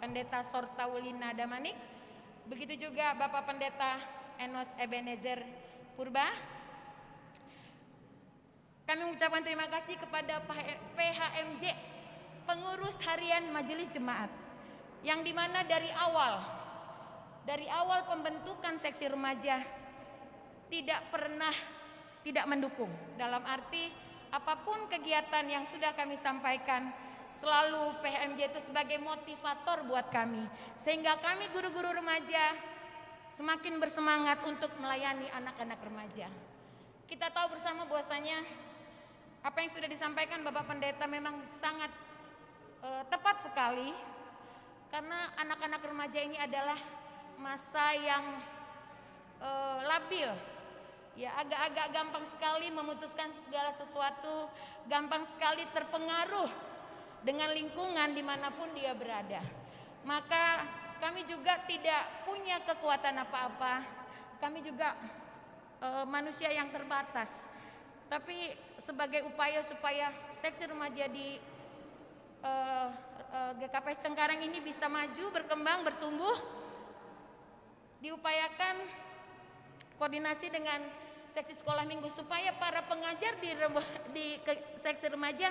pendeta Sorta Wulina Damanik, begitu juga Bapak Pendeta Enos Ebenezer Purba. Kami mengucapkan terima kasih kepada PHMJ, pengurus harian Majelis Jemaat, yang dimana dari awal pembentukan seksi remaja tidak pernah tidak mendukung. Dalam arti apapun kegiatan yang sudah kami sampaikan, selalu PHMJ itu sebagai motivator buat kami, sehingga kami guru-guru remaja semakin bersemangat untuk melayani anak-anak remaja. Kita tahu bersama bahwasanya apa yang sudah disampaikan Bapak Pendeta memang sangat tepat sekali, karena anak-anak remaja ini adalah masa yang labil. Ya, agak-agak gampang sekali memutuskan segala sesuatu, gampang sekali terpengaruh dengan lingkungan dimanapun dia berada. Maka kami juga tidak punya kekuatan apa-apa. Kami juga manusia yang terbatas. Tapi sebagai upaya supaya seksi remaja di GKPS Cengkareng ini bisa maju, berkembang, bertumbuh, diupayakan koordinasi dengan seksi sekolah minggu supaya para pengajar di seksi remaja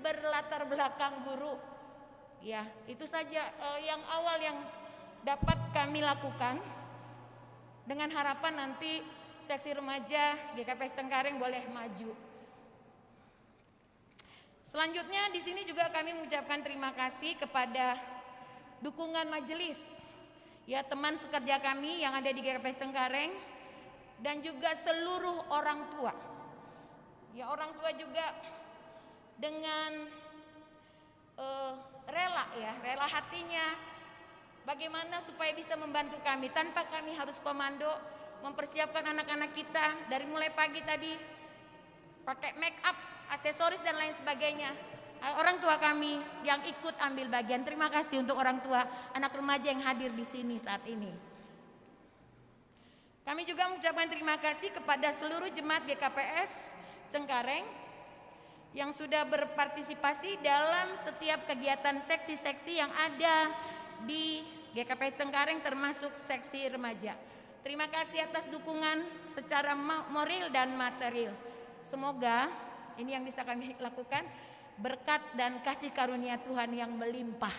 berlatar belakang guru. Ya, itu saja yang awal yang dapat kami lakukan, dengan harapan nanti seksi remaja GKPS Cengkareng boleh maju. Selanjutnya di sini juga kami mengucapkan terima kasih kepada dukungan majelis, ya teman sekerja kami yang ada di GKPS Cengkareng, dan juga seluruh orang tua. Ya, orang tua juga dengan rela hatinya bagaimana supaya bisa membantu kami tanpa kami harus komando mempersiapkan anak-anak kita dari mulai pagi tadi pakai make up, aksesoris dan lain sebagainya. Orang tua kami yang ikut ambil bagian. Terima kasih untuk orang tua anak remaja yang hadir di sini saat ini. Kami juga mengucapkan terima kasih kepada seluruh jemaat GKPS Cengkareng yang sudah berpartisipasi dalam setiap kegiatan seksi-seksi yang ada di GKPS Cengkareng, termasuk seksi remaja. Terima kasih atas dukungan secara moral dan material. Semoga ini yang bisa kami lakukan berkat dan kasih karunia Tuhan yang melimpah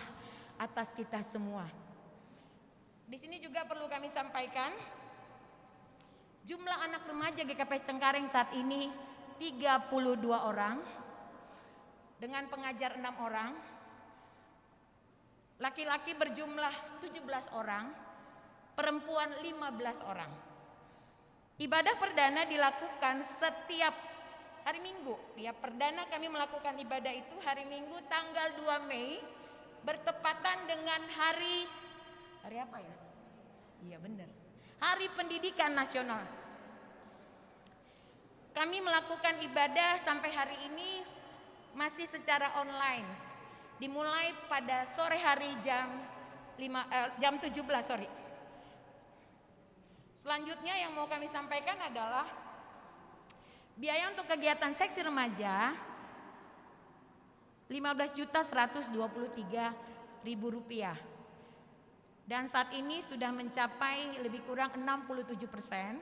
atas kita semua. Di sini juga perlu kami sampaikan, jumlah anak remaja GKPS Cengkareng saat ini 32 orang dengan pengajar 6 orang. Laki-laki berjumlah 17 orang, perempuan 15 orang. Ibadah perdana dilakukan setiap hari Minggu. Ya, perdana kami melakukan ibadah itu hari Minggu tanggal 2 Mei bertepatan dengan hari apa ya? Iya benar. Hari Pendidikan Nasional. Kami melakukan ibadah sampai hari ini masih secara online. Dimulai pada sore hari jam 17, sorry. Selanjutnya yang mau kami sampaikan adalah biaya untuk kegiatan seksi remaja Rp15.123.000 dan saat ini sudah mencapai lebih kurang 67%,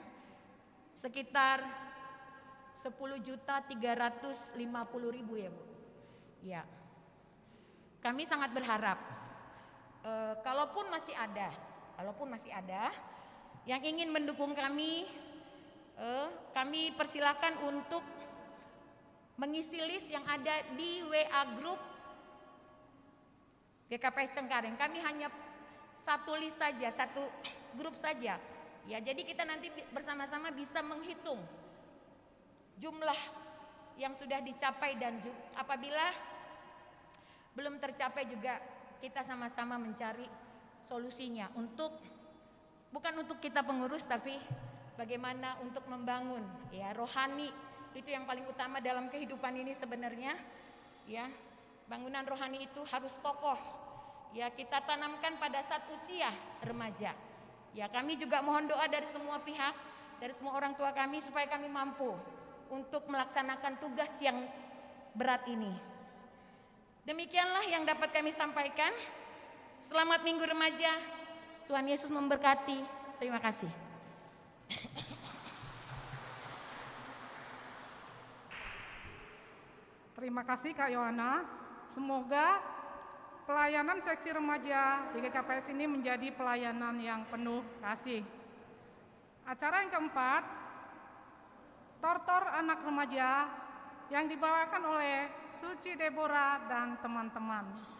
sekitar 10.350.000 ya Bu. Ya, kami sangat berharap kalaupun masih ada yang ingin mendukung kami persilakan untuk mengisi list yang ada di WA Group GKPS Cengkareng. Kami hanya satu list saja, satu grup saja. Ya, jadi kita nanti bersama-sama bisa menghitung jumlah yang sudah dicapai dan apabila belum tercapai juga kita sama-sama mencari solusinya bukan untuk kita pengurus tapi bagaimana untuk membangun ya rohani, itu yang paling utama dalam kehidupan ini sebenarnya ya. Bangunan rohani itu harus kokoh ya, kita tanamkan pada saat usia remaja ya. Kami juga mohon doa dari semua pihak, dari semua orang tua kami supaya kami mampu untuk melaksanakan tugas yang berat ini. Demikianlah yang dapat kami sampaikan. Selamat Minggu Remaja. Tuhan Yesus memberkati. Terima kasih. Terima kasih Kak Yohana. Semoga pelayanan seksi remaja di GKPS ini menjadi pelayanan yang penuh kasih. Acara yang keempat, Tortor Anak Remaja yang dibawakan oleh Suci Deborah dan teman-teman.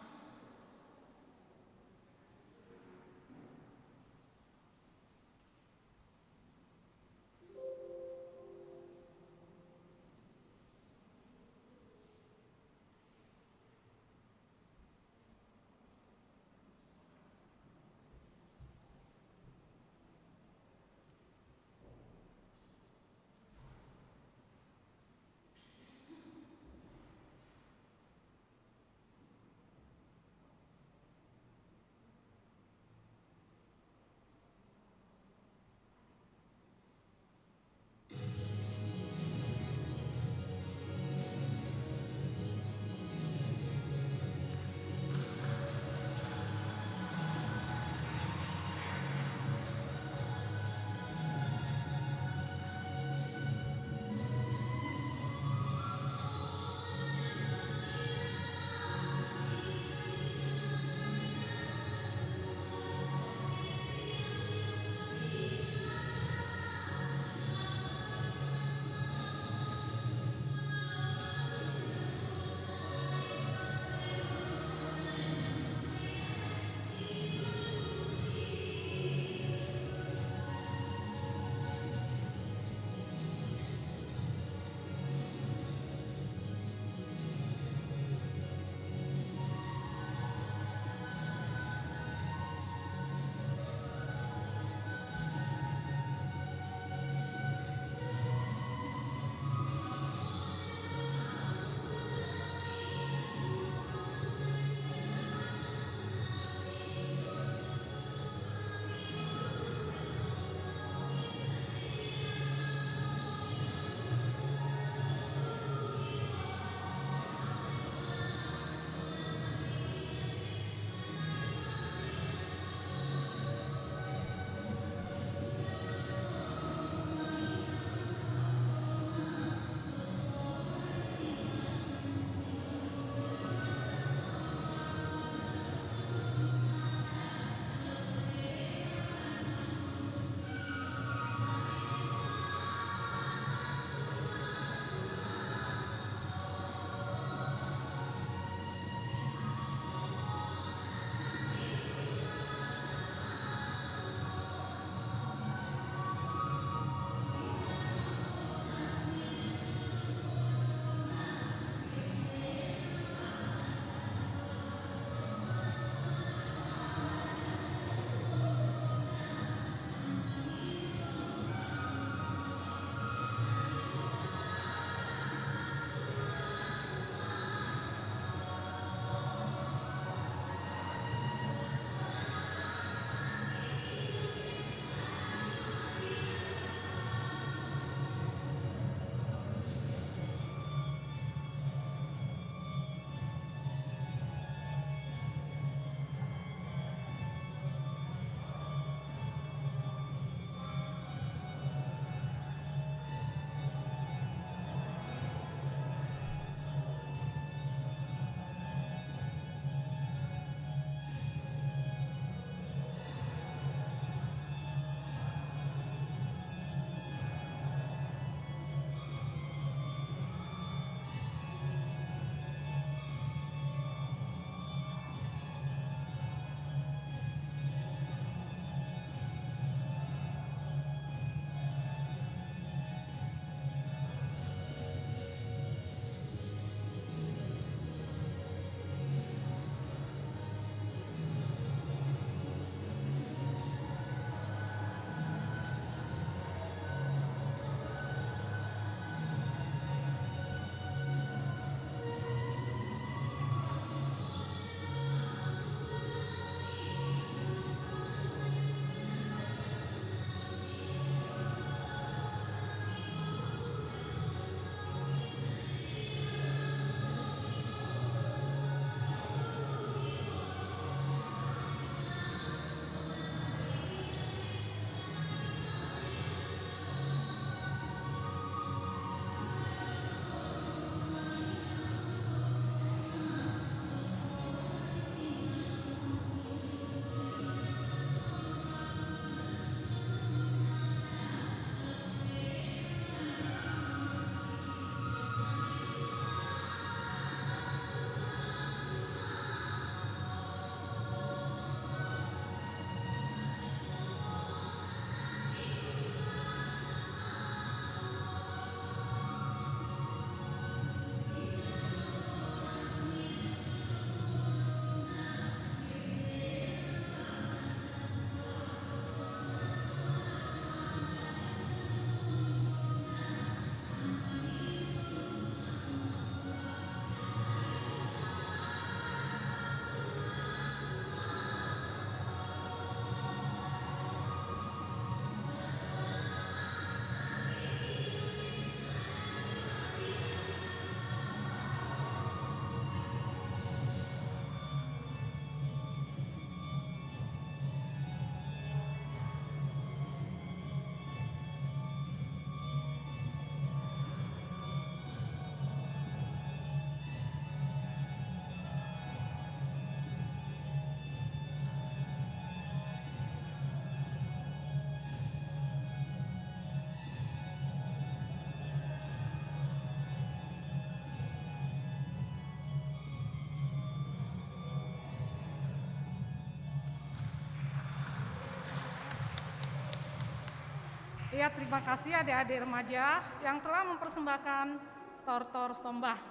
Ya, terima kasih adik-adik remaja yang telah mempersembahkan tortor sombah.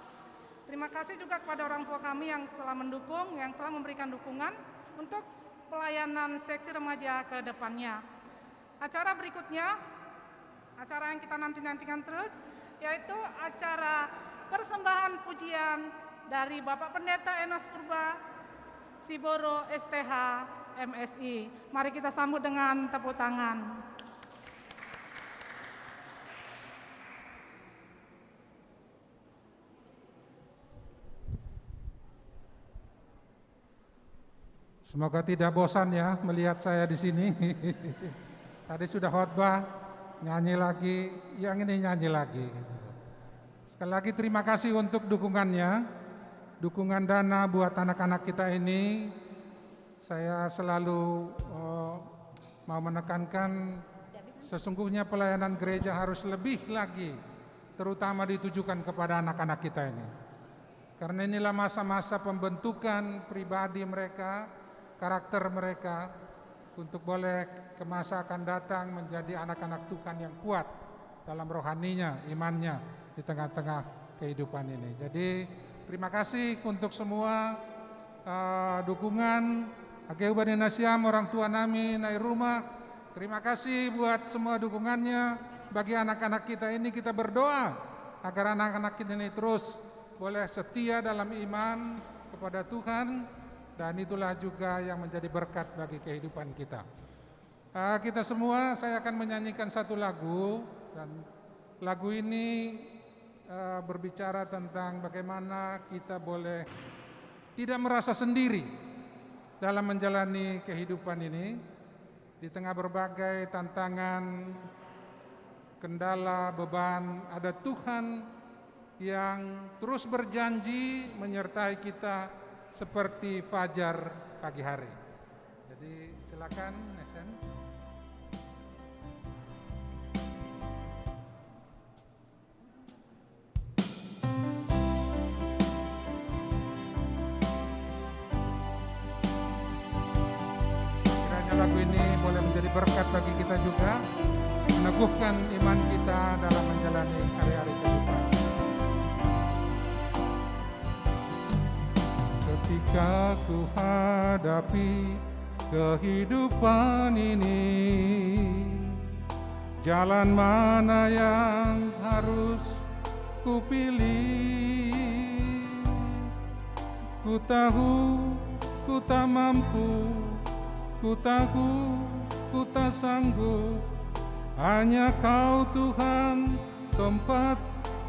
Terima kasih juga kepada orang tua kami yang telah mendukung, yang telah memberikan dukungan untuk pelayanan seksi remaja ke depannya. Acara berikutnya, acara yang kita nanti-nantikan terus, yaitu acara persembahan pujian dari Bapak Pendeta Enos Purba Siboro STH MSI. Mari kita sambut dengan tepuk tangan. Semoga tidak bosan ya melihat saya di sini. Tadi sudah khotbah, nyanyi lagi, yang ini nyanyi lagi. Sekali lagi terima kasih untuk dukungannya, dukungan dana buat anak-anak kita ini. Saya selalu mau menekankan sesungguhnya pelayanan gereja harus lebih lagi, terutama ditujukan kepada anak-anak kita ini. Karena inilah masa-masa pembentukan pribadi mereka, karakter mereka, untuk boleh ke masa akan datang menjadi anak-anak Tuhan yang kuat dalam rohaninya, imannya di tengah-tengah kehidupan ini. Jadi terima kasih untuk semua dukungan Ake Ubani Nasiam, orang tua nami, naik rumah. Terima kasih buat semua dukungannya. Bagi anak-anak kita ini kita berdoa agar anak-anak kita ini terus boleh setia dalam iman kepada Tuhan. Dan itulah juga yang menjadi berkat bagi kehidupan kita. Kita semua, saya akan menyanyikan satu lagu. Dan lagu ini berbicara tentang bagaimana kita boleh tidak merasa sendiri dalam menjalani kehidupan ini. Di tengah berbagai tantangan, kendala, beban, ada Tuhan yang terus berjanji menyertai kita seperti fajar pagi hari. Jadi silakan Nesen. Kiranya lagu ini boleh menjadi berkat bagi kita juga, meneguhkan iman kita dalam menjalani hari-hari kehidupan. Ketika ku hadapi kehidupan ini, jalan mana yang harus ku pilih? Ku tahu ku tak mampu, ku tahu ku tak sanggup. Hanya Kau Tuhan tempat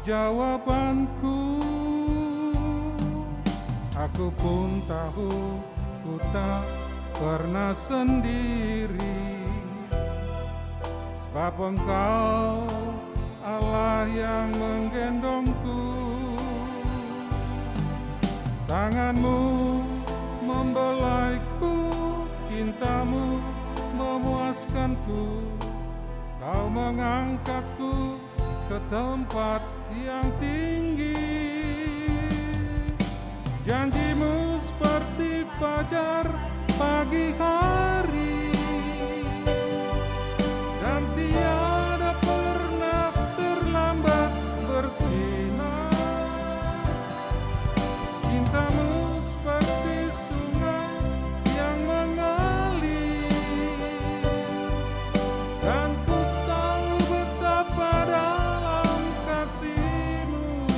jawabanku. Aku pun tahu ku tak pernah sendiri, sebab Engkau Allah yang menggendongku. Tangan-Mu membelaiku, cinta-Mu memuaskanku. Kau mengangkatku ke tempat yang tinggi. Janji-Mu seperti fajar pagi hari, dan tiada pernah terlambat bersinar. Cinta-Mu seperti sungai yang mengalir, dan ku tahu betapa dalam kasih-Mu.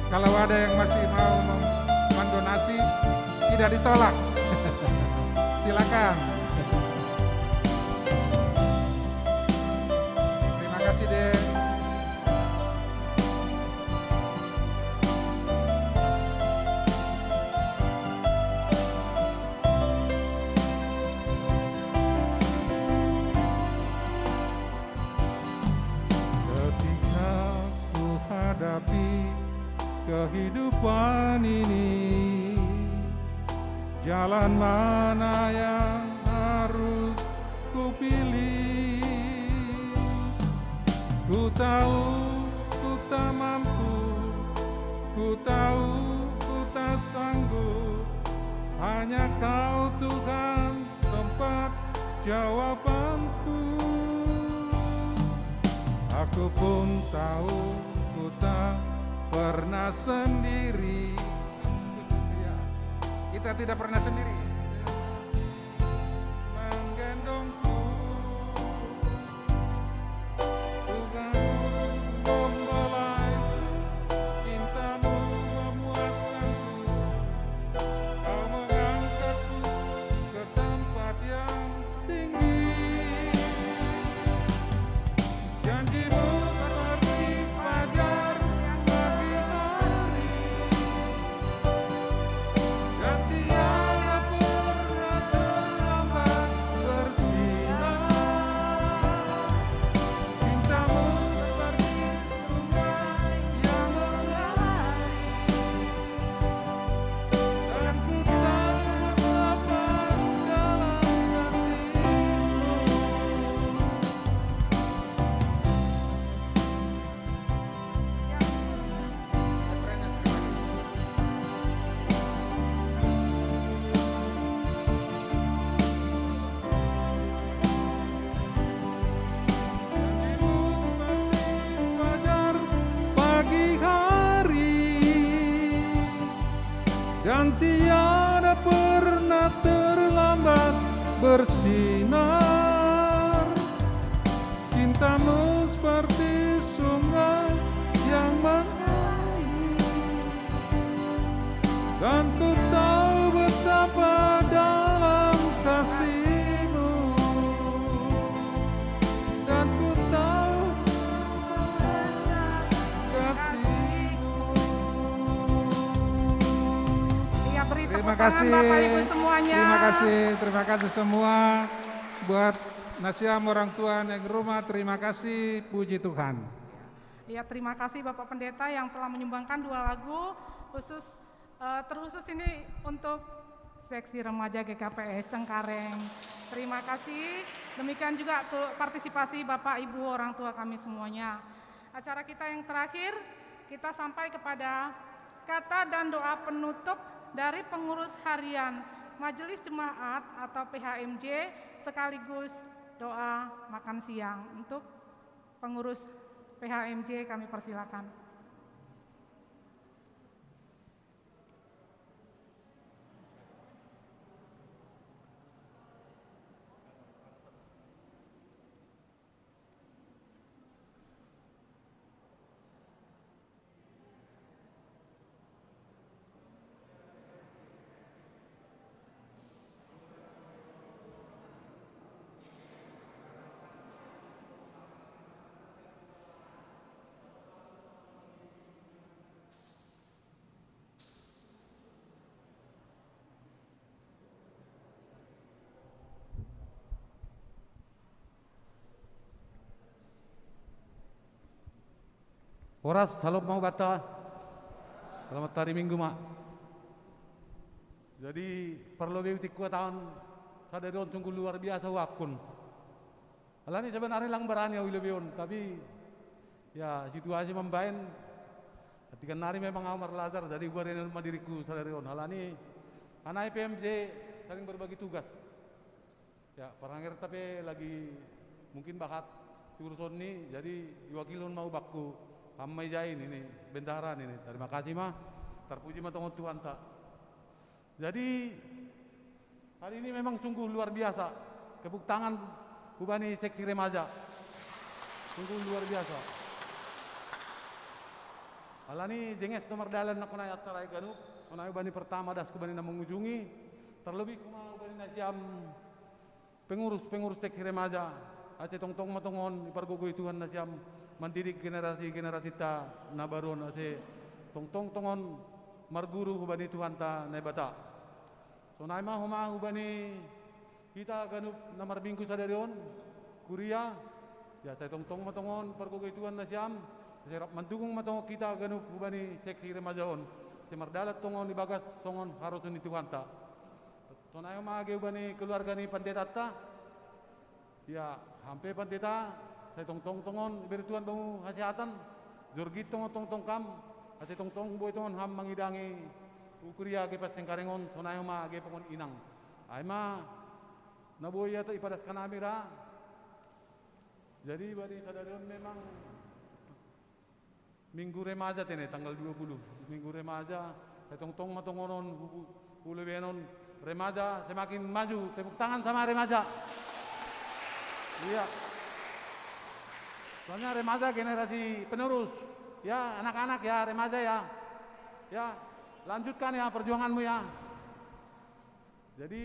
Kalau ada yang masih mau mendonasi, tidak ditolak. Silakan. Terima kasih, Dek. Ketika ku hadapi kehidupan ini, jalan mana yang harus ku pilih? Ku tahu ku tak mampu, ku tahu ku tak sanggup, hanya Kau Tuhan tempat jawabanku. Aku pun tahu ku tak pernah sendiri. Kita tidak pernah sendiri. Menggendongku Tuhan, membelai cintamu memuaskanku. Kau mengangkatku ke tempat yang tinggi. Janjimu seperti fajar pagi hari, dan tiada pernah terlambat bersinar. Cintamu seperti sungai yang mengalir, dan ku tahu betapa dalam hatimu. Janjimu seperti fajar pagi hari, dan tiada pernah terlambat bersinar. Cintamu seperti sungai yang mengalir, dan ku tahu betapa dalam kasih-Mu, dan ku tahu kasih-Mu. Iya, beri tepuk Terima tangan kasih, Bapak Ibu semuanya. terima kasih semua buat Nasiam orang tua yang rumah. Terima kasih, puji Tuhan. Ya, terima kasih Bapak Pendeta yang telah menyumbangkan 2 lagu terkhusus ini untuk seksi remaja GKPS Cengkareng. Terima kasih. Demikian juga partisipasi Bapak Ibu orang tua kami semuanya. Acara kita yang terakhir, kita sampai kepada kata dan doa penutup dari pengurus harian Majelis Jemaat atau PHMJ sekaligus doa makan siang. Untuk pengurus PHMJ kami persilakan. Horas, salam mau bata. Selamat hari Minggu, Mak. Jadi perlu beutik tahun sadarion sungguh luar biasa wakun. Alani sebenarnya lang berani wilebion, tapi ya situasi membain. Ketika nari memang amar lazar, jadi gua rena rumah diriku sadarion. Alani anak PMJ saling berbagi tugas. Ya, parangir tapi lagi mungkin bakat urusan ini, jadi diwakilun mau bakku. Hammai jain ini, bendaran ini. Terima kasih mah, terpuji mah Tuhan tak. Jadi hari ini memang sungguh luar biasa. Tepuk tangan Ubani seksi remaja, sungguh luar biasa. Alani jenges nomor dalan nak naik atas ganu, naik Ubani pertama das kubani na mengunjungi, terlebih kuma Ubani nasiam pengurus seksi remaja. Ace tong-tong matongon ipargogoy Tuhan nasiam mendidik generasi ta nabaron ase tong-tongon marguru hubani Tuhan ta naibata. So naima huma hubani kita ganup namar bingku sadarion kuria ya saya tong-tong matongon pargogoy Tuhan nasiam serap mendukung matongon kita ganup hubani seksi remajaon semardalat tongon ibagas songon harusun ni Tuhan ta. So naima ge hubani keluarga ni pendeta ta ya hampir pendeta saya tong-tongon beri Tuhan bangu kesehatan jorgi tong kam ase tong boy tongon ham mangidangi ukuria ke pas karengon sonayo ma ge pokon inang. Ay ma nabuhay ato ipadas kanami ra. Jadi bani sadarion memang Minggu Remaja tene tanggal 20 Minggu Remaja tong matongonon hulu benon remaja semakin maju, tepuk tangan sama remaja. Iya. Soalnya remaja generasi penerus. Ya, anak-anak ya, remaja ya. Ya, lanjutkan ya perjuanganmu ya. Jadi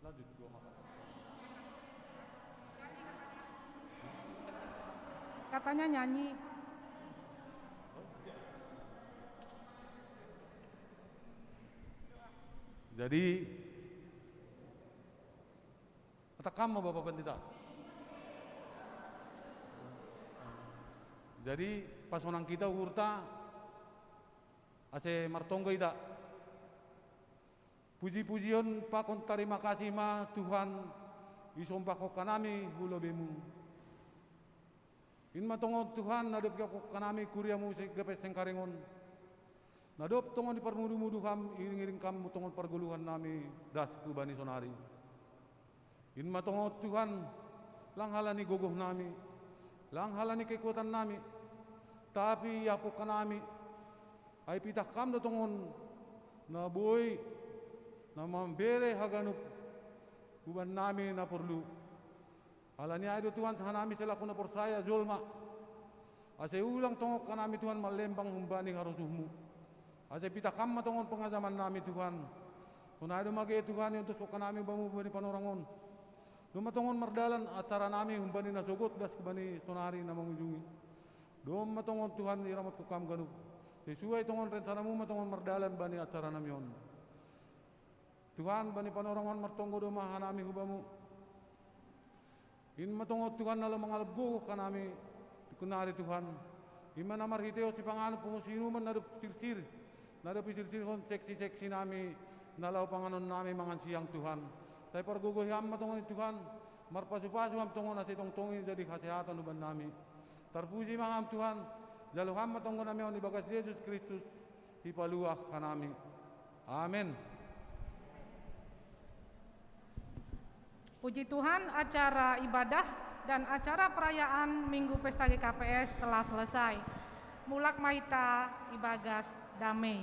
lanjut Katanya nyanyi. Jadi kata kamu Bapak Pendeta. Jadi pas onang kita hurta ase martonggo ida. Puji-pujian pakon terima kasih ma Tuhan isompah ko kanami hulobemu. In matongo Tuhan nadop ko kanami kuriamu segapes sengkarengon. Nadop tongon di parmudu-mudu ham iring-iring kam tongon parguluhan nami das kubani sonari. In matongo Tuhan lang halani gogoh nami, lang halani kekuatan nami. Tapi yapo kanami ay pitah kam do tongon na boy na mambere haganup kuban nami na perlu. Halani ay do Tuhan hanami selaku na persaya zulma. Ase ulang tongok kanami Tuhan malembang humbani harusuhmu. Ase pitah kam matongon pengajaman nami Tuhan. Kunai do mage Tuhan untuk ko kanami bamu bani panorangon. Do matongon mardalan acara nami humbani na sogot das kubani sonari na mangunjungi. Do matongon Tuhan iramat ko kam ganup. Sesuai tongon rencanamu matongon mardalan bani acara namion. Tuhan bani panorangon martonggo do mahanami hubamu. In matongon Tuhan nala mangalabgo kanami kunari Tuhan. Imana marhiteo si pangano pungusinu man nadup sir-sir. Nadup sir-sir kon seksi-seksi nami nalau panganon nami mangan siang Tuhan. Tay pargugoyam matongon Tuhan marpasu-pasu am tongon ase tongtongin jadi kesehatan uban nami. Terpuji mangam Tuhan jaluham matongon nami on ibagas Yesus Kristus hipaluah kanami. Amin. Puji Tuhan, acara ibadah dan acara perayaan Minggu Pesta GKPS telah selesai. Mulak Maita Ibagas Damai.